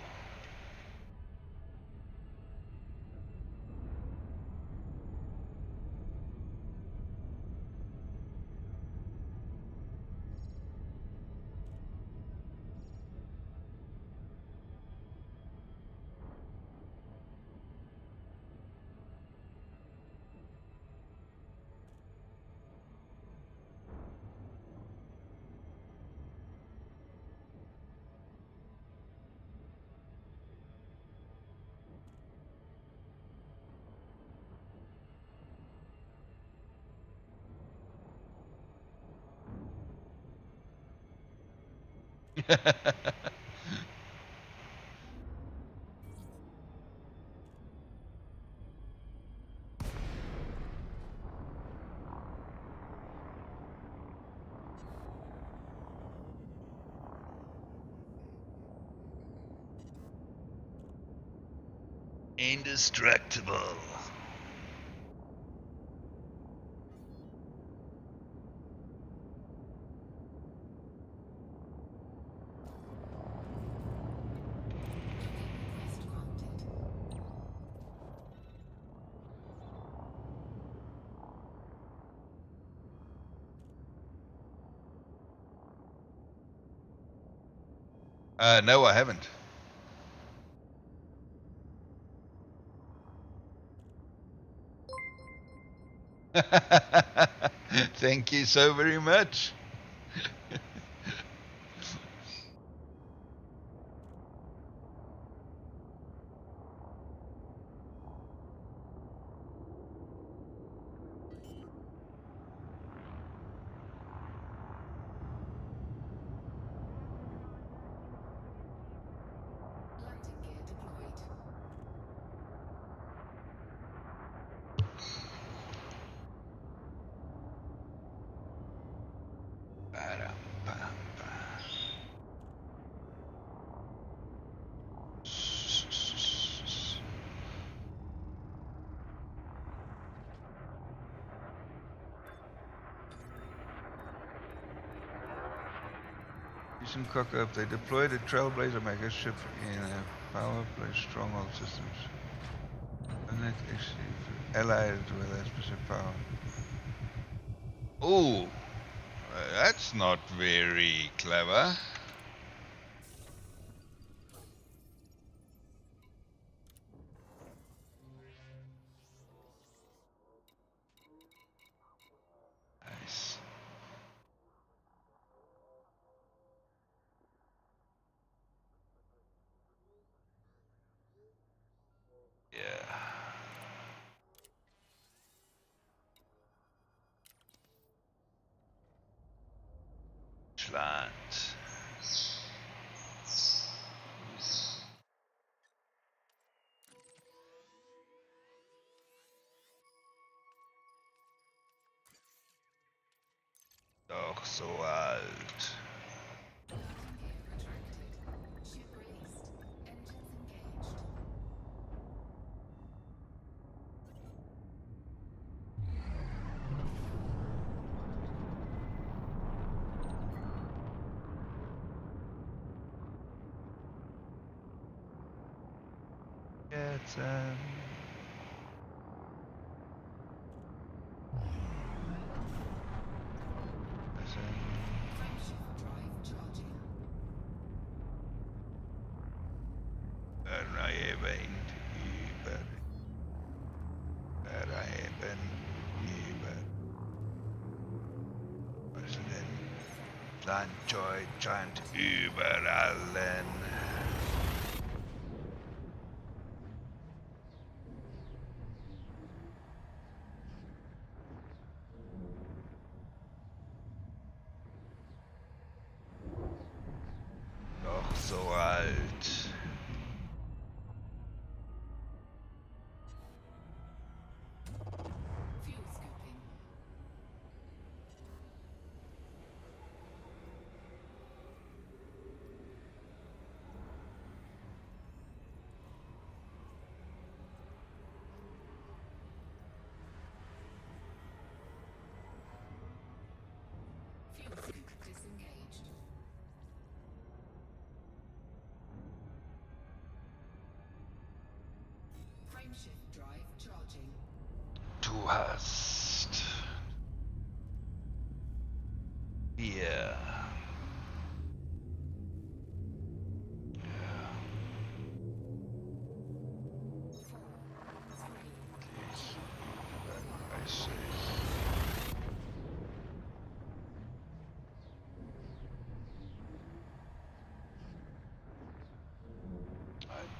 Indestructible. Request granted. No, I haven't. Thank you so very much. Landing gear deployed. Houston cock up. They deployed a Trailblazer mega ship in a power play stronghold systems. And it actually allied with that specific power. Oh, that's not very clever. Nice. Yeah. Deutschland. Doch so alt. Landing gear retracted. Ship released. Engines engaged. Jetzt, Frameshift drive charging. I even über. Eben über. Was denn? Land Deutschland überall. Doch so alt. Fuel scooping. Fuel scoop disengaged. Frameshift drive charging. Du hast Bier. Ja, 4, 3, ich weiß ich.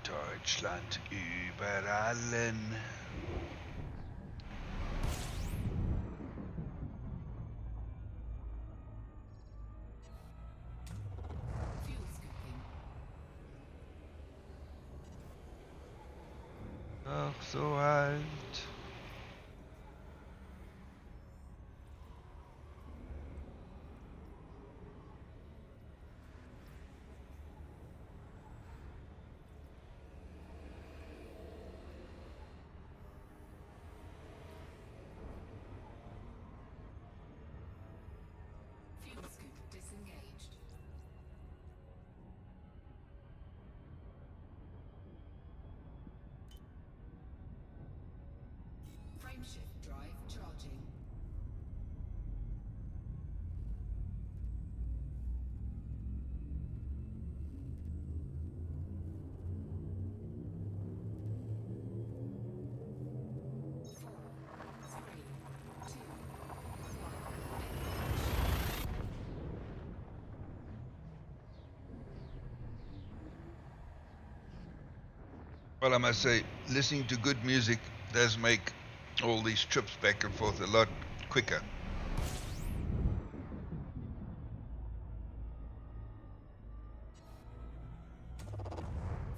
Deutschland über allen. fuel scooping. Doch so alt. Fuel scoop disengaged. Frameshift drive charging. Four, three, two, Well, I must say, listening to good music does make all these trips back and forth a lot quicker.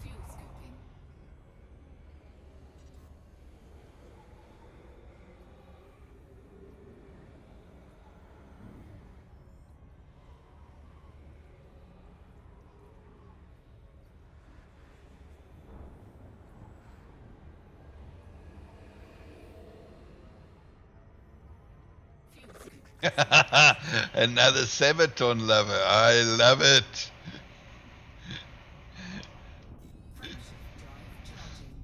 fuel scooping. Fuel scoop. Another Sabaton lover. I love it. Frameshift drive charging.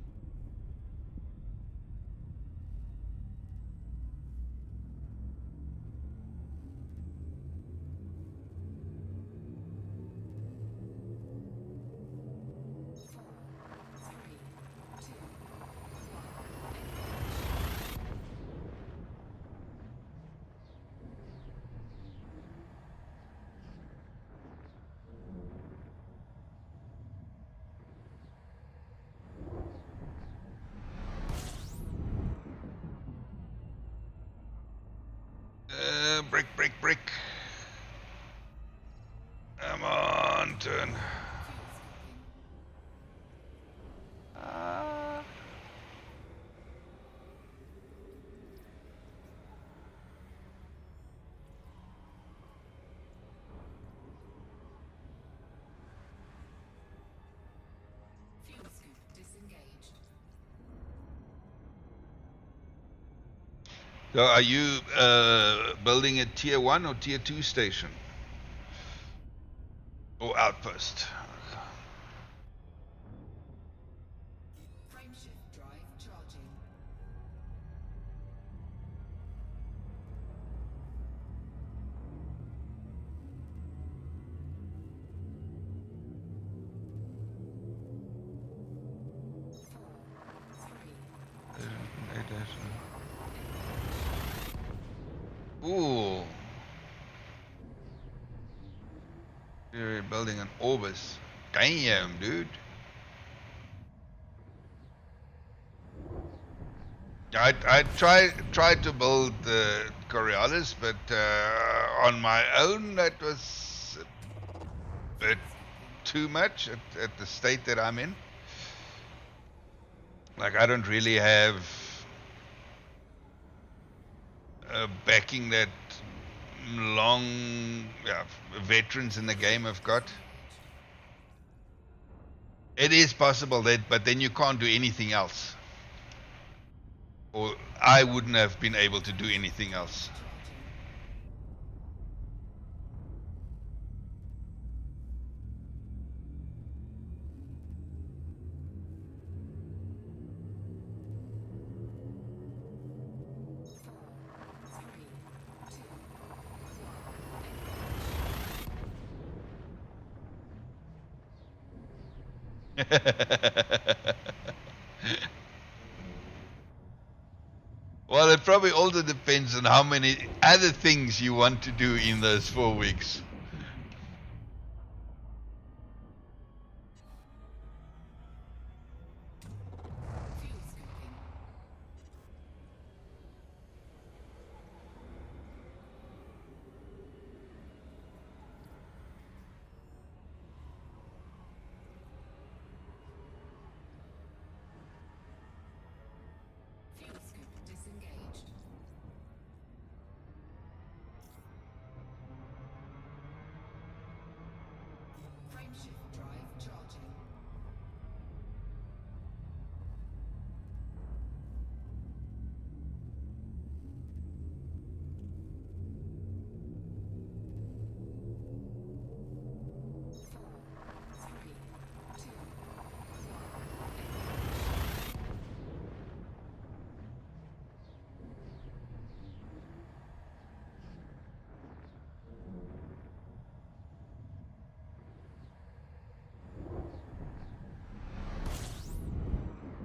Four, three, two, So are you building a tier 1 or tier 2 station? Or outpost? Frameshift drive charging. Ooh. You're building an Orbis. Damn, dude. I tried to build the Coriolis, but on my own that was a bit too much at the state that I'm in. Like I don't really have backing that long veterans in the game have got. It is possible that, but then you can't do anything else. Or I wouldn't have been able to do anything else. Well, it probably also depends on how many other things you want to do in those 4 weeks. Fuel scoping. Fuel scope disengaged. Frameshift drive charging.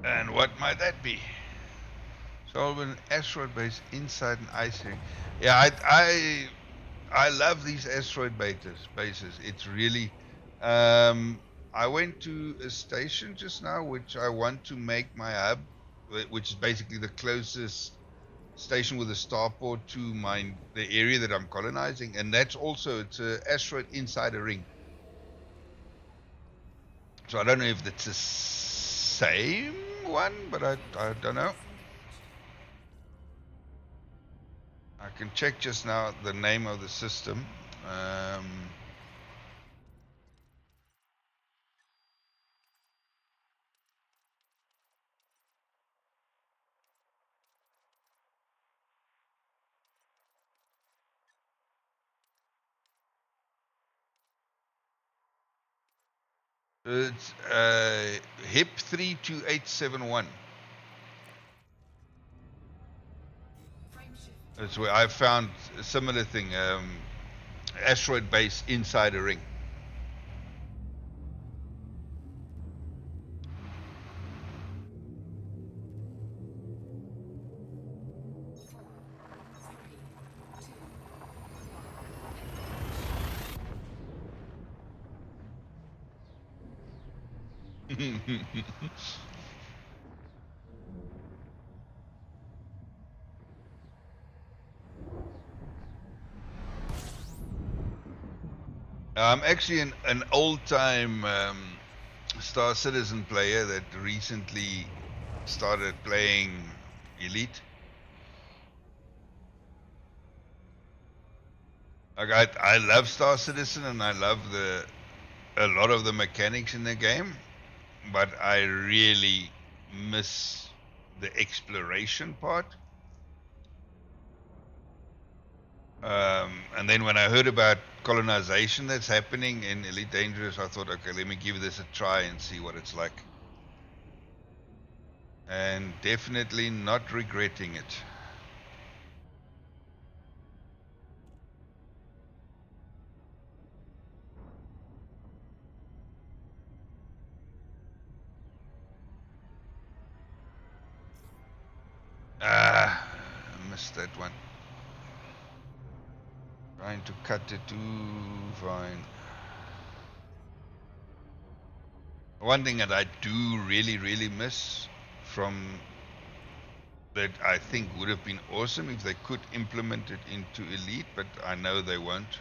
And what might that be? So an asteroid base inside an ice ring. Yeah, I love these asteroid bases. It's really. I went to a station just now, which I want to make my hub, which is basically the closest station with a starport to the area that I'm colonizing, and that's also it's an asteroid inside a ring. So I don't know if it's the same one, but I don't know. I can check just now the name of the system. It's HIP 32871. That's where I found a similar thing. Asteroid base inside a ring. I'm actually an old-time Star Citizen player that recently started playing Elite. Like I love Star Citizen and I love a lot of the mechanics in the game, but I really miss the exploration part. And then when I heard about colonization that's happening in Elite Dangerous, I thought, okay, let me give this a try and see what it's like. And definitely not regretting it. Ah, I missed that one. Trying to cut it too fine. One thing that I do really miss from that I think would have been awesome if they could implement it into Elite, but I know they won't,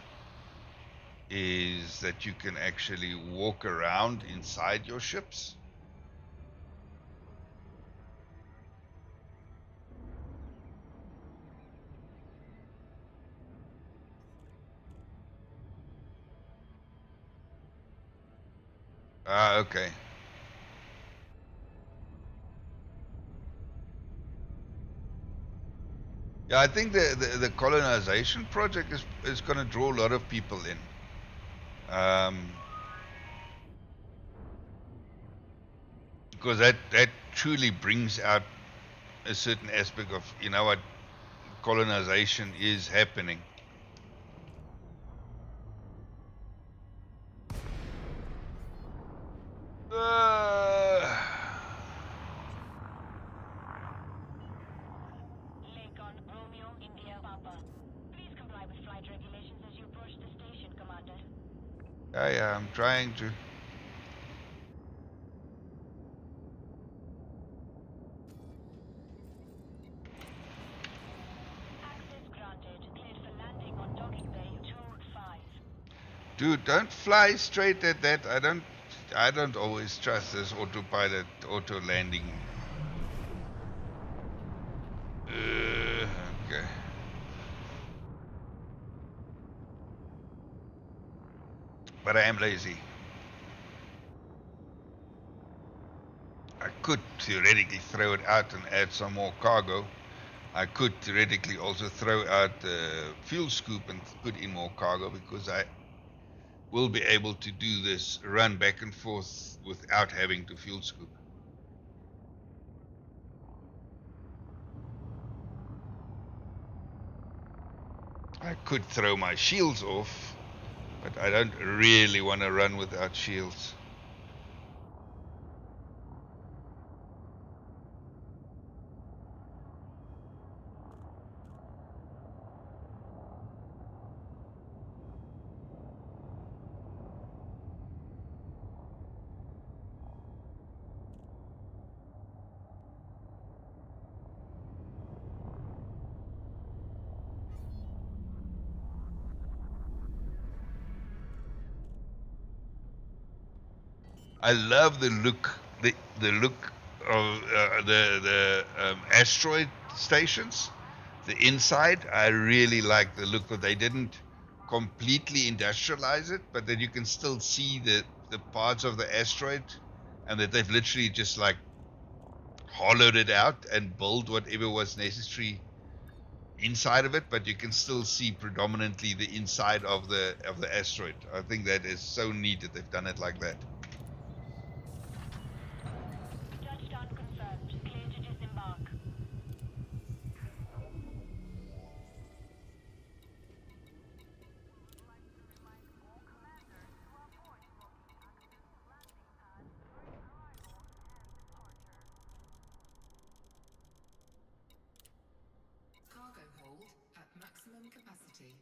is that you can actually walk around inside your ships. Ah, okay. Yeah, I think the colonization project is going to draw a lot of people in. Because that truly brings out a certain aspect of, you know what, colonization is happening. Lincoln, Romeo, India, Papa. Please comply with flight regulations as you approach the station, Commander. Yeah, I'm trying to. Access granted. Cleared for landing on docking bay 2-5. Dude, don't fly straight at that. I don't always trust this autopilot auto landing. Okay. But I am lazy. I could theoretically throw it out and add some more cargo. I could theoretically also throw out the fuel scoop and put in more cargo, because I will be able to do this run back and forth without having to fuel scoop. I could throw my shields off, but I don't really want to run without shields. I love the look of the asteroid stations. The inside, I really like the look of. They didn't completely industrialize it, but that you can still see the parts of the asteroid, and that they've literally just like hollowed it out and built whatever was necessary inside of it, but you can still see predominantly the inside of the asteroid. I think that is so neat that they've done it like that. Touchdown confirmed. Clear to disembark. Cargo hold at maximum capacity.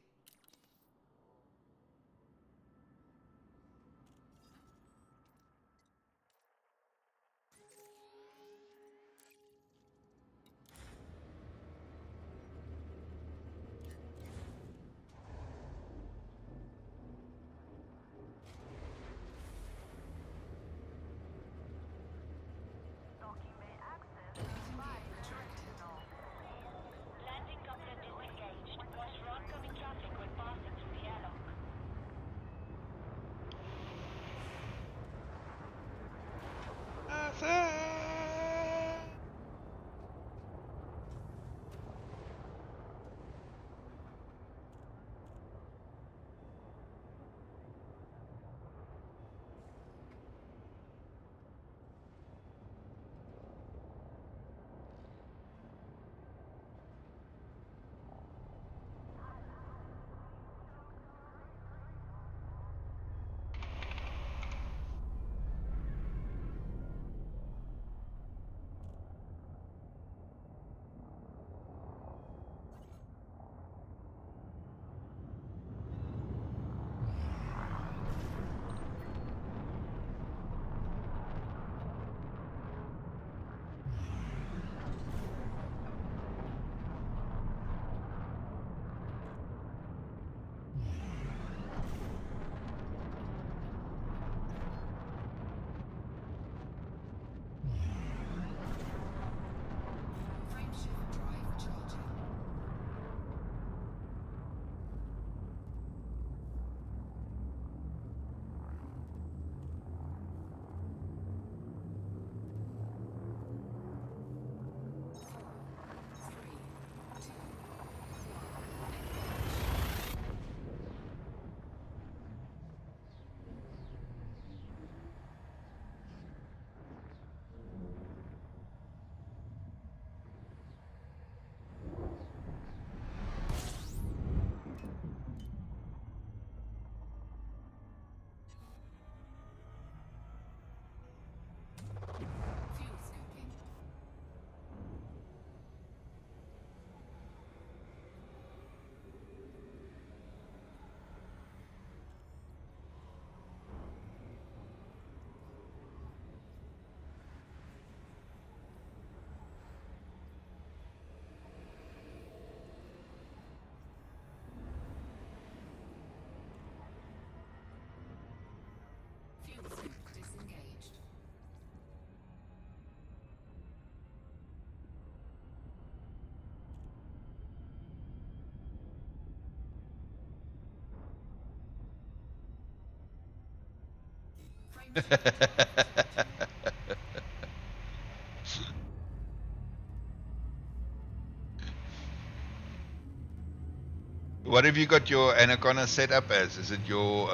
What have you got your Anaconda set up as? Is it your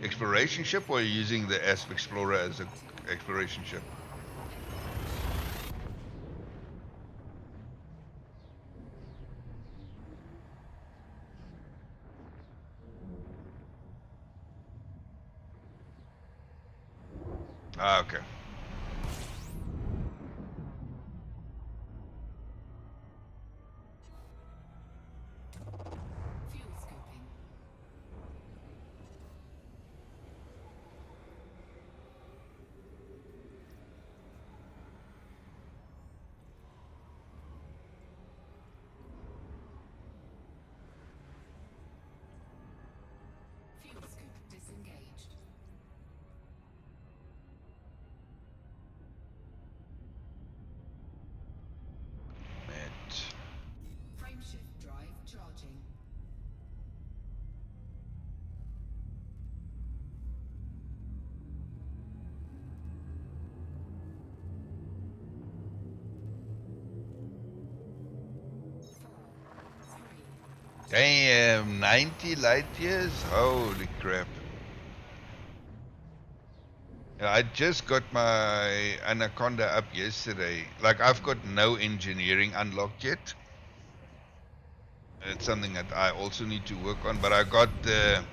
exploration ship, or are you using the Asp Explorer as an exploration ship? Ah, okay. Fuel scoping. Fuel scoop disengaged. Met. Frameshift drive charging. Damn, 90 light years? Holy crap. Yeah, I just got my Anaconda up yesterday. Like, I've got no engineering unlocked yet. It's something that I also need to work on, but I got the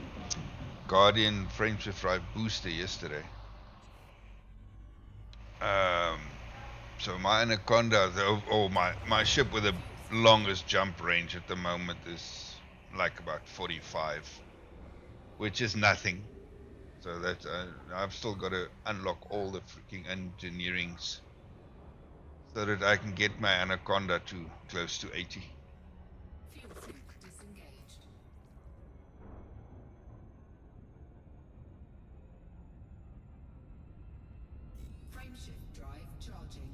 Guardian Frameshift Drive booster yesterday. Um, so my Anaconda, my ship with the longest jump range at the moment is like about 45, which is nothing. So that I've still got to unlock all the freaking engineerings so that I can get my Anaconda to close to 80. Fuel scoop disengaged. Frameshift drive charging.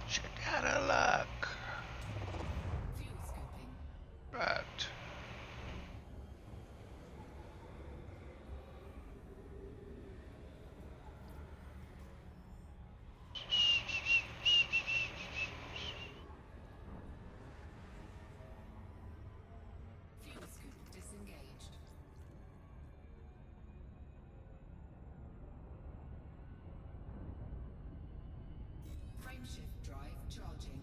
Shit out of luck. Fuel scoping. Right. Fuel scoop disengaged. Frameshift drive charging.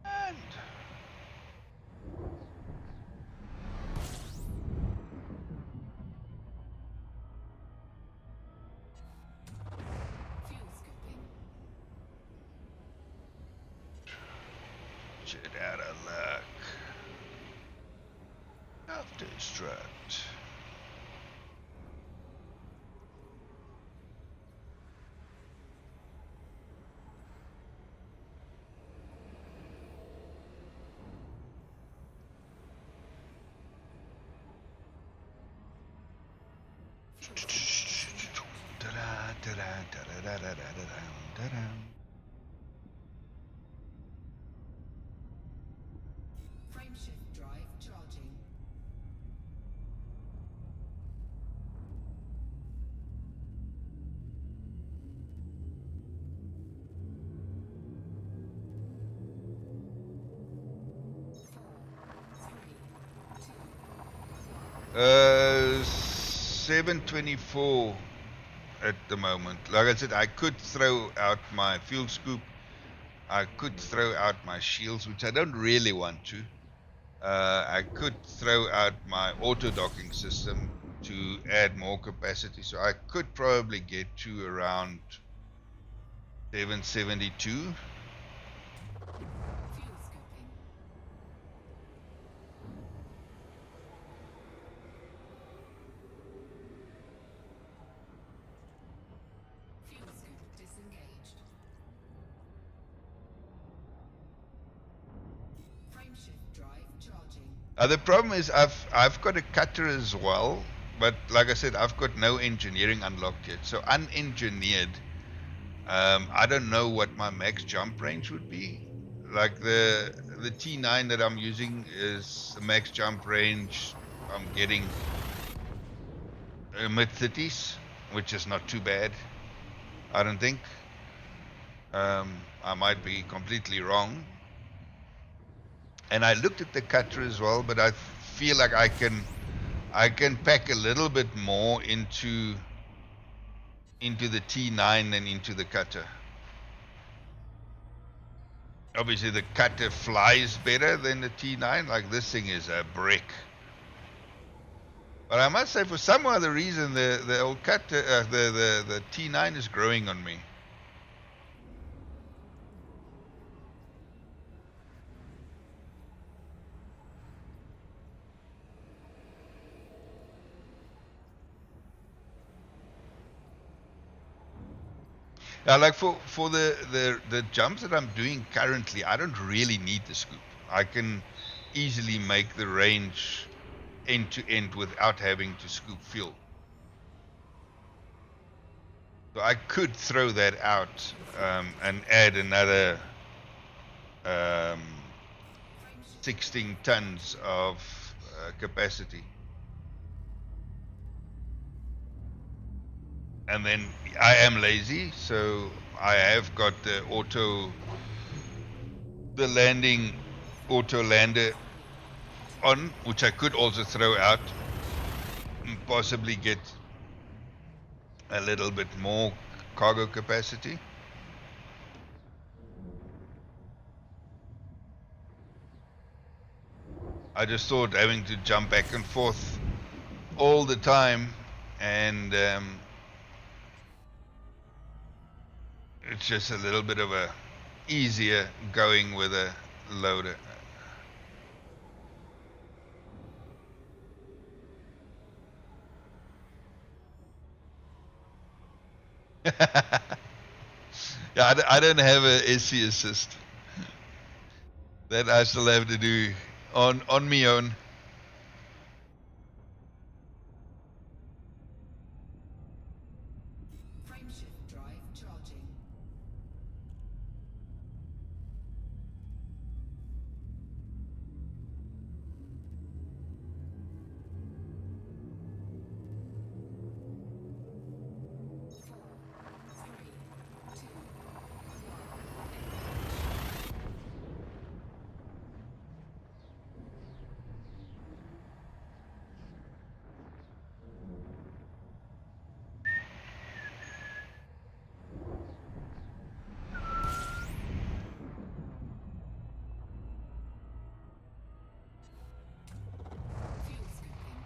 And Fuel scoping. shit out of luck. Self-destruct. Frameshift drive charging. 724 at the moment. Like I said, I could throw out my fuel scoop. I could throw out my shields, which I don't really want to. I could throw out my auto docking system to add more capacity. So I could probably get to around 772. Fuel scooping. Fuel scoop disengaged. Frameshift drive charging. The problem is I've got a cutter as well, but like I said, I've got no engineering unlocked yet. So unengineered, I don't know what my max jump range would be. Like the T9 that I'm using is the max jump range. I'm getting mid 30s, which is not too bad. I don't think. I might be completely wrong. And I looked at the cutter as well, but I feel like I can pack a little bit more into the T9 than into the cutter. Obviously, the cutter flies better than the T9. Like this thing is a brick. But I must say, for some other reason, the old cutter, the T9 is growing on me. Yeah, like for the jumps that I'm doing currently, I don't really need the scoop. I can easily make the range end to end without having to scoop fuel. So I could throw that out and add another 16 tons of capacity. And then I am lazy, so I have got the landing auto lander on, which I could also throw out and possibly get a little bit more cargo capacity. I just thought having to jump back and forth all the time, and it's just a little bit of a easier going with a loader. Yeah, I don't have a SC assist. That I still have to do on my own. Frameshift drive charging. Fuel scooping.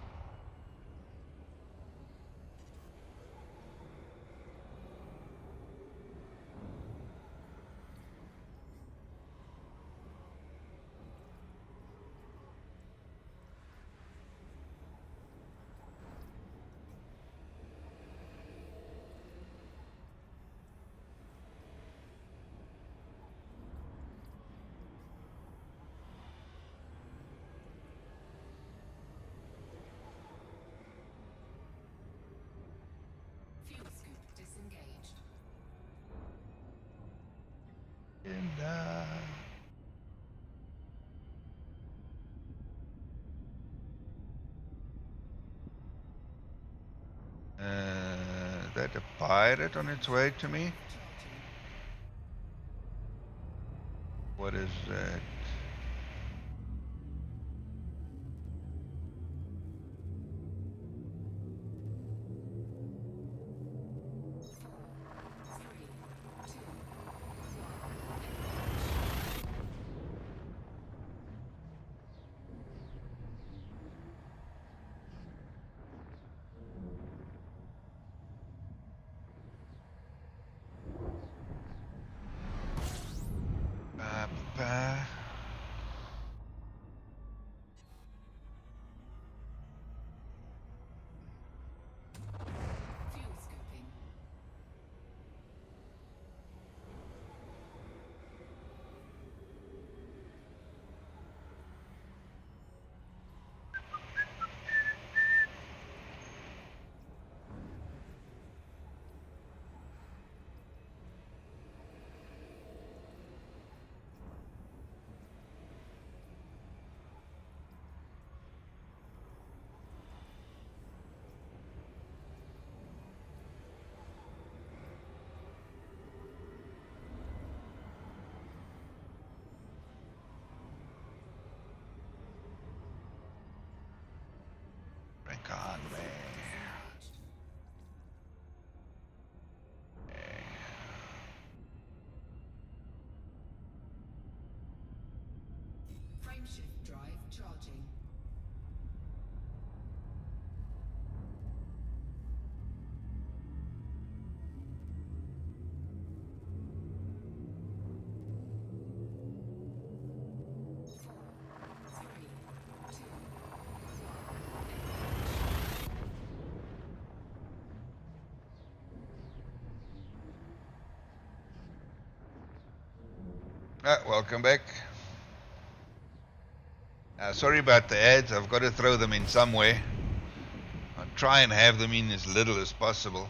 Fuel scoop disengaged. And that a pirate on its way to me? Charging. What is that? Welcome back. Sorry about the ads. I've got to throw them in somewhere. I'll try and have them in as little as possible.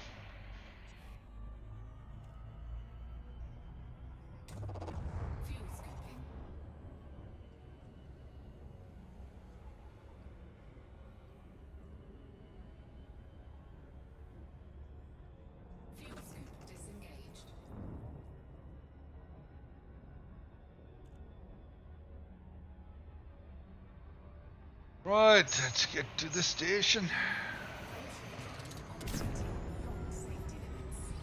Fuel scooping. Fuel scoop disengaged. Right, let's get to the station. Operating beyond safety limits.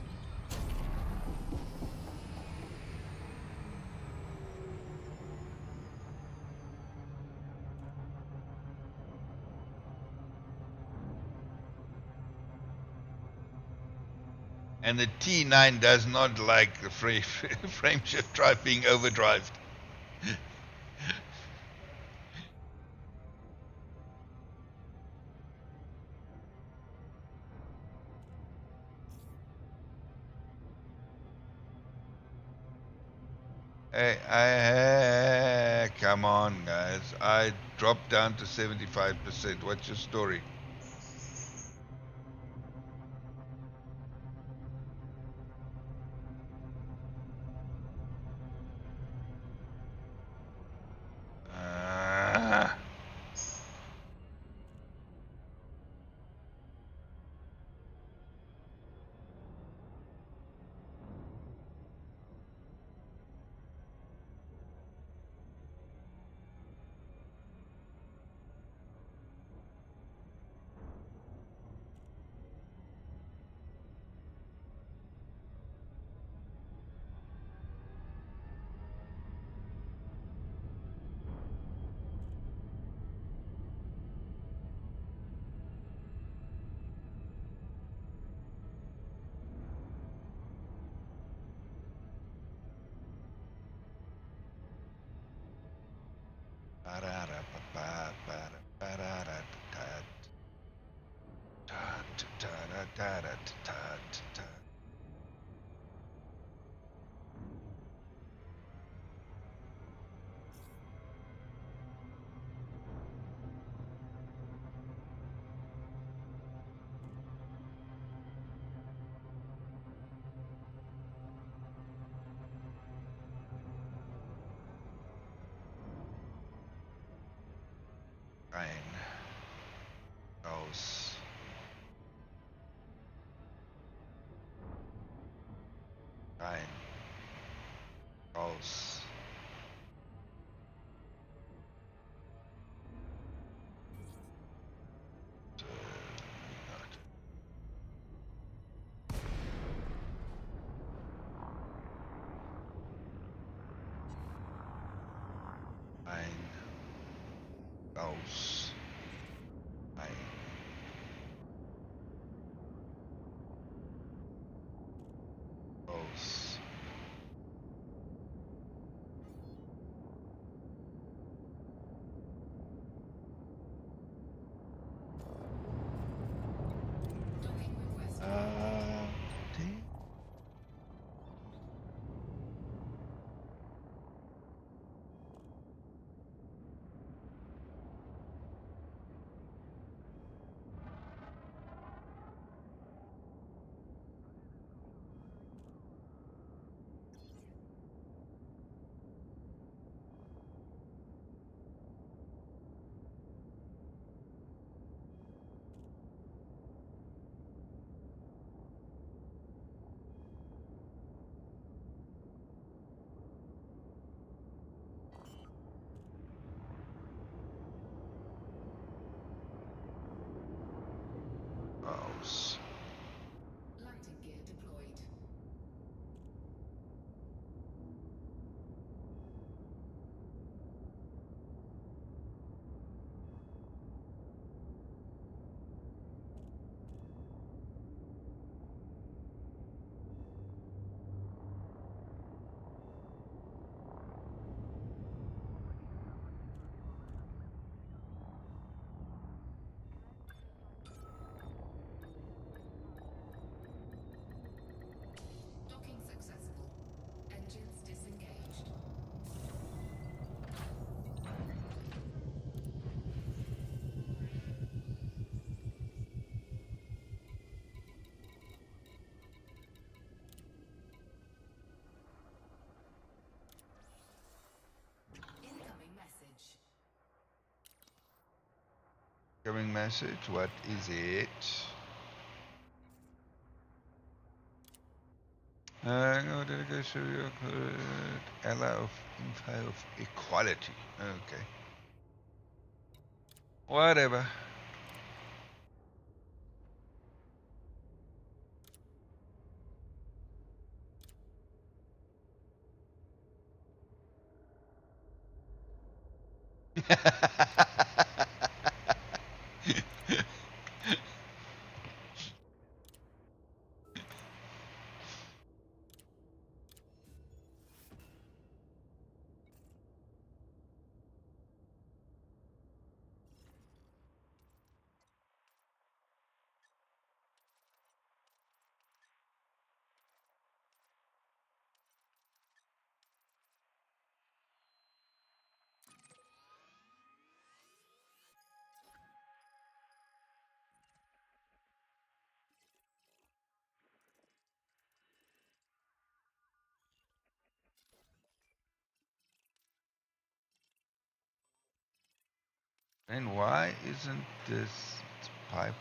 And the T9 does not like the frame shift drive being overdrived. Hey, come on, guys. I dropped down to 75%. What's your story? Ah. Coming message. What is it? No, did I go show you ally of info of equality? Okay. Whatever. And why isn't this Piper?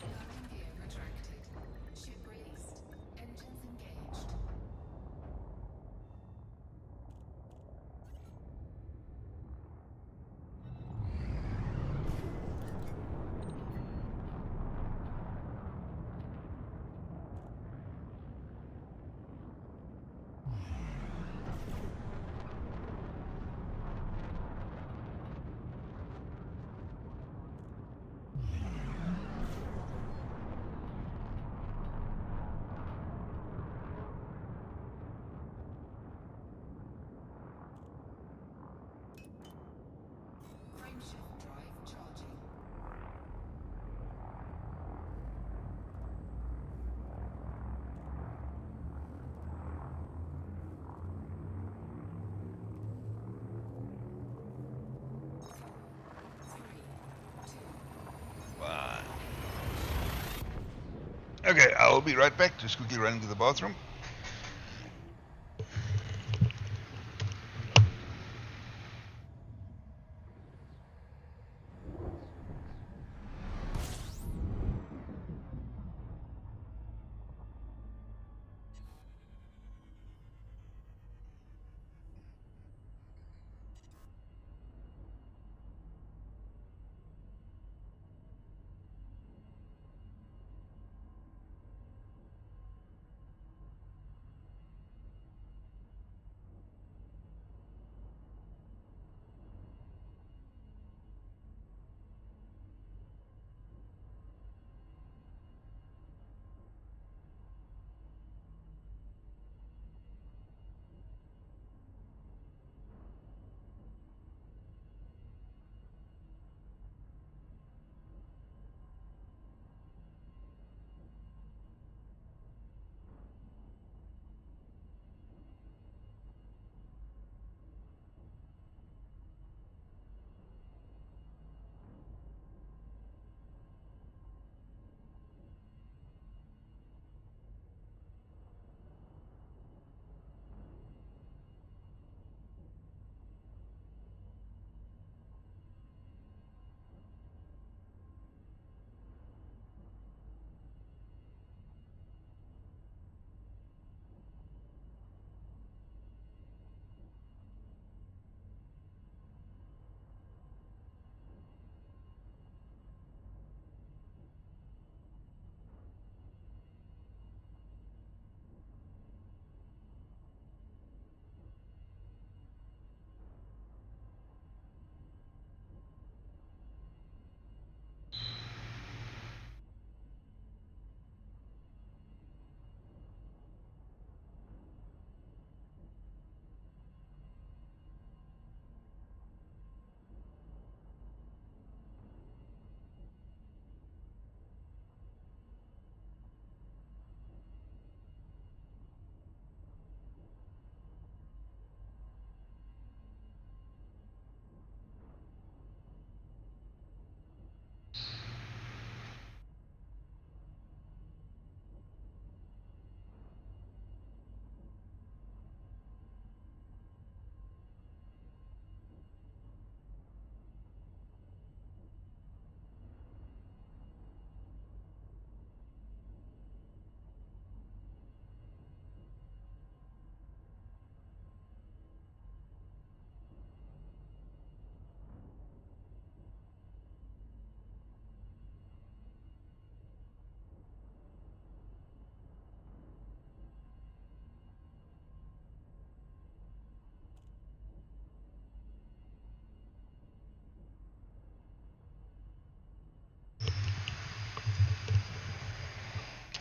Landing gear retracted. Ship released. Engines engaged. Frameshift drive charging. One. Okay, I'll be right back. Just quickly run to the bathroom.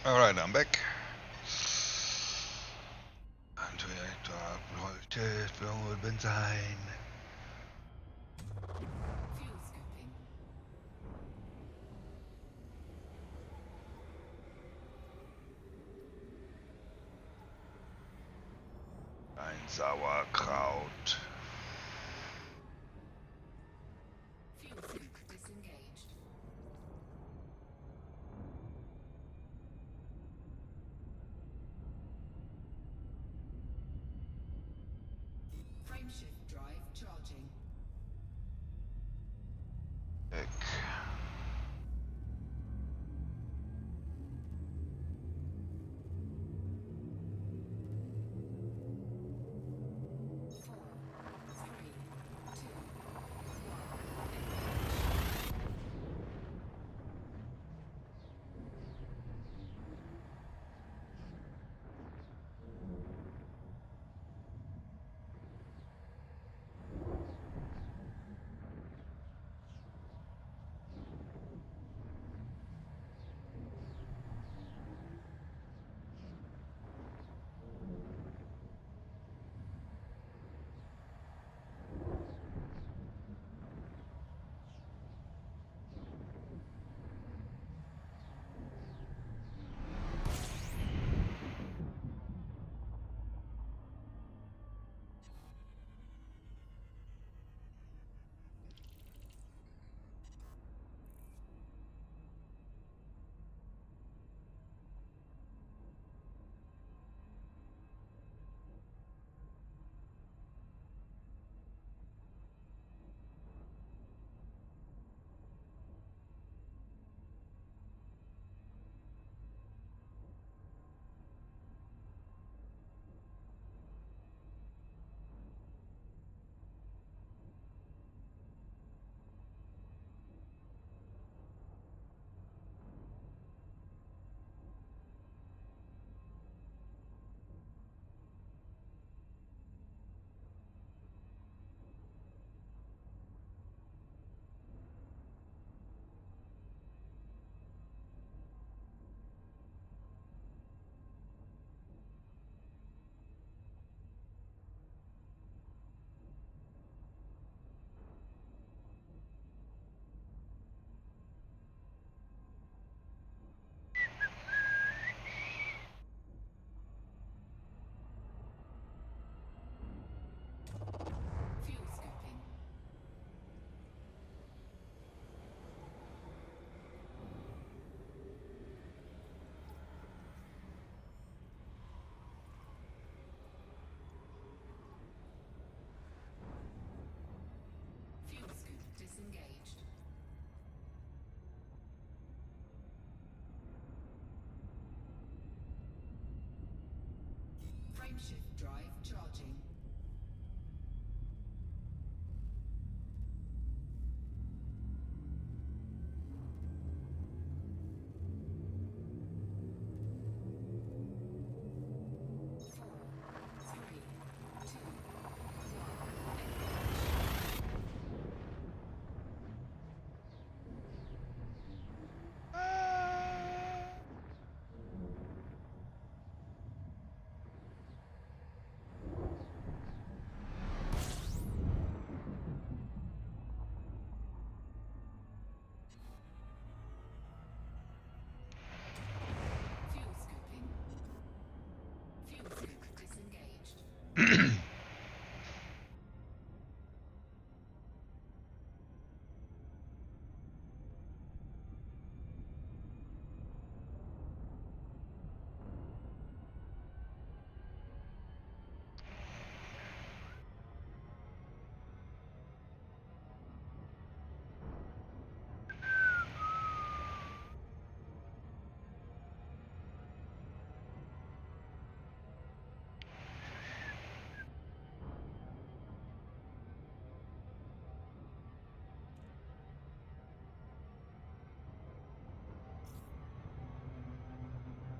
Alright, I'm back. Und da wollte bin sein. Fuel scooping. Ein Sauerkraut. Fuel scoop disengaged. Frameshift drive charging. Weg. Four, three, two, fuel scooping. Fuel scoop disengaged. Frameshift drive charging. Four, three, two, fuel scooping. Fuel scoop disengaged.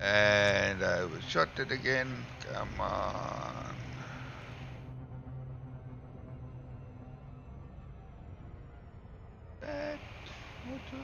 And I was shot it again. Come on. That. What the-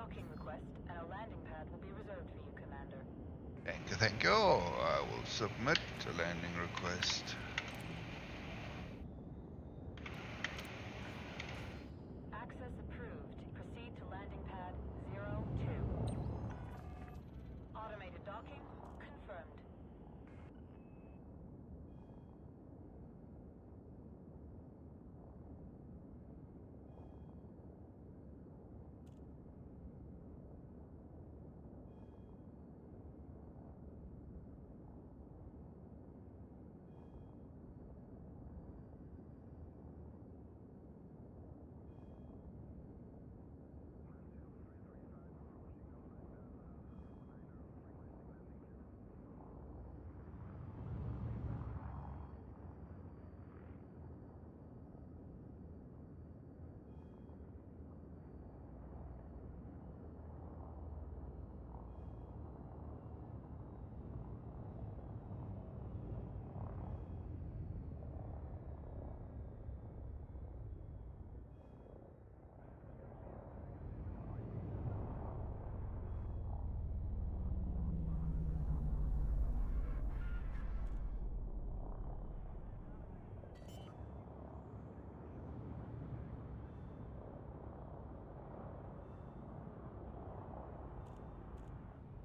docking request, and a landing pad will be reserved for you, Commander. Thank you, thank you. I will submit a landing request. Access approved. Proceed to landing pad 02. Automated docking confirmed.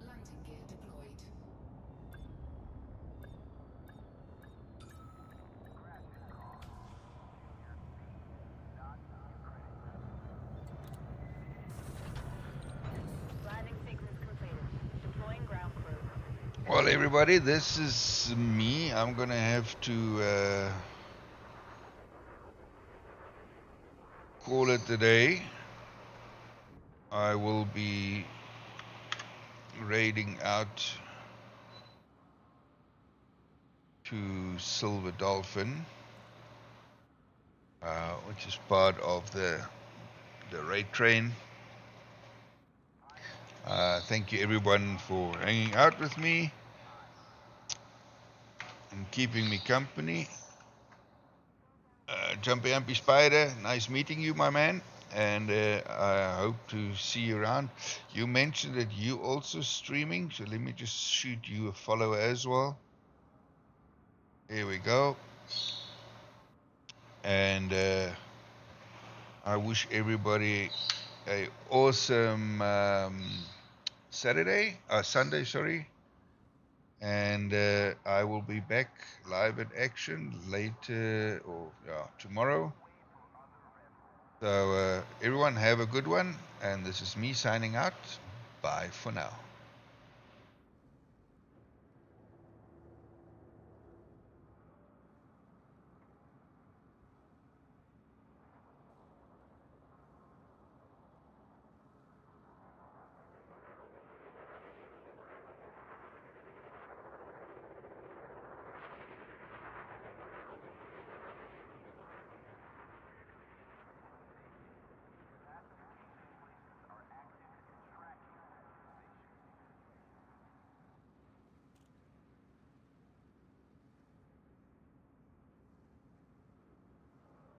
Landing gear deployed. Landing sequence completed. Deploying ground crew. Well, everybody, this is me. I'm gonna have to call it a day. I will be raiding out to Silver Dolphin, which is part of the raid train. Thank you everyone for hanging out with me and keeping me company. Jumpy Ampy Spider, nice meeting you, my man, and I hope to see you around. You mentioned that you also streaming, so let me just shoot you a follow as well. There we go. And I wish everybody a awesome Sunday, sorry. And I will be back live in action later, or tomorrow. So everyone have a good one, and this is me signing out. Bye for now.